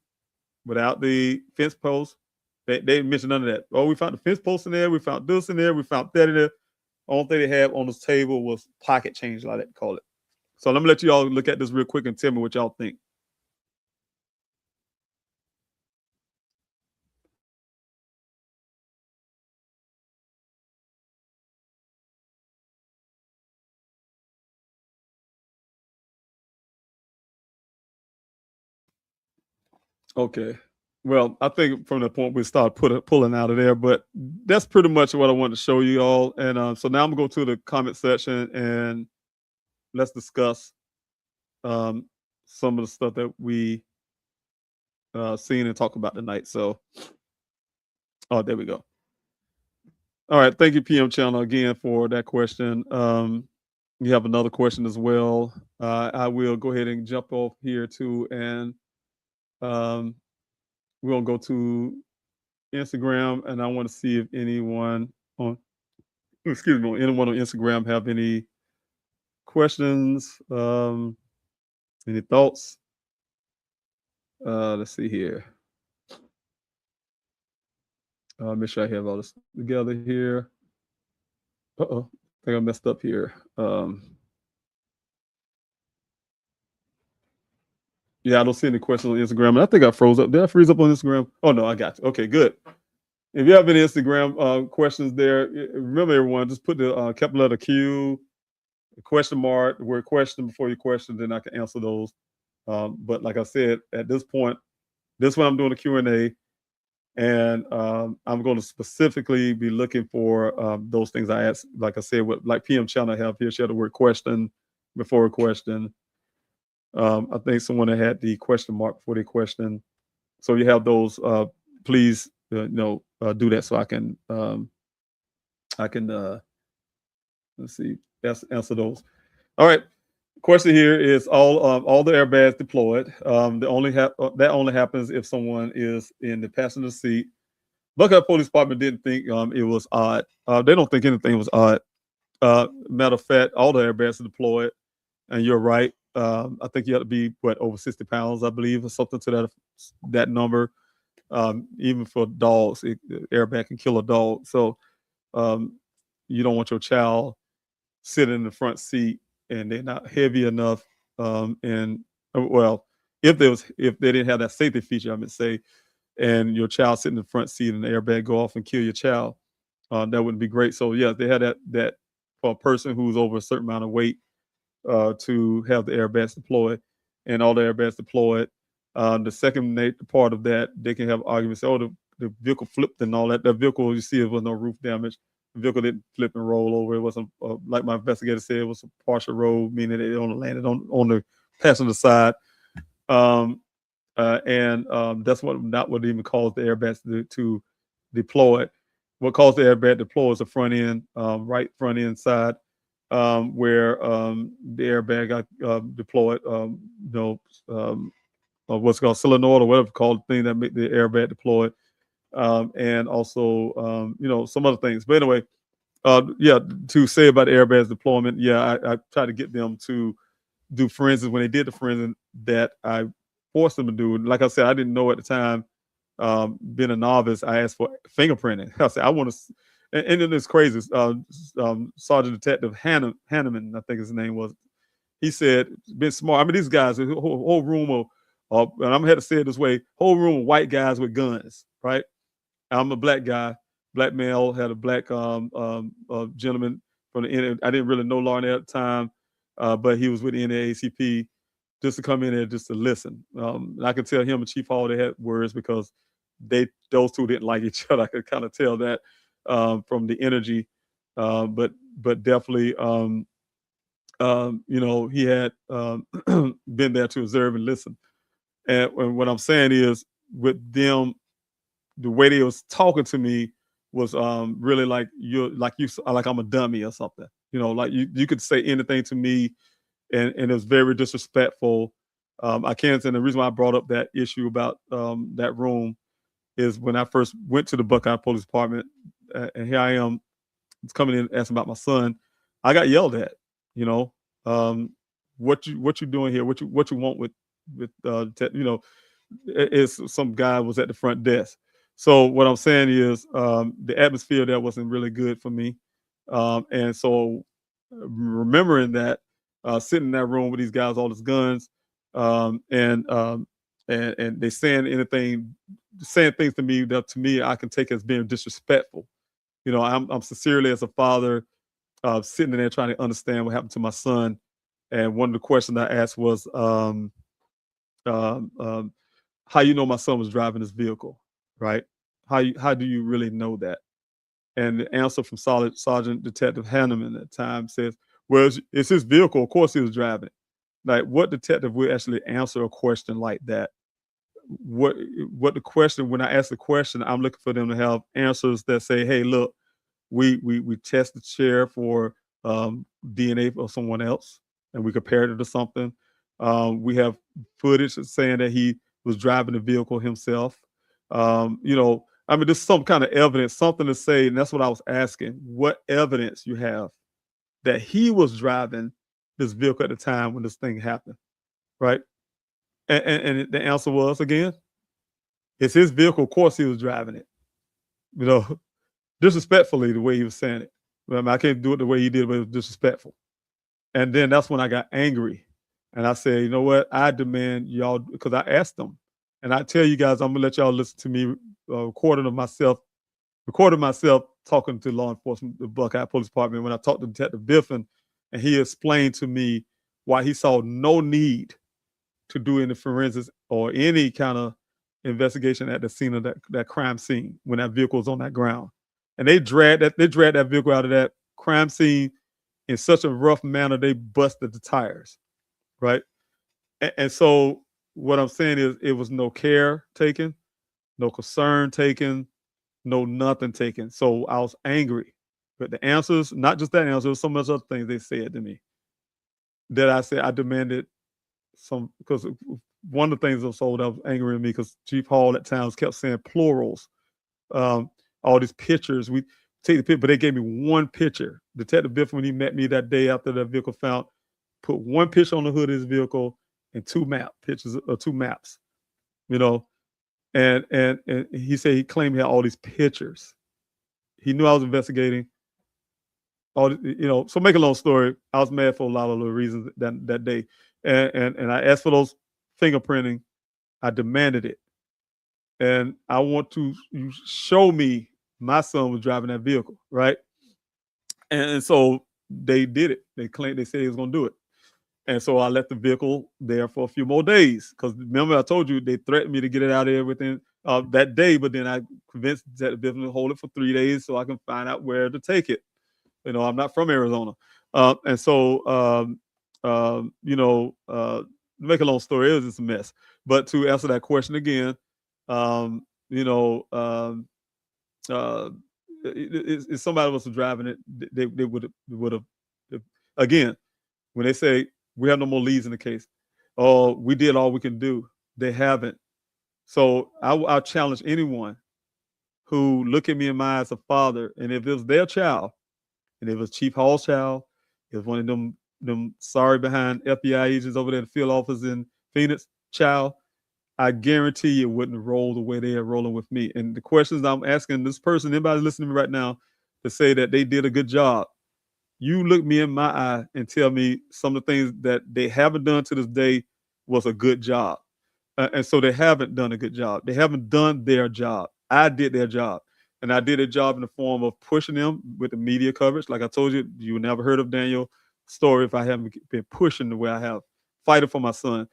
without the fence post. They didn't mention none of that. Oh, we found the fence post in there. We found this in there. We found that in there. Only thing they had on this table was pocket change, like that call it. So let me let you all look at this real quick and tell me what y'all think. Okay. Well, I think from the point we start pulling out of there, but that's pretty much what I wanted to show you all. And so now I'm going to go to the comment section and let's discuss um, some of the stuff that we seen and talk about tonight. So, oh, there we go. All right. Thank you, PM Channel, again for that question. You have another question as well. I will go ahead and jump off here too, and we'll go to Instagram, and I want to see if anyone on anyone on Instagram have any questions, any thoughts. Let's see here. Make sure I have all this together here. Uh-oh, I think I messed up here. Yeah, I don't see any questions on Instagram. And I think I froze up. Did I freeze up on Instagram? Oh, no, I got you. Okay, good. If you have any Instagram questions there, remember, everyone, just put the capital letter Q, question mark, the word question before your question, then I can answer those. But like I said, at this point, this one I'm doing a Q&A, and I'm going to specifically be looking for those things I asked. Like I said, like PM Channel have here, she had the word question before a question. I think someone that had the question mark before the question. So you have those. Please, do that so I can let's see, answer those. All right. Question here is all the airbags deployed. That only happens if someone is in the passenger seat. Buckeye Police Department didn't think it was odd. They don't think anything was odd. Matter of fact, all the airbags are deployed, and you're right. I think you have to be over 60 pounds, I believe, or something to that number. Even for dogs, airbag can kill a dog. So you don't want your child sitting in the front seat and they're not heavy enough. And well, if they didn't have that safety feature, I would say, and your child sitting in the front seat and the airbag go off and kill your child, that wouldn't be great. So yeah, they had that for a person who's over a certain amount of weight to have the airbags deployed, and all the airbags deployed. The second part of that, they can have arguments. Oh, the vehicle flipped and all that. That vehicle, you see, it was no roof damage. The vehicle didn't flip and roll over. It wasn't like my investigator said. It was a partial roll, meaning it only landed on the passenger side. And that's not what even caused the airbags to deploy. What caused the airbag deploy is the front end, right front end side, where the airbag got deployed. What's called solenoid or whatever called thing that made the airbag deployed, and also some other things. But anyway, to say about airbags deployment, I tried to get them to do forensics. When they did the forensics that I forced them to do, like I said, I didn't know at the time. Being a novice, I asked for fingerprinting. I said I want to, and then it's crazy. Sergeant Detective Hanneman, I think his name was. He said, "Been smart." I mean, these guys, a whole room of, and I'm going to say it this way: whole room of white guys with guns. Right? I'm a black guy, black male. Had a black gentleman from the. I didn't really know Lauren at the time, but he was with the NAACP just to come in there just to listen. I could tell him and Chief Hall they had words because those two didn't like each other. I could kind of tell that from the energy, but definitely he had been there to observe and listen. And what I'm saying is with them, the way they was talking to me was really like I'm a dummy or something. Like you could say anything to me, and it was very disrespectful. I can't. And the reason why I brought up that issue about that room is when I first went to the Buckeye Police Department, and here I am coming in asking about my son. I got yelled at. What you doing here? What you want with it's some guy was at the front desk. So what I'm saying is the atmosphere there wasn't really good for me, and so remembering that, sitting in that room with these guys, all these guns, and they saying things to me that to me I can take as being disrespectful. I'm sincerely as a father sitting in there trying to understand what happened to my son, and one of the questions I asked was, how you know my son was driving this vehicle, right? How do you really know that? And the answer from Sergeant Detective Hanneman at the time says, well, it's his vehicle. Of course he was driving it. Like, what detective would actually answer a question like that? What the question, when I ask the question, I'm looking for them to have answers that say, hey, look, we test the chair for DNA of someone else, and we compared it to something. We have footage saying that he was driving the vehicle himself. I mean, there's some kind of evidence, something to say, and that's what I was asking. What evidence you have that he was driving this vehicle at the time when this thing happened, right? And the answer was, again, it's his vehicle. Of course, he was driving it. You know, disrespectfully the way he was saying it. I mean, I can't do it the way he did, but it was disrespectful. And then that's when I got angry. And I said, you know what? I demand y'all, because I asked them. And I tell you guys, I'm going to let y'all listen to me recording myself talking to law enforcement, the Buckeye Police Department, when I talked to Detective Biffin, and he explained to me why he saw no need to do any forensics or any kind of investigation at the scene of that crime scene when that vehicle was on that ground. And they dragged that vehicle out of that crime scene in such a rough manner, they busted the tires, right? And so what I'm saying is it was no care taken, no concern taken, no nothing taken. So I was angry. But the answers, not just that answer, there was so much other things they said to me that I said I demanded some, because one of the things that was angering me because Chief Hall at times kept saying plurals. All these pictures, we take the picture, but they gave me one picture. Detective Biff, when he met me that day after that vehicle found, put one picture on the hood of his vehicle and two maps, you know. And he said he claimed he had all these pictures. He knew I was investigating. So make a long story, I was mad for a lot of little reasons that day. And I asked for those fingerprinting. I demanded it. And I want you show me my son was driving that vehicle, right? And so they did it. They said he was going to do it. And so I left the vehicle there for a few more days. Because remember, I told you they threatened me to get it out of there within that day. But then I convinced the business to hold it for 3 days so I can find out where to take it. I'm not from Arizona. And so, make a long story, it was just a mess. But to answer that question again, if somebody was driving it, they would have. Again, when they say we have no more leads in the case, oh, we did all we can do, they haven't. So I challenge anyone who look at me in my eyes as a father, and if it was their child, and if it was Chief Hall's child, it was one of them sorry behind FBI agents over there in the field office in Phoenix child, I guarantee you wouldn't roll the way they are rolling with me. And the questions I'm asking this person, anybody listening to me right now, to say that they did a good job, you look me in my eye and tell me some of the things that they haven't done to this day was a good job. And so they haven't done a good job. They haven't done their job. I did their job. And I did a job in the form of pushing them with the media coverage. Like I told you, you never heard of Daniel's story if I haven't been pushing the way I have, fighting for my son,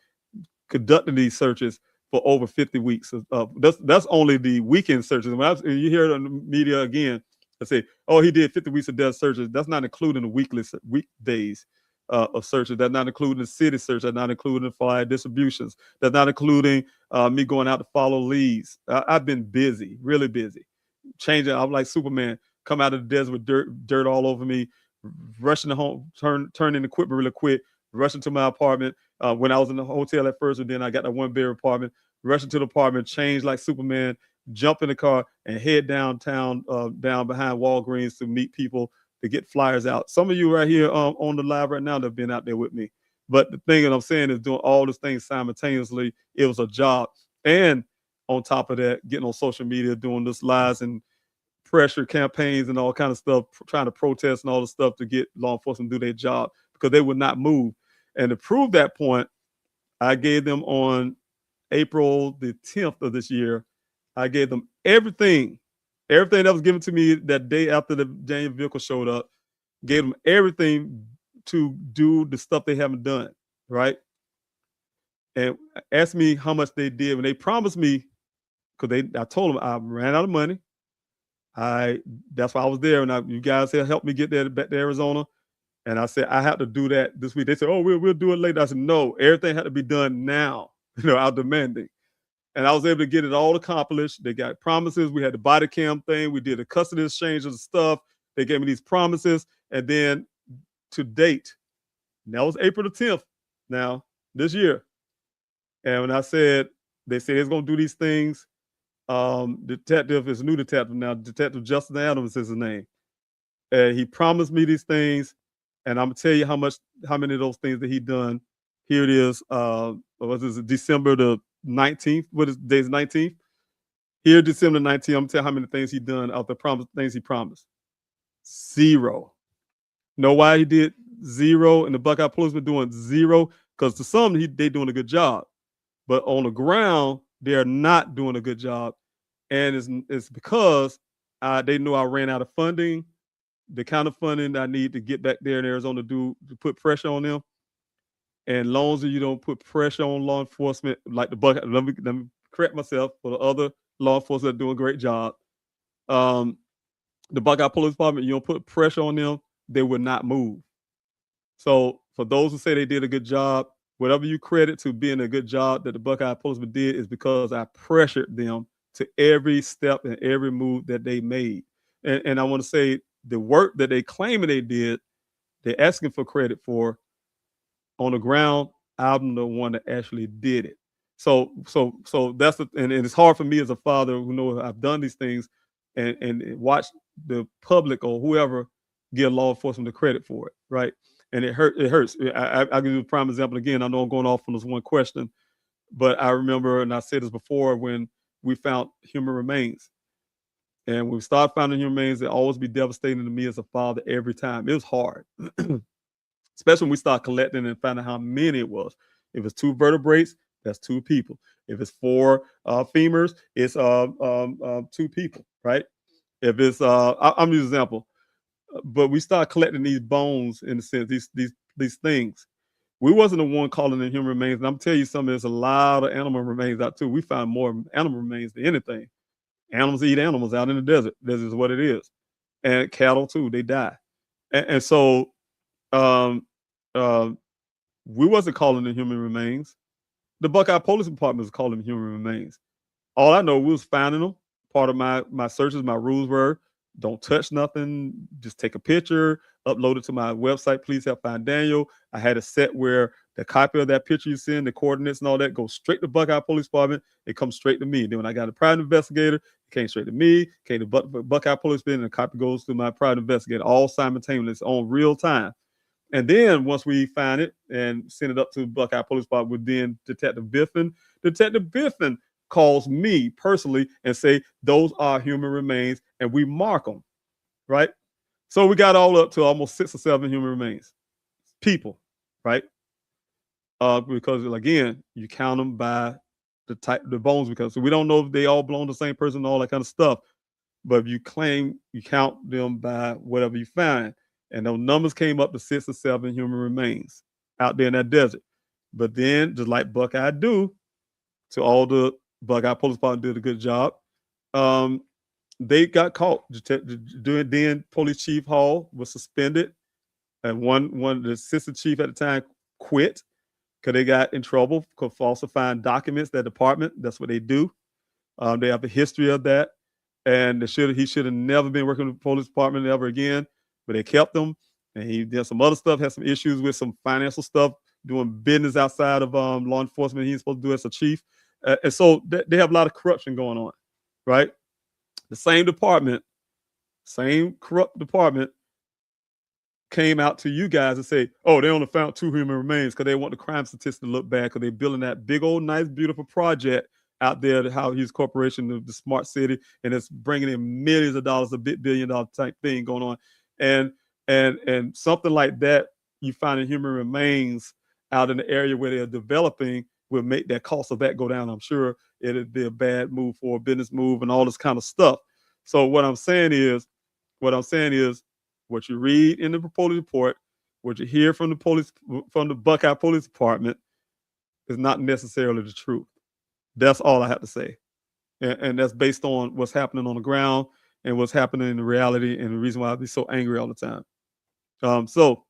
conducting these searches for over 50 weeks. That's only the weekend searches. When you hear it on the media again, I say, oh, he did 50 weeks of death searches. That's not including the weekdays of searches. That's not including the city search. That's not including the flyer distributions. That's not including me going out to follow leads. I've been busy, really busy. Changing, I'm like Superman, come out of the desert with dirt all over me, rushing to home, turning equipment really quick, rushing to my apartment. When I was in the hotel at first, and then I got that one-bedroom apartment, rushing to the apartment, change like Superman, jump in the car, and head downtown, down behind Walgreens to meet people, to get flyers out. Some of you right here on the live right now that have been out there with me. But the thing that I'm saying is doing all these things simultaneously, it was a job. And on top of that, getting on social media, doing this lies and pressure campaigns and all kind of stuff, trying to protest and all the stuff to get law enforcement to do their job because they would not move. And to prove that point, I gave them on April the 10th of this year, I gave them everything that was given to me that day after the Daniel vehicle showed up, gave them everything to do the stuff they haven't done, right? and asked me how much they did when they promised me, because I told them I ran out of money. That's why I was there, and you guys helped me get there back to Arizona. And I said I have to do that this week. They said, "Oh, we'll do it later." I said, "No, everything had to be done now." I'm demanding, and I was able to get it all accomplished. They got promises. We had the body cam thing. We did a custody exchange of the stuff. They gave me these promises, and then to date, and that was April the 10th. Now this year, and when I said they said it's going to do these things, detective is a new detective now. Detective Justin Adams is his name. He promised me these things, and I'm gonna tell you how many of those things that he done. Here it is. What is it? December the 19th. What is day's 19th? Here, December 19th. I'm gonna tell you how many things he done out the things he promised. 0. Know why he did 0? And the Buckeye Police were doing 0 because to some they doing a good job, but on the ground they're not doing a good job, and it's because they know I ran out of funding. The kind of funding I need to get back there in Arizona to put pressure on them. And long as you don't put pressure on law enforcement, like the Buckeye, let me correct myself for the other law enforcement that are doing a great job. The Buckeye Police Department, you don't put pressure on them, they will not move. So for those who say they did a good job, whatever you credit to being a good job that the Buckeye Policemen did is because I pressured them to every step and every move that they made. And I want to say the work that they claiming they did, they're asking for credit for. On the ground, I'm the one that actually did it. So that's and it's hard for me as a father who know I've done these things and watch the public or whoever give law enforcement the credit for it, right? And it hurts. I'll give you a prime example again. I know I'm going off on this one question, but I remember, and I said this before, when we found human remains. And when we start finding human remains, it always be devastating to me as a father every time. It was hard. Especially when we start collecting and finding how many it was. If it's 2 vertebrates, that's 2 people. If it's 4 femurs, it's 2 people, right? If it's I'm using an example, but we start collecting these bones in a sense, these things. We wasn't the one calling in human remains, and I'm telling you something. There's a lot of animal remains out too. We find more animal remains than anything. Animals eat animals out in the desert. This is what it is, and cattle too. They die, and so um, we wasn't calling them human remains. The Buckeye Police Department was calling them human remains. All I know, we was finding them. Part of my searches, my rules were don't touch nothing, just take a picture, upload it to my website, Please Help Find Daniel. I had a set where the copy of that picture you send, the coordinates and all that, goes straight to Buckeye Police Department. It comes straight to me. Then when I got a private investigator, it came straight to me, came to Buckeye Police Department, and the copy goes to my private investigator, all simultaneously on real time. And then once we find it and send it up to Buckeye Police Department with then Detective Biffin calls me personally and say, those are human remains, and we mark them, right? So we got all up to almost 6 or 7 human remains. People, right? Because again, you count them by the bones, because so we don't know if they all belong to the same person and all that kind of stuff. But if you claim, you count them by whatever you find. And those numbers came up to 6 or 7 human remains out there in that desert. But then, just like Buckeye do, to all the Buckeye Police Department did a good job. They got caught. Then Police Chief Hall was suspended, and the assistant chief at the time quit because they got in trouble for falsifying documents. That department, that's what they do. They have a history of that, and he should have never been working with the police department ever again. But they kept him, and he did some other stuff. Had some issues with some financial stuff, doing business outside of law enforcement. He's supposed to do as a chief, and so they have a lot of corruption going on, right? The same department, same corrupt department, came out to you guys and say, "Oh, they only found 2 human remains because they want the crime statistics to look bad because they're building that big old nice beautiful project out there, how his corporation, the smart city, and it's bringing in millions of dollars, a billion-dollar type thing going on, and something like that. You finding human remains out in the area where they're developing will make that cost of that go down. I'm sure it'd be a bad move for a business move and all this kind of stuff. So what I'm saying is, what you read in the police report, what you hear from the Buckeye Police Department, is not necessarily the truth. That's all I have to say. And that's based on what's happening on the ground and what's happening in reality, and the reason why I be so angry all the time. So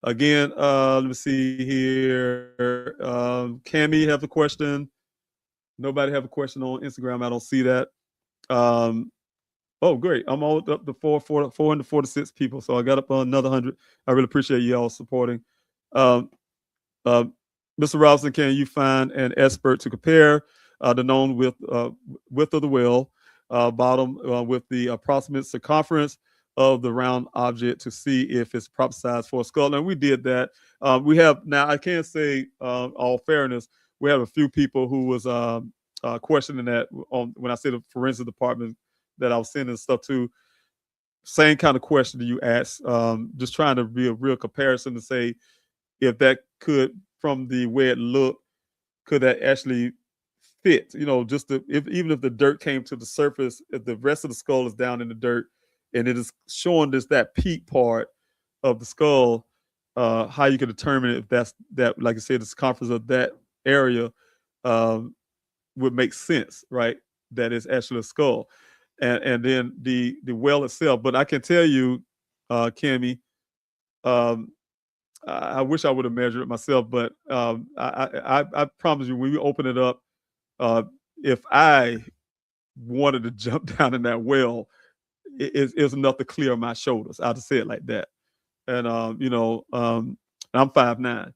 again, let me see here. Cammy have a question. Nobody have a question on Instagram. I don't see that. Oh, great. I'm all up to 446 people. So I got up another 100. I really appreciate you all supporting. Um, uh, Mr. Robinson, can you find an expert to compare the known width of the whale bottom with the approximate circumference of the round object to see if it's proper size for a skull? And we did that. We have now. I can't say all fairness. We have a few people who was questioning that when I say the forensic department that I was sending stuff to. Same kind of question that you asked. Just trying to be a real comparison to say if that could, from the way it looked, could that actually fit? Just even if the dirt came to the surface, if the rest of the skull is down in the dirt, and it is showing that peak part of the skull, how you can determine if that's that, like I said, the circumference of that area would make sense, right? That is actually a skull, and then the well itself. But I can tell you, Kimmy, I wish I would have measured it myself, but I promise you, when we open it up, if I wanted to jump down in that well, it's enough to clear my shoulders. I'll just say it like that. And I'm 5'9",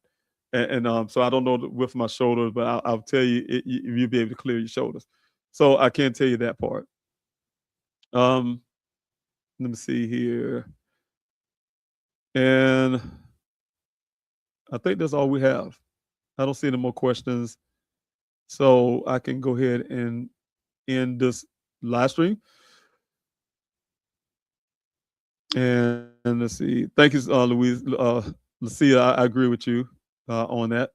and so I don't know the width of my shoulders, but I'll tell you, you'll be able to clear your shoulders. So I can't tell you that part. Let me see here, and I think that's all we have. I don't see any more questions, so I can go ahead and end this live stream. And let's see. Thank you, Louise. Lucia, I agree with you on that.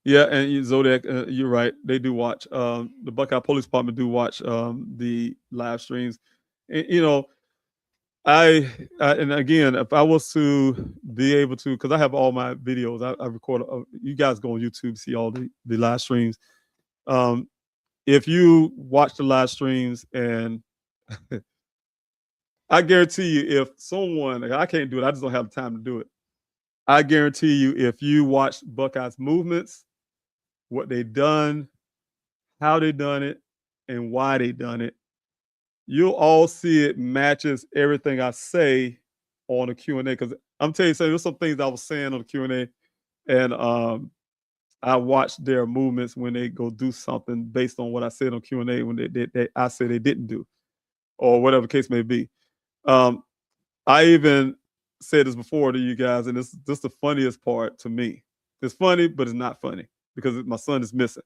Yeah, and Zodiac, you're right. They do watch. The Buckeye Police Department do watch the live streams. And, and again, if I was to be able to, because I have all my videos, I record. You guys go on YouTube, see all the live streams. If you watch the live streams, and I guarantee you, if someone, I can't do it, I just don't have the time to do it. I guarantee you, if you watch Buckeyes movements, what they done, how they done it, and why they done it, you'll all see it matches everything I say on the Q&A. Because I'm telling you, there's some things I was saying on the Q&A, and I watch their movements when they go do something based on what I said on Q&A when I say they didn't do, or whatever the case may be. I even said this before to you guys, and this is the funniest part to me. It's funny, but it's not funny because my son is missing.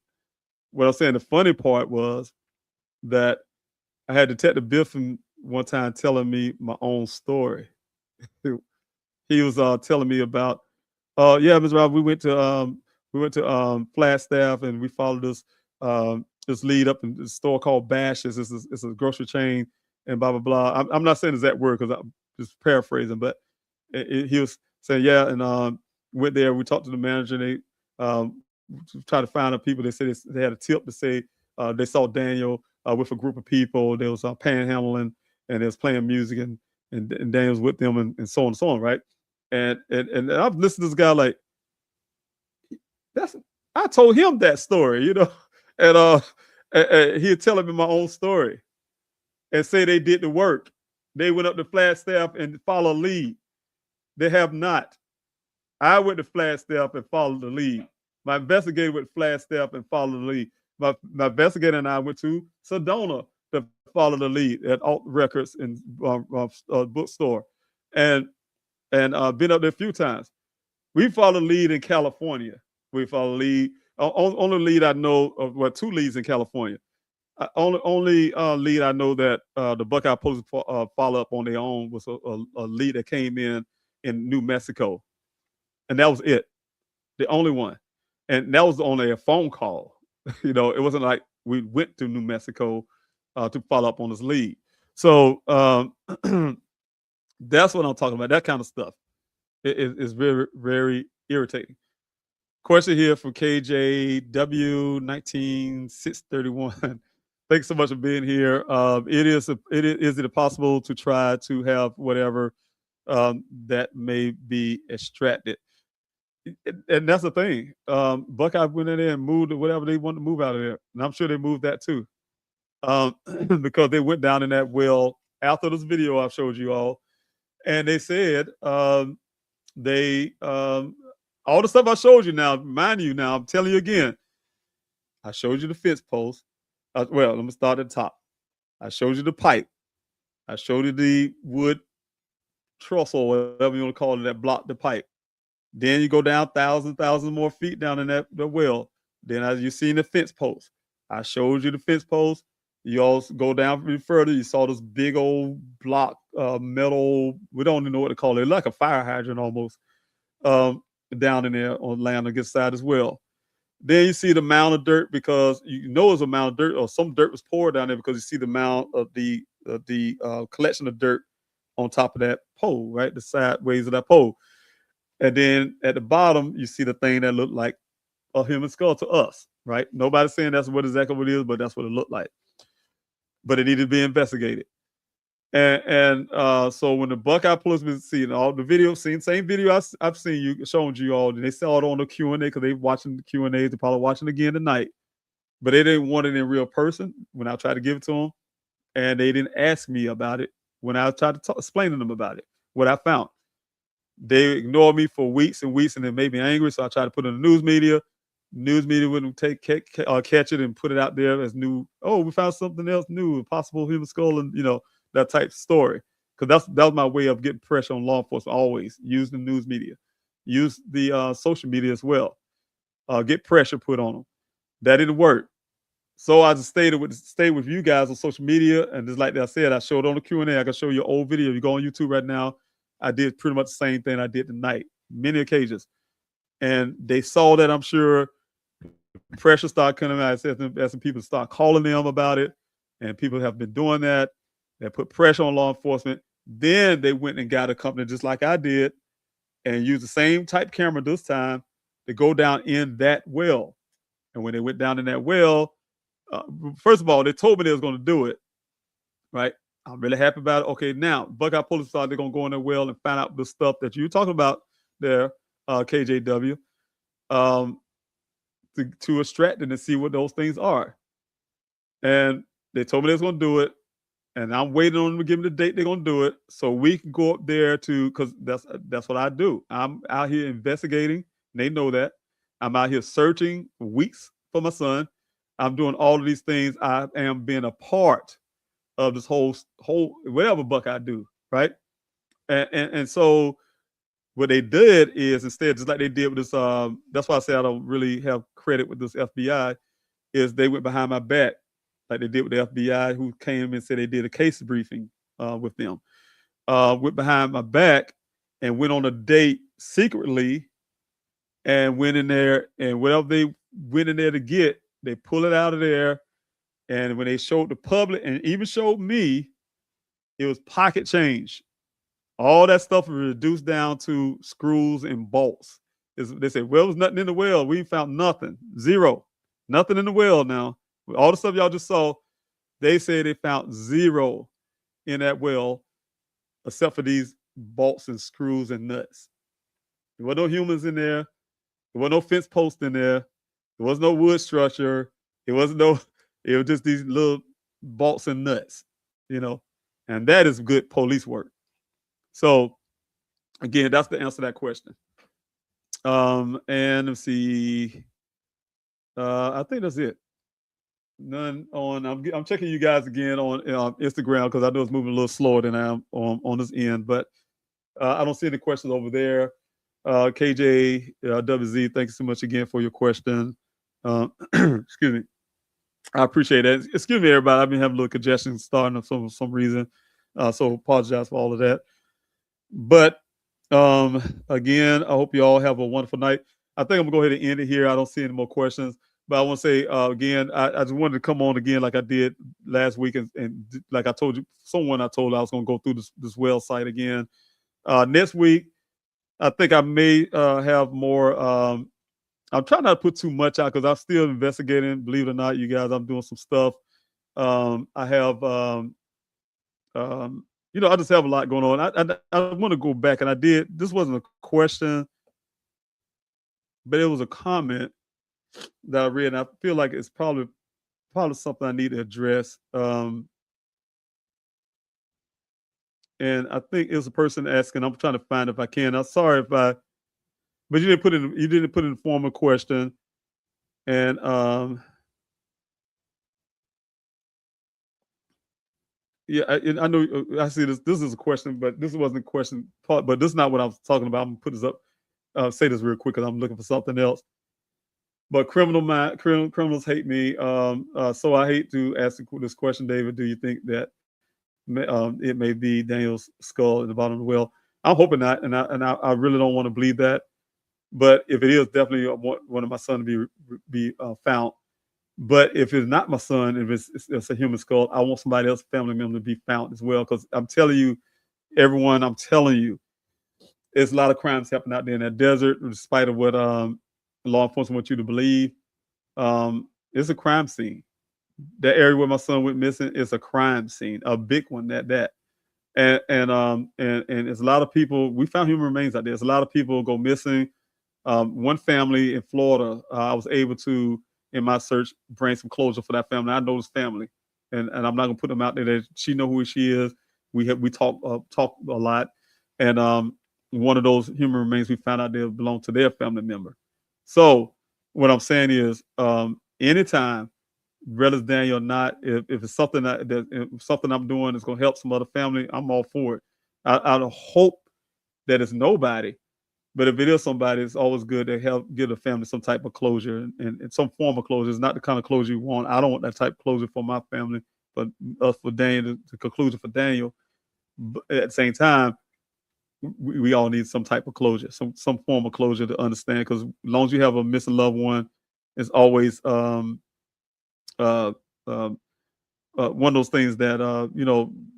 What I'm saying, the funny part was that I had Detective Biffin one time telling me my own story. He was telling me about, yeah, Mr. Rob, we went to Flagstaff, and we followed this lead up in this store called Bash's. It's a grocery chain, and blah blah blah. I'm not saying exact word because I'm just paraphrasing, but he was saying, yeah, and went there. We talked to the manager. And they tried to find out people. They said they had a tip to say they saw Daniel with a group of people. They was panhandling, and they was playing music, and Daniel's with them, and so on and so on, right? And I've listened to this guy like, I told him that story, and he'd tell me my own story and say they did the work. They went up to Flagstaff and followed a lead. They have not. I went to Flagstaff and followed the lead. My investigator went to Flagstaff and followed the lead. My investigator and I went to Sedona to follow the lead at Alt Records and bookstore, and been up there a few times. We followed the lead in California. We followed the lead. Only lead I know of, well, two leads in California. Only lead I know that the Buckeye Police follow up on their own was a lead that came in New Mexico, and that was it, the only one, and that was only a phone call. It wasn't like we went to New Mexico to follow up on this lead. So that's what I'm talking about. That kind of stuff. It's very, very irritating. Question here from KJW19631. Thanks so much for being here. Is it possible to try to have whatever that may be extracted? And that's the thing. Buckeye went in there and moved whatever they wanted to move out of there, and I'm sure they moved that too, because they went down in that well after this video I showed you all, and they said they all the stuff I showed you now. Mind you, now I'm telling you again. I showed you the fence post. Well, let me start at the top. I showed you the pipe. I showed you the wood truss or whatever you want to call it that blocked the pipe. Then you go down thousands more feet down in the well. Then as you seen the fence post, I showed you the fence post. You also go down further. You saw this big old block metal. We don't even know what to call it. Like a fire hydrant almost down in there on land against side as well. Then you see the mound of dirt because you know it's a mound of dirt or some dirt was poured down there because you see the mound of the collection of dirt on top of that pole, right? The sideways of that pole. And then at the bottom, you see the thing that looked like a human skull to us, right? Nobody's saying that's what exactly what it is, but that's what it looked like. But it needed to be investigated. And so when the Buckeye policemen seen all the video, same video I've seen you shown you all, and they saw it on the Q&A because they watching the Q&A, they're probably watching again tonight. But they didn't want it in real person when I tried to give it to them, and they didn't ask me about it when I tried to explain to them about it, what I found. They ignored me for weeks and weeks, and it made me angry. So I tried to put it in the news media. News media wouldn't catch it and put it out there as new. Oh, we found something else new, a possible human skull, and that type of story. Because that was my way of getting pressure on law enforcement. Always use the news media, use the social media as well. Get pressure put on them. That didn't work. So I just stayed with you guys on social media, and just like I said, I showed on the Q&A. I can show you an old video. You go on YouTube right now. I did pretty much the same thing I did tonight, many occasions. And they saw that, I'm sure. Pressure started coming out as some people start calling them about it. And people have been doing that. They put pressure on law enforcement. Then they went and got a company just like I did and used the same type camera this time to go down in that well. And when they went down in that well, first of all, they told me they was going to do it, right? I'm really happy about it. Okay, now Buckeye Police thought they're gonna go in there well and find out the stuff that you're talking about there, KJW, to extract it and see what those things are. And they told me they was gonna do it, and I'm waiting on them to give me the date they're gonna do it, so we can go up there because that's what I do. I'm out here investigating. And they know that. I'm out here searching for weeks for my son. I'm doing all of these things. I am being a part of this whole whatever Buckeye do, right? And so what they did is instead, just like they did with this, that's why I say I don't really have credit with this FBI, is they went behind my back, like they did with the FBI, who came and said they did a case briefing with them. Went behind my back and went on a date secretly and went in there, and whatever they went in there to get, they pull it out of there. And when they showed the public and even showed me, it was pocket change. All that stuff was reduced down to screws and bolts. They said, well, there's nothing in the well. We found nothing. Zero. Nothing in the well now. All the stuff y'all just saw, they said they found zero in that well except for these bolts and screws and nuts. There were no humans in there. There was no fence post in there. There was no wood structure. It was just these little bolts and nuts, and that is good police work. So again, that's the answer to that question. And let's see. I think that's it. None on. I'm checking you guys again on Instagram because I know it's moving a little slower than I am on this end, but I don't see any questions over there. KJ WZ, thank you so much again for your question. Excuse me. I appreciate it. Excuse me, everybody. I've been having a little congestion starting for some reason. So apologize for all of that. But again, I hope you all have a wonderful night. I think I'm going to go ahead and end it here. I don't see any more questions. But I want to say again, I just wanted to come on again like I did last week. And like I told you, I told I was going to go through this well site again. Next week, I think I may have more. I'm trying not to put too much out because I'm still investigating. Believe it or not, you guys, I'm doing some stuff. I have, I just have a lot going on. I want to go back, and I did. This wasn't a question, but it was a comment that I read, and I feel like it's probably something I need to address. And I think it was a person asking. I'm trying to find if I can. I'm sorry if I, but you didn't put in the formal question, and yeah, I know I see this. This is a question, but this wasn't a question part. But this is not what I was talking about. I'm gonna put this up. Say this real quick because I'm looking for something else. But criminals hate me. So I hate to ask this question, David. Do you think that it may be Daniel's skull at the bottom of the well? I'm hoping not, and I really don't want to believe that. But if it is, definitely one of my sons to be found. But if it's not my son, if it's a human skull, I want somebody else, family member, to be found as well. Because I'm telling you, everyone, I'm telling you, there's a lot of crimes happening out there in that desert, despite of what law enforcement want you to believe. It's a crime scene. That area where my son went missing is a crime scene, a big one at that. And there's a lot of people. We found human remains out there. There's a lot of people go missing. One family in Florida, I was able to, in my search, bring some closure for that family. I know this family, and I'm not gonna put them out there. She know who she is. We talk a lot, and one of those human remains we found out there belonged to their family member. So what I'm saying is, anytime, whether it's Daniel or not, if it's something if something I'm doing is gonna help some other family, I'm all for it. I hope that it's nobody. But if it is somebody, it's always good to help give the family some type of closure and some form of closure. It's not the kind of closure you want. I don't want that type of closure for my family, but for Daniel, the conclusion for Daniel. But at the same time, we all need some type of closure, some form of closure to understand. Because as long as you have a missing loved one, it's always uh, uh, one of those things that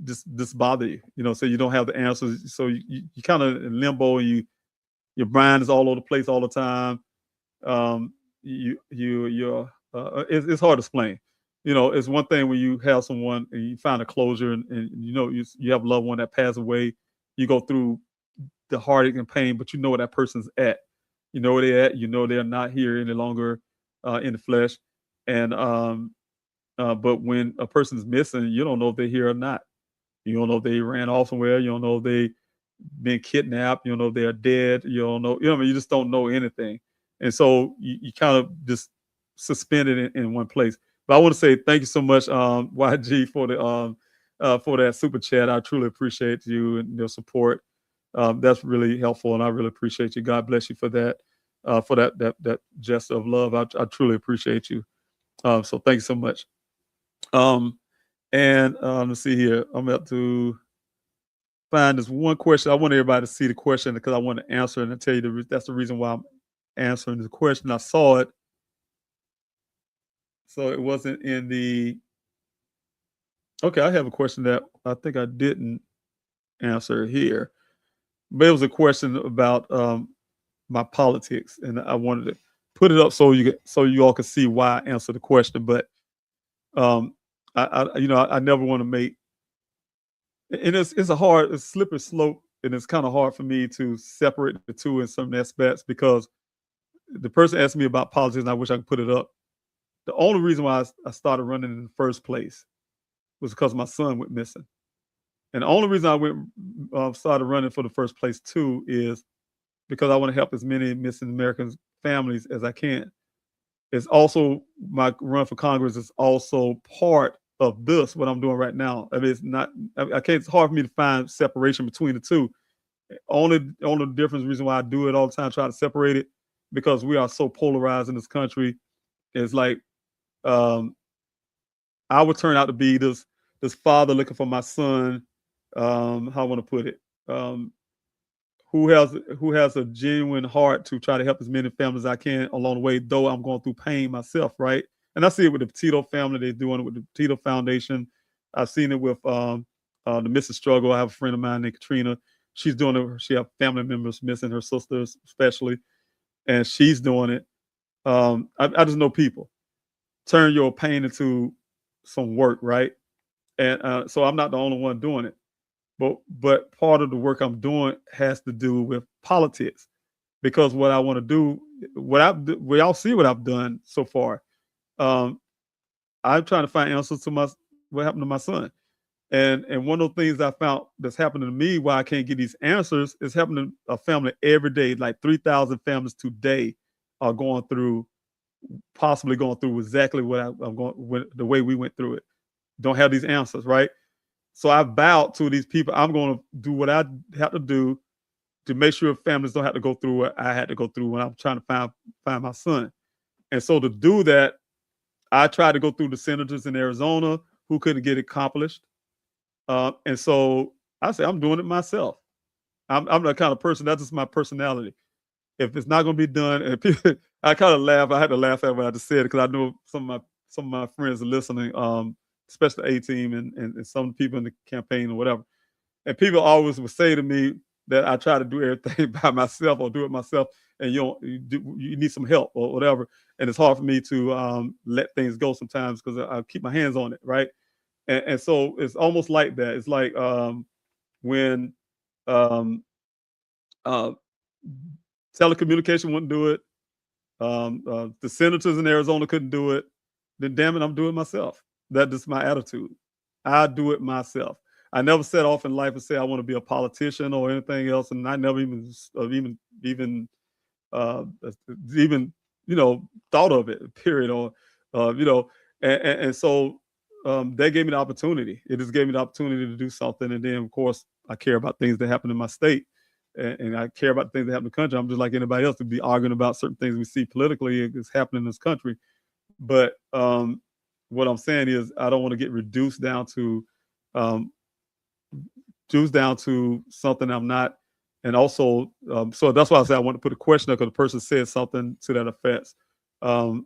just bother you. So you don't have the answers. So you kind of in limbo, and your mind is all over the place all the time. It's hard to explain. It's one thing when you have someone and you find a closure, and you have a loved one that passed away. You go through the heartache and pain, but you know where that person's at. You know where they're at. You know they're not here any longer in the flesh. And but when a person's missing, you don't know if they're here or not. You don't know if they ran off somewhere. You don't know if they been kidnapped. You don't know if they're dead. You don't know. You just don't know anything. And so you kind of just suspended in one place. But I want to say thank you so much, YG, for that super chat. I truly appreciate you and your support. That's really helpful, and I really appreciate you. God bless you for that. For that gesture of love. I truly appreciate you. So thank you so much. And let's see here. I'm about to find this one question. I want everybody to see the question because I want to answer it and tell you that's the reason why I'm answering the question. I saw it. So it wasn't in the. Okay, I have a question that I think I didn't answer here. But it was a question about my politics, and I wanted to put it up so you all can see why I answered the question. But I never want to make, and it's a slippery slope, and it's kind of hard for me to separate the two in some aspects because the person asked me about politics, and I wish I could put it up. The only reason why I started running in the first place was because my son went missing, and the only reason I started running for the first place too is because I want to help as many missing Americans families as I can. It's also my run for Congress is also part of this what I'm doing right now. I mean, it's not. I can't. It's hard for me to find separation between the two. Only difference reason why I do it all the time, try to separate it, because we are so polarized in this country. It's like I would turn out to be this father looking for my son. How I want to put it. Who has a genuine heart to try to help as many families as I can along the way, though I'm going through pain myself, right? And I see it with the Petito family. They're doing it with the Petito Foundation. I've seen it with the Mrs. Struggle. I have a friend of mine named Katrina. She's doing it. She have family members missing, her sisters especially, and she's doing it. I just know people turn your pain into some work, right? And so I'm not the only one doing it, but part of the work I'm doing has to do with politics, because what I want to do, we all see what I've done so far. Um, I'm trying to find answers to what happened to my son. And one of the things I found that's happening to me, why I can't get these answers, is happening to a family every day. Like 3,000 families today are possibly going through exactly what I'm going, the way we went through it. Don't have these answers, right? So I vowed to these people, I'm going to do what I have to do to make sure families don't have to go through what I had to go through when I'm trying to find my son. And so to do that, I tried to go through the senators in Arizona who couldn't get it accomplished. And so I say, I'm doing it myself. I'm the kind of person, that's just my personality. If it's not going to be done, and people, I kind of laugh. I had to laugh at what I just said, because I know some of my friends are listening, especially the A-team and some people in the campaign or whatever. And people always would say to me that I try to do everything by myself or do it myself, and you need some help or whatever. And it's hard for me to let things go sometimes, because I keep my hands on it, right? And so it's almost like that. It's like when um, uh, telecommunication wouldn't do it, the senators in Arizona couldn't do it, then damn it, I'm doing it myself. That is my attitude. I do it myself. I never set off in life and say I want to be a politician or anything else, and I never even uh, thought of it. Period. Or and so they gave me the opportunity. It just gave me the opportunity to do something, and then of course I care about things that happen in my state, and I care about things that happen in the country. I'm just like anybody else to be arguing about certain things we see politically is happening in this country. But what I'm saying is I don't want to get reduced down to um, something I'm not. And also, so that's why I said I want to put a question up, because the person said something to that effect of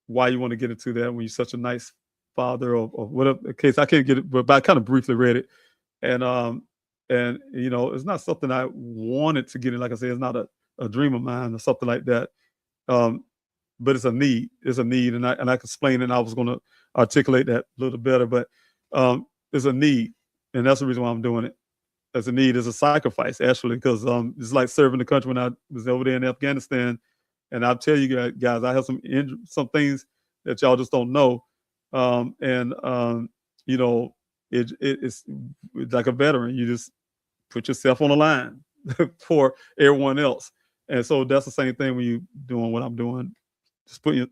why you want to get into that when you're such a nice father, or whatever the case. I can't get it, but I kind of briefly read it. And it's not something I wanted to get in. Like I said, it's not a dream of mine or something like that. But it's a need. It's a need, and I can explain it. And I was going to articulate that a little better, but it's a need, and that's the reason why I'm doing it. As a need, as a sacrifice, actually, because it's like serving the country when I was over there in Afghanistan. And I'll tell you guys, I have some things that y'all just don't know, it's like a veteran. You just put yourself on the line for everyone else, and so that's the same thing when you doing what I'm doing.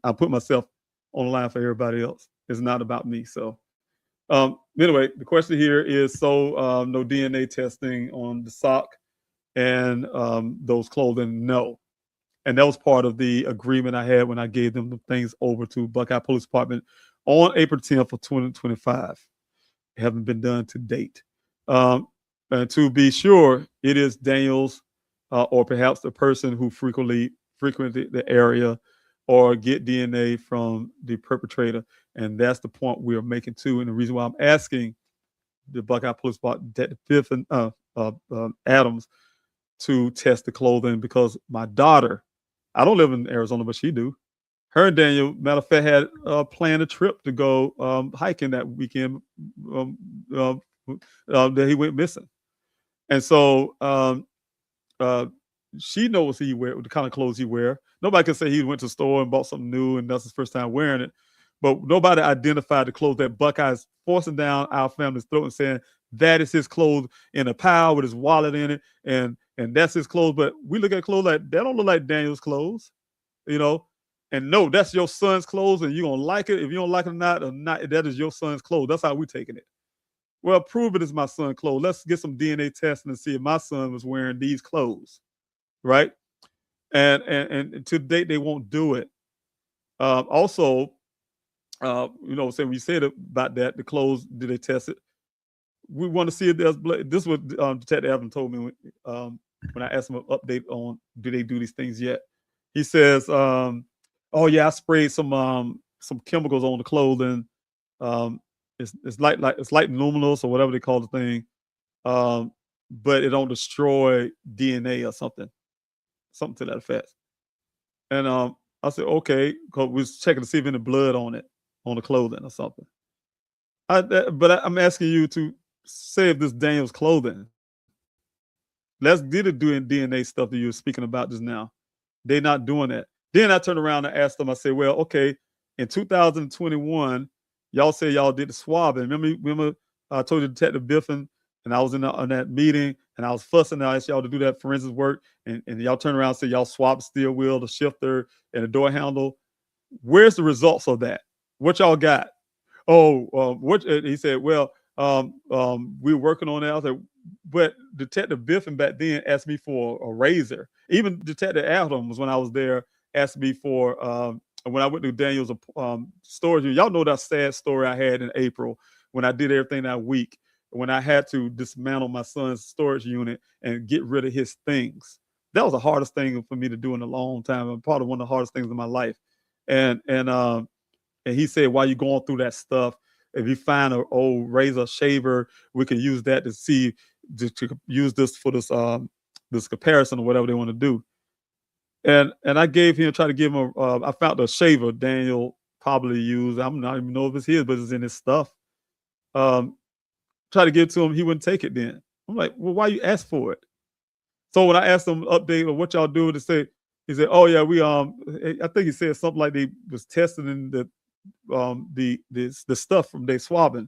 I put myself on the line for everybody else. It's not about me. So anyway, the question here is, so no DNA testing on the sock and those clothing, no. And that was part of the agreement I had when I gave them the things over to Buckeye Police Department on April 10th of 2025. It haven't been done to date. And to be sure, it is Daniel's or perhaps the person who frequented the area or get DNA from the perpetrator. And that's the point we are making too. And the reason why I'm asking the Buckeye Police Department, Detective Adams, to test the clothing, because my daughter, I don't live in Arizona, but she do. Her and Daniel, matter of fact, had planned a trip to go hiking that weekend that he went missing. And so she knows the kind of clothes he wear. Nobody can say he went to the store and bought something new and that's his first time wearing it. But nobody identified the clothes that Buckeye's forcing down our family's throat and saying that is his clothes in a pile with his wallet in it, and that's his clothes. But we look at clothes like that don't look like Daniel's clothes, And no, that's your son's clothes, and you're gonna like it. If you don't like it or not, that is your son's clothes. That's how we taking it. Well, prove it is my son's clothes. Let's get some DNA testing and see if my son was wearing these clothes, right? And to date they won't do it. Also, saying when you said about that, the clothes, did they test it? We want to see if there's blood. This is what Detective Evans told me when I asked him an update on do they do these things yet. He says, "Oh yeah, I sprayed some chemicals on the clothing. It's like luminous or whatever they call the thing, but it don't destroy DNA or something to that effect. And I said, okay, because we was checking to see if any blood on it, on the clothing or something. I'm asking you to say if this Daniel's clothing. Let's did it doing DNA stuff that you were speaking about just now. They're not doing that. Then I turned around and asked them, I said, well, okay, in 2021, y'all say y'all did the swabbing. Remember I told you Detective Biffin, and I was on that meeting, and I was fussing. I asked y'all to do that forensics work, and y'all turn around and say y'all swabbed the steel wheel, the shifter, and the door handle. Where's the results of that? What y'all got? Oh, what he said, well, we were working on that. I was like, but Detective Biffin back then asked me for a razor. Even Detective Adams, when I was there, asked me for when I went to Daniel's storage unit. Y'all know that sad story I had in April when I did everything that week, when I had to dismantle my son's storage unit and get rid of his things. That was the hardest thing for me to do in a long time, and probably one of the hardest things in my life. And he said, while you're going through that stuff, if you find an old razor shaver, we can use that to see to use this for this comparison or whatever they want to do. And I tried to give him I found a shaver Daniel probably used. I'm not even know if it's his, but it's in his stuff. Try to give it to him, he wouldn't take it then. I'm like, well, why you ask for it? So when I asked him update or what y'all do to say, he said, oh yeah, we I think he said something like they was testing in the stuff from they swabbing.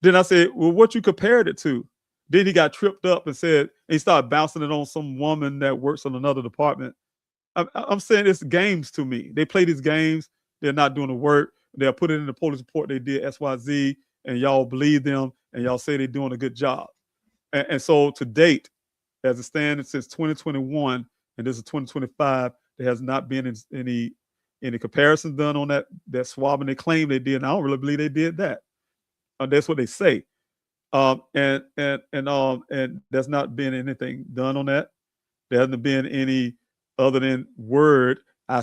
Then I said, well, what you compared it to? Then he got tripped up and he started bouncing it on some woman that works in another department. I'm saying it's games to me. They play these games. They're not doing the work. They'll put it in the police report. They did XYZ, and y'all believe them, and y'all say they're doing a good job. And so to date, as it stands since 2021, and this is 2025, there has not been any comparisons done on that swabbing they claim they did. And I don't really believe they did that. That's what they say. And there's not been anything done on that. There hasn't been any other than word. I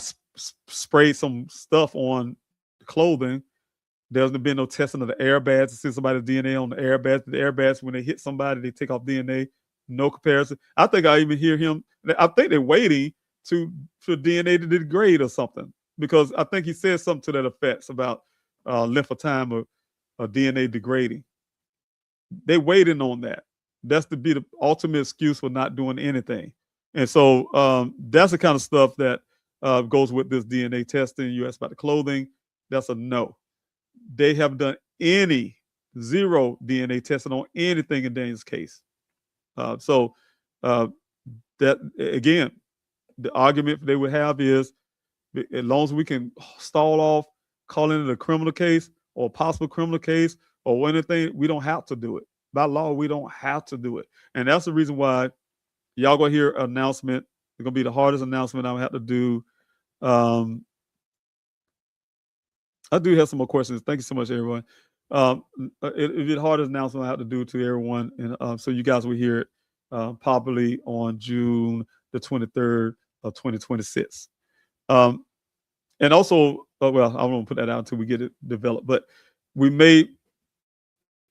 sprayed some stuff on the clothing. There hasn't been no testing of the airbags to see somebody's DNA on the airbags. The airbags, when they hit somebody, they take off DNA. No comparison. I think I even hear him. I think they're waiting for DNA to degrade or something, because I think he said something to that effect about length of time of DNA degrading. They waiting on that. That's to be the ultimate excuse for not doing anything. And so that's the kind of stuff that goes with this DNA testing. You asked about the clothing. That's a no. They haven't done zero DNA testing on anything in Daniel's case. So that, again, the argument they would have is, as long as we can stall off calling it a criminal case or a possible criminal case or anything, we don't have to do it. By law, we don't have to do it. And that's the reason why y'all gonna hear an announcement. It's gonna be the hardest announcement I have to do. I do have some more questions. Thank you so much, everyone. It'll be the hardest announcement I have to do to everyone, and so you guys will hear it probably on June the 23rd of 2026. And also, well, I won't put that out until we get it developed, but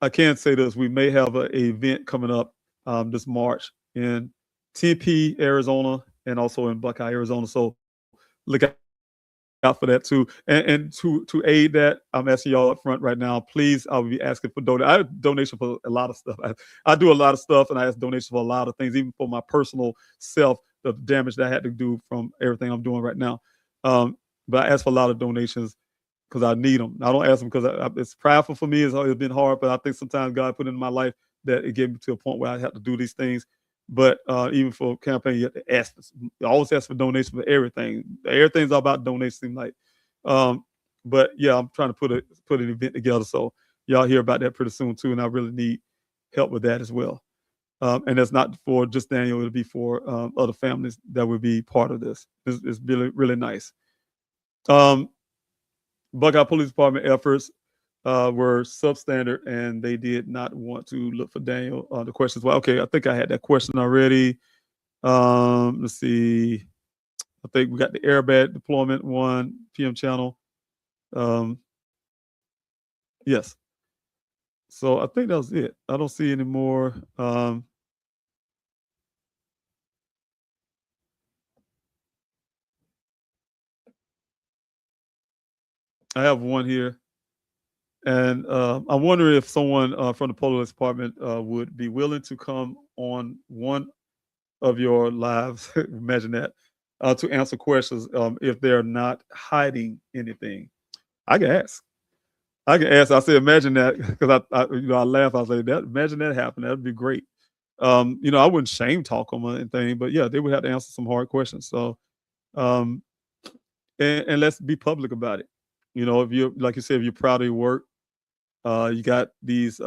I can say this, we may have an event coming up this March in Tempe, Arizona, and also in Buckeye, Arizona. So look out for that too. And to aid that, I'm asking y'all up front right now, please, I'll be asking for donation. I have donation for a lot of stuff. I do a lot of stuff, and I ask donations for a lot of things, even for my personal self, the damage that I had to do from everything I'm doing right now. But I ask for a lot of donations because I need them. I don't ask them because it's prideful for me. It's been hard, but I think sometimes God put it in my life that it gave me to a point where I have to do these things. But even for campaign, you have to ask. You always ask for donations for everything. Everything's all about donations, like. But yeah, I'm trying to put an event together, so y'all hear about that pretty soon too. And I really need help with that as well. And that's not for just Daniel; it'll be for other families that will be part of this. It's really, really nice. Buckeye Police Department efforts were substandard, and they did not want to look for Daniel. The questions, well, okay, I think I had that question already. Let's see. I think we got the airbag deployment 1 p.m. channel. Yes. So I think that was it. I don't see any more. I have one here, and I'm wondering if someone from the police department would be willing to come on one of your lives. Imagine that, to answer questions if they're not hiding anything. I can ask. I can ask. I say, imagine that, because I laugh. I say that. Imagine that happened. That'd be great. I wouldn't shame talk them or anything, but yeah, they would have to answer some hard questions. So, um, and let's be public about it. If you're, like you said, if you're proud of your work, you got these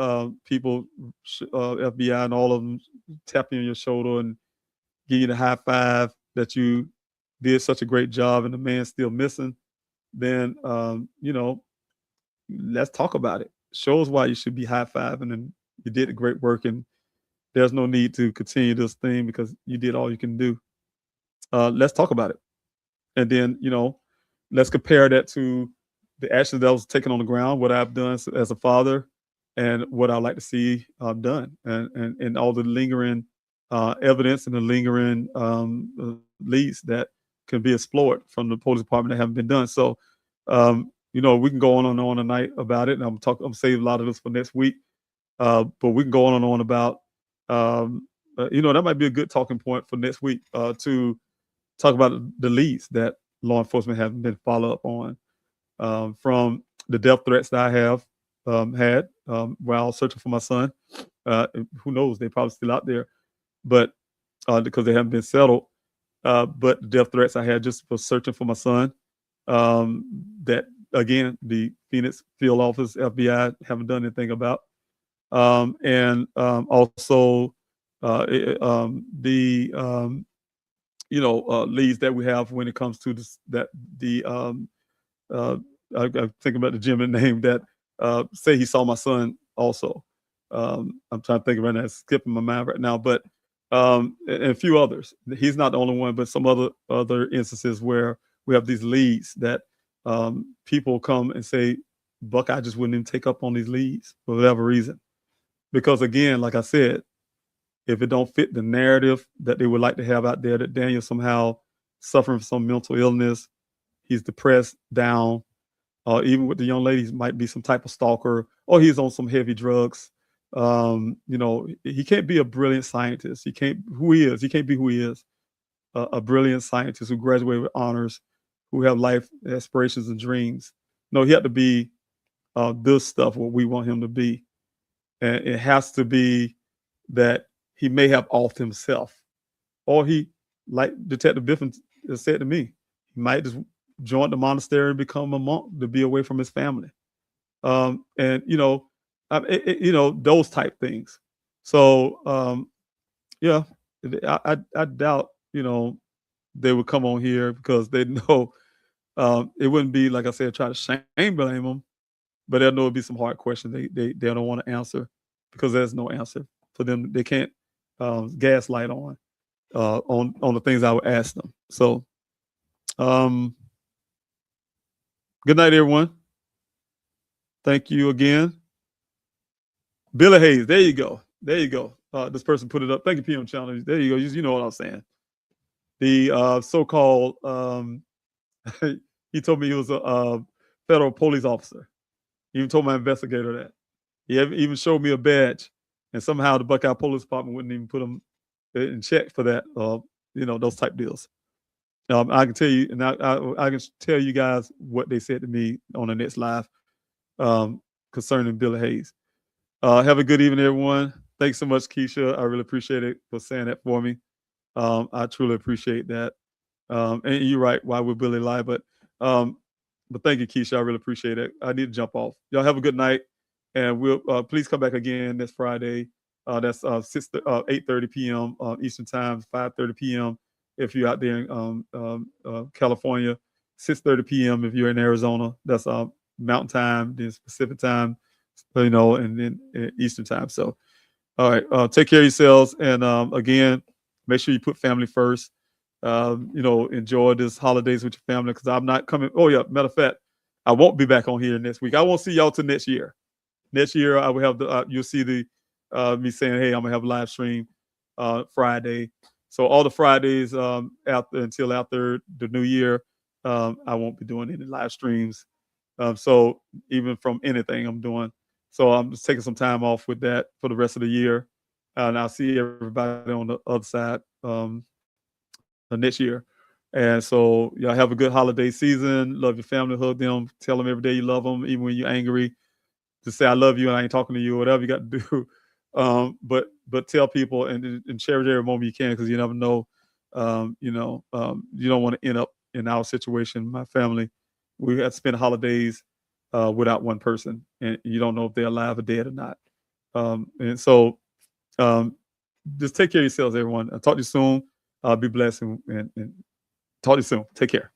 people, FBI and all of them, tapping on your shoulder and give you the high five that you did such a great job, and the man's still missing. Then, let's talk about it. Show us why you should be high fiving, and you did great work, and there's no need to continue this thing because you did all you can do. Let's talk about it. And then, let's compare that to the actions that was taken on the ground, what I've done as a father, and what I'd like to see done, and all the lingering evidence and the lingering leads that can be explored from the police department that haven't been done. So, we can go on and on tonight about it, and I'm saving a lot of this for next week. But we can go on and on about, that might be a good talking point for next week, to talk about the leads that law enforcement haven't been followed up on, from the death threats that I have had while searching for my son. Who knows? They're probably still out there, but because they haven't been settled. But the death threats I had just for searching for my son, that again, the Phoenix field office, FBI, haven't done anything about. And also the leads that we have when it comes to this, that the I think about the gentleman name that say he saw my son also. I'm trying to think of it, it's skipping my mind right now, but and a few others. He's not the only one, but some other instances where we have these leads that people come and say, Buck, I just wouldn't even take up on these leads for whatever reason. Because again, like I said, if it don't fit the narrative that they would like to have out there, that Daniel somehow suffering from some mental illness, he's depressed, down, even with the young ladies, might be some type of stalker, or he's on some heavy drugs. He can't be a brilliant scientist. He can't be who he is. A brilliant scientist who graduated with honors, who have life aspirations and dreams. No, he had to be this stuff what we want him to be. And it has to be that he may have offed himself, or he, like Detective Biffin said to me, he might just join the monastery and become a monk to be away from his family. And those type things. So yeah, I doubt they would come on here because they know it wouldn't be, like I said, try to shame blame them, but they'll know it'd be some hard questions they don't want to answer because there's no answer for them. They can't gaslight on the things I would ask them. So good night, everyone. Thank you again. Billy Hayes, there you go. This person put it up. Thank you, PM Challenge. There you go. You know what I'm saying. The so-called he told me he was a federal police officer. He even told my investigator that. He even showed me a badge, and somehow the Buckeye Police Department wouldn't even put him in check for that. Those type deals. I can tell you, and I can tell you guys what they said to me on the next live concerning Billy Hayes. Have a good evening, everyone. Thanks so much, Keisha. I really appreciate it for saying that for me. I truly appreciate that. And you're right, why would Billy lie? But thank you, Keisha. I really appreciate it. I need to jump off. Y'all have a good night, and we'll please come back again this Friday. That's 8:30 p.m. Eastern Time, 5:30 p.m. if you're out there in California, 6:30 p.m. if you're in Arizona. That's Mountain Time, then Pacific Time, and then Eastern Time. So, all right, take care of yourselves, and again, make sure you put family first. Enjoy this holidays with your family because I'm not coming. Oh yeah, matter of fact, I won't be back on here next week. I won't see y'all till next year. Next year, I will have the you'll see the me saying, "Hey, I'm gonna have a live stream Friday." So all the Fridays until after the new year, I won't be doing any live streams. So even from anything I'm doing, so I'm just taking some time off with that for the rest of the year, and I'll see everybody on the other side the next year. And so y'all have a good holiday season. Love your family, hug them, tell them every day you love them, even when you're angry. Just say I love you and I ain't talking to you, whatever you got to do. But tell people and cherish every moment you can, because you never know. You don't want to end up in our situation. My family, we had to spend holidays without one person, and you don't know if they're alive or dead or not. And so just take care of yourselves, everyone. I'll talk to you soon. Be blessed and talk to you soon. Take care.